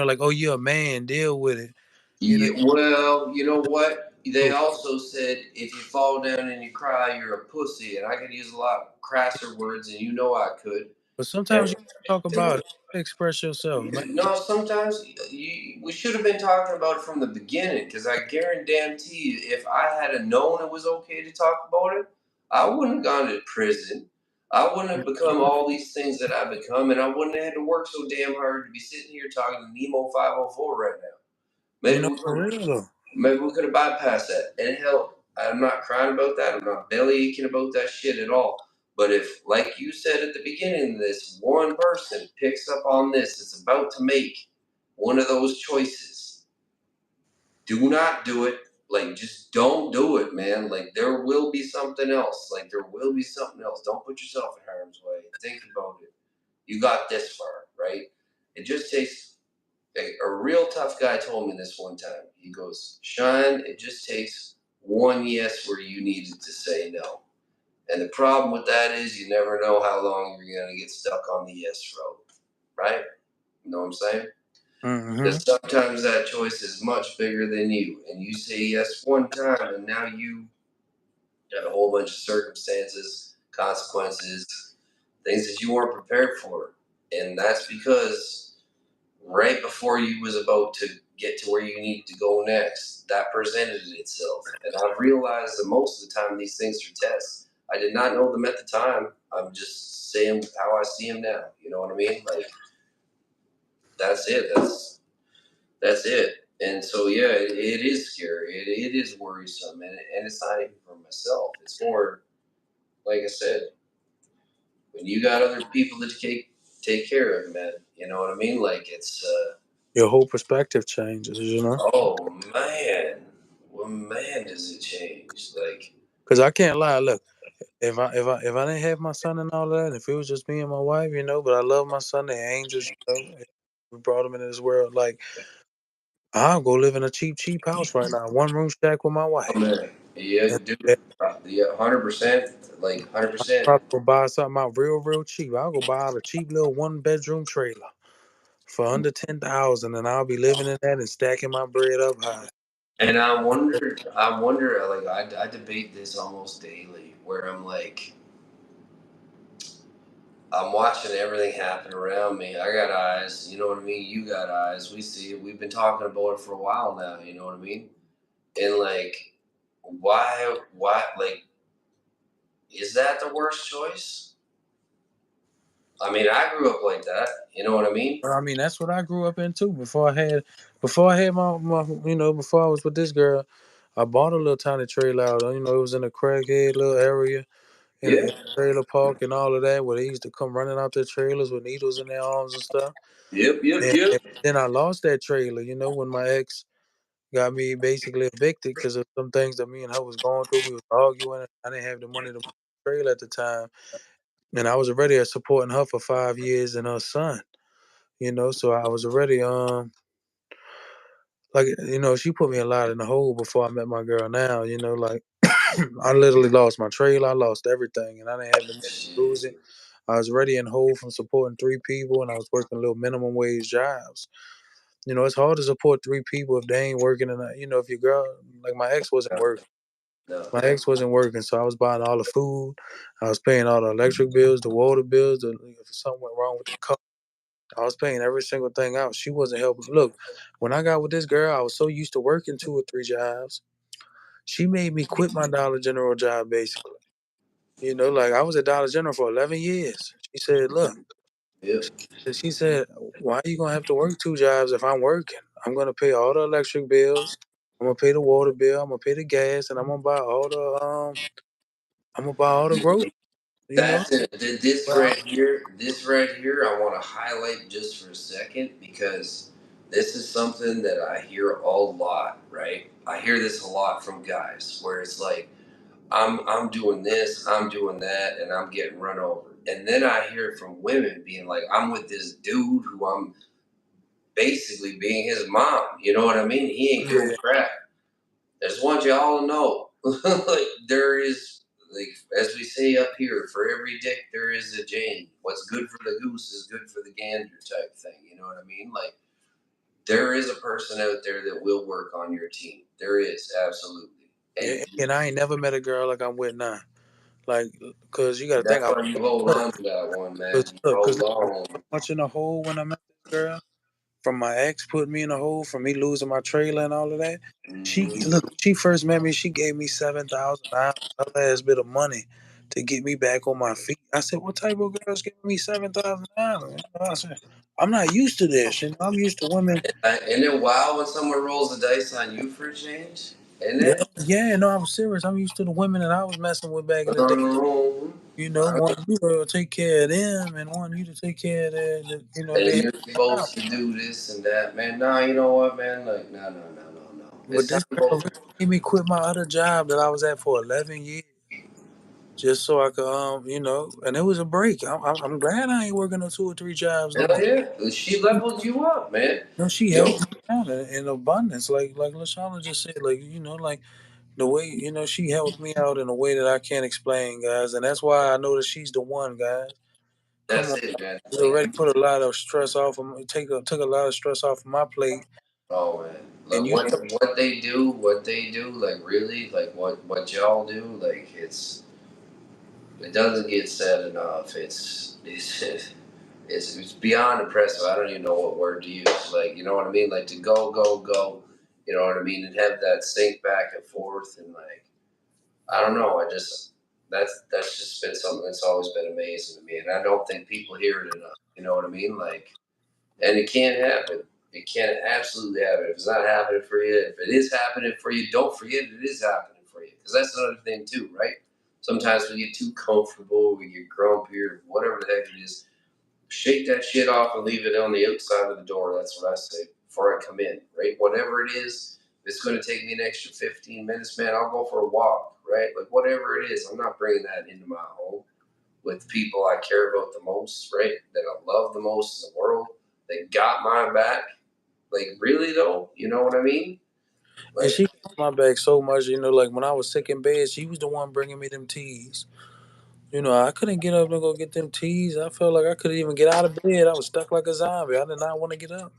Like, oh, you're a man, deal with it. You know, Yeah, well, you know what? They also said if you fall down and you cry, you're a pussy. And I could use a lot crasser words, and I could. but sometimes And, you talk about it, express yourself, man. no, sometimes we should have been talking about it from the beginning because I guarantee you, if I had known it was okay to talk about it, I wouldn't have gone to prison. I wouldn't have become all these things that I've become, and I wouldn't have had to work so damn hard to be sitting here talking to Nemo 504 right now. Maybe we For could real though. maybe we could have bypassed that. And hell, I'm not crying about that. I'm not belly aching about that shit at all. But if, like you said at the beginning of this, one person picks up on this, it's about to make one of those choices. Do not do it. Like, just don't do it, man. Like, there will be something else. Like, there will be something else. Don't put yourself in harm's way. Think about it. You got this far, right? It just takes a real tough guy told me this one time. He goes, Sean, it just takes one yes where you needed to say no. And the problem with that is you never know how long you're going to get stuck on the yes road, right? You know what I'm saying? hmm Because sometimes that choice is much bigger than you. And you say yes one time, and now you got a whole bunch of circumstances, consequences, things that you weren't prepared for. And that's because right before you was about to get to where you need to go next, that presented itself. And I've realized that most of the time these things are tests. I did not know them at the time. I'm just saying how I see them now. You know what I mean? Like that's it. That's it. And so yeah, it is scary. It is worrisome, and it's not even for myself. It's more like I said, when you got other people to take care of, man. You know what I mean? Like it's Your whole perspective changes. oh man, well man, does it change? Like Because I can't lie. Look, if I didn't have my son and all that, if it was just me and my wife, but I love my son, the angels, we brought him into this world. Like, I'll go live in a cheap house right now, one room shack with my oh wife. man, yeah, And, dude, and yeah, 100%, like hundred I'll percent. probably go buy something out real cheap. I'll go buy out a cheap little 1 bedroom trailer for under 10,000, and I'll be living in that and stacking my bread up high. And I wonder, like I debate this almost daily, where I'm like, I'm watching everything happen around me. I got eyes, you know what I mean. You got eyes. We see it. We've been talking about it for a while now. You know what I mean. And like, why, like, is that the worst choice? I mean, I grew up like that. You know what I mean? I mean, that's what I grew up in too. Before I had my before I was with this girl, I bought a little tiny trailer out. It was in a crackhead little area in Yeah. a trailer park and all of that, where they used to come running out their trailers with needles in their arms and stuff. Yep. Yep. And Yep. then I lost that trailer, when my ex got me basically evicted because of some things that me and her was going through. We was arguing. I didn't have the money to buy the trailer at the time, and I was already supporting her for 5 years and her son. So I was already like she put me a lot in the hole before I met my girl now. Like I literally lost my trailer, I lost everything, and I didn't have the money to lose Shit. it. I was already in hole from supporting three people, and I was working little minimum wage jobs. It's hard to support three people if they ain't working, and if your girl, like my ex wasn't No. working. No. My ex wasn't working, so I was buying all the food. I was paying all the electric bills, the water bills. If something went wrong with the car, I was paying every single thing out. She wasn't helping. Look, when I got with this girl, I was so used to working 2 or 3 jobs. She made me quit my Dollar General job, basically. Like I was at Dollar General for 11 years. She said, "Look," Yep. she said, "Why are you gonna have to work 2 jobs if I'm working? I'm gonna pay all the electric bills. I'm gonna pay the water bill. I'm gonna pay the gas, and I'm gonna buy all the groceries." You know, That's it. This well, right here, this right here, I want to highlight just for a second because this is something that I hear a lot, right? I hear this a lot from guys where it's like, I'm doing this, I'm doing that, and I'm getting run over. And then I hear it from women being like, I'm with this dude who I'm basically being his mom. You know what I mean? He ain't doing yeah, crap. I just want you all to know, like there is, like as we say up here, for every dick there is a Jane. What's good for the goose is good for the gander, type thing. You know what I mean? Like there is a person out there that will work on your team. There is absolutely, yeah. and And I ain't never met a girl like I'm with now. Like, cause you got to think, that's why you hold look, on to that one, man. cause You look, cause hold I was so on. much in a hole when I met this girl. From my ex putting me in a hole, from me losing my trailer and all of that. She Hmm. look, when she first met me, she gave me $7,000, her last bit of money, to get me back on my feet. I said, "What type of girl's giving me $7,000?" I said, "I'm not used to this. I'm used to women." Isn't it wild when someone rolls the dice on you for a change? Isn't Yeah, it? yeah, no, I'm serious. I'm used to the women that I was messing with back in the day. Um, One you to take care of them, and one you to take care of and they you're have. supposed to do this and that, man. Nah, you know what, man? Like, no, no, no, no, no. But It's time this to girl go. really made me quit my other job that I was at for 11 years, just so I could, and it was a break. I'm glad I ain't working no 2 or 3 jobs no Hell more. yeah, she leveled you up, man. She Yo, helped me out in abundance, like Lashana just said, like like the way she helped me out in a way that I can't explain, guys, and that's why I know that she's the one, guys. Come that's on, it, man. it Like, already put a lot of stress off of me, took a lot of stress off of my plate, oh man, and like what they do, like really, like what y'all do, like it doesn't get said enough. It's beyond impressive. I don't even know what word to use. Like, you know what I mean? Like to go. You know what I mean? And have that sync back and forth and like I don't know. I just that's just been something that's always been amazing to me, and I don't think people hear it enough. You know what I mean? Like, and it can't happen. It can't absolutely happen. If it's not happening for you, if it is happening for you, don't forget it is happening for you. Because that's another thing too, right? Sometimes we get too comfortable, we get grumpy, or whatever the heck it is. Shake that shit off and leave it on the outside of the door. That's what I say before I come in, right? Whatever it is, if it's going to take me an extra 15 minutes, man, I'll go for a walk, right? Like whatever it is, I'm not bringing that into my home with people I care about the most, right? That I love the most in the world. They got my back. Like really though, you know what I mean? and Like she got my back so much. Like when I was sick in bed, she was the one bringing me them teas. I couldn't get up and go get them teas. I felt like I couldn't even get out of bed. I was stuck like a zombie. I did not want to get up.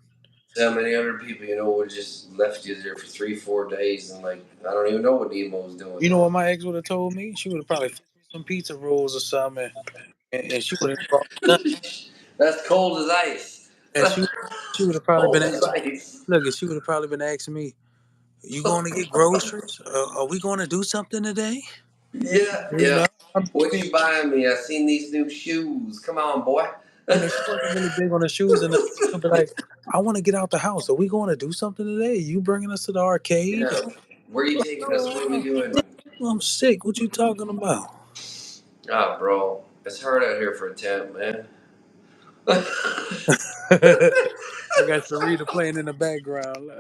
how many other people you know would just left you there for 3, 4 days and like I don't even know what Nemo was doing You know now. what my ex would have told me? She would have probably fixed me some pizza rolls or something, and she would have brought me nothing. That's cold as ice. And she would have probably been Cold as asking. ice. Look, and she would have probably been asking me, "You going to get groceries? Are we going to do something today?" Yeah, You yeah. know, I'm What being, you buying me? I seen these new shoes. Come on, boy. she wasn't really big on the shoes, and she'll be like, "I want to get out the house. Are we going to do something today? You bringing us to the arcade?" Yeah. Where you taking us? What are we Bro, doing? I'm sick. What you talking about? Ah, bro, it's hard out here for a temp, man. I got Sharita playing in the background.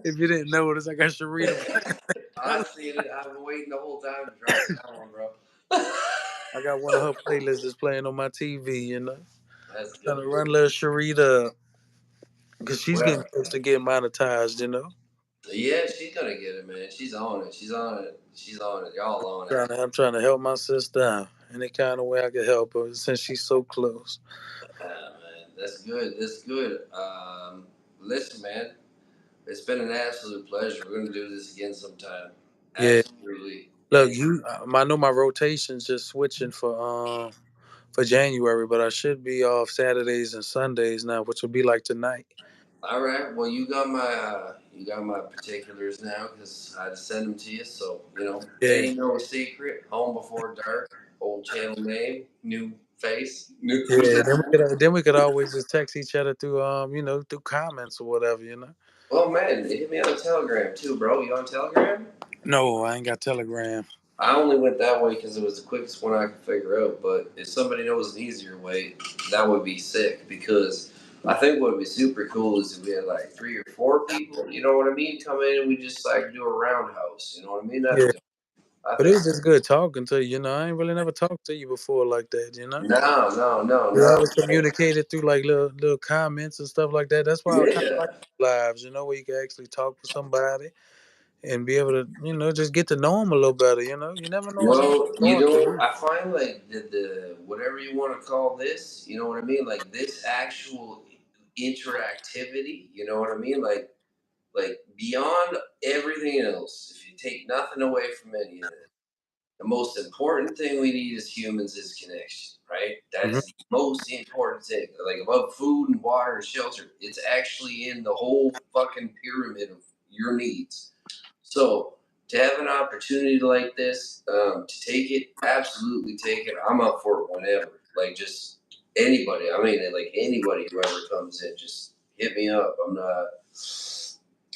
If you didn't notice, I got Sharita I playing. seen it. I've been waiting the whole time to drop that one, bro. I got one of her playlists just playing on my TV, That's Trying good. to run little Sharita because she's getting Well, close to getting monetized. yeah, she's gonna get it, man. She's on it. She's on it. She's on it. Y'all on it. I'm trying to help my sister out any kind of way I can help her since she's so close. Man, that's good. That's good. Listen, man, it's been an absolute pleasure. We're gonna do this again sometime. Yeah. Absolutely. Look, And I know my rotation's just switching for January, but I should be off Saturdays and Sundays now, which will be like tonight. all right. Well, you got my particulars now because I had to send them to you. So it Yeah. ain't no secret. Home before dark. Old channel name. New face. New. Yeah, then we could always just text each other through through comments or whatever. Oh man, hit me on the Telegram too, bro. You on Telegram? No, I ain't got Telegram. I only went that way because it was the quickest one I could figure out. But if somebody knows an easier way, that would be sick. Because I think what would be super cool is if we had like 3 or 4 people. You know what I mean? Come in and we just like do a roundhouse. You know what I mean? That'd Yeah, be dope. I but it think. was just good talking to you. I ain't really never talked to you before like that. No, no, no, We no. always communicated through like little comments and stuff like that. That's why I kind of like Yeah. lives, where you can actually talk with somebody and be able to just get to know them a little better. You never know what somebody's Well, going through. I find like the whatever you want to call this, you know what I mean? Like this actual interactivity, you know what I mean? Like beyond everything else, if you take nothing away from any of it, the most important thing we need as humans is connection, right? That Hmm. is the most important thing. Like above food and water and shelter, it's actually in the whole fucking pyramid of your needs. So to have an opportunity like this, to take it, absolutely take it. I'm up for it whenever. Like just anybody. I mean, like anybody, whoever comes in, just hit me up.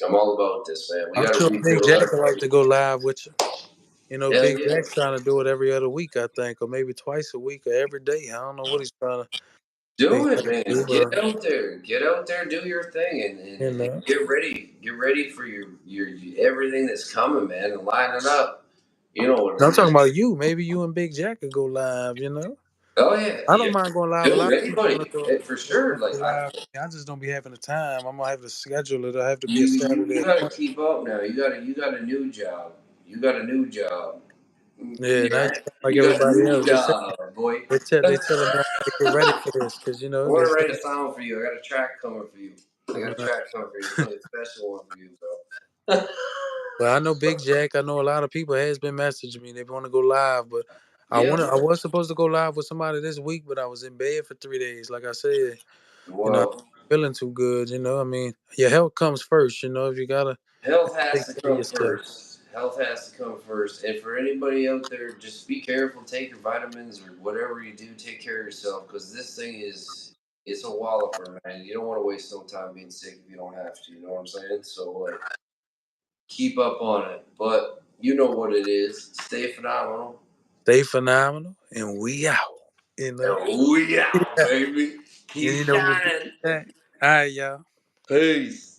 I'm all about this, man. We I'm got to sure Big rebuild Jack our. would like to go live with you. Hell Big yeah. Jack's trying to do it every other week, I think, or maybe twice a week or every day. I don't know what he's trying to Do it, exactly man. do, but Get out there, do your thing, you and know. get ready. Get ready for your everything that's coming, man, and line it up. You know what I I'm talking mean? about you. Maybe you and Big Jack could go live. Oh yeah, I don't yeah. mind going live. A Dude, lot of people want anybody to go, for want sure. to go Like live. I just don't be having the time. I'm gonna have to schedule it. I have to be a you Saturday got to appointment. keep up now. You got a new job. You got a new job. Yeah, now you Yeah, sound like you got a everybody new else. job, boy. They telling me I gotta get ready for this because I they want to say. write a song for you. I got a track coming for you. I got a uh, track coming for you. It's gonna be a special one for you, bro. Well, I know Big Jack. I know a lot of people has been messaging me. They want to go live, but Yeah. I was supposed to go live with somebody this week, but I was in bed for 3 days. Like I said, I'm Well, feeling too good. I mean, your health comes first. If you gotta health has take to care of come yourself. first. Health has to come first. And for anybody out there, just be careful. Take your vitamins or whatever you do. Take care of yourself because this thing is it's a walloper, man. You don't want to waste no time being sick if you don't have to. You know what I'm saying? So like, keep up on it. But you know what it is. Stay phenomenal. Stay phenomenal, and we out. You know, And we out, yeah. baby. And Keep we'll be shining. back. All right, y'all. Peace.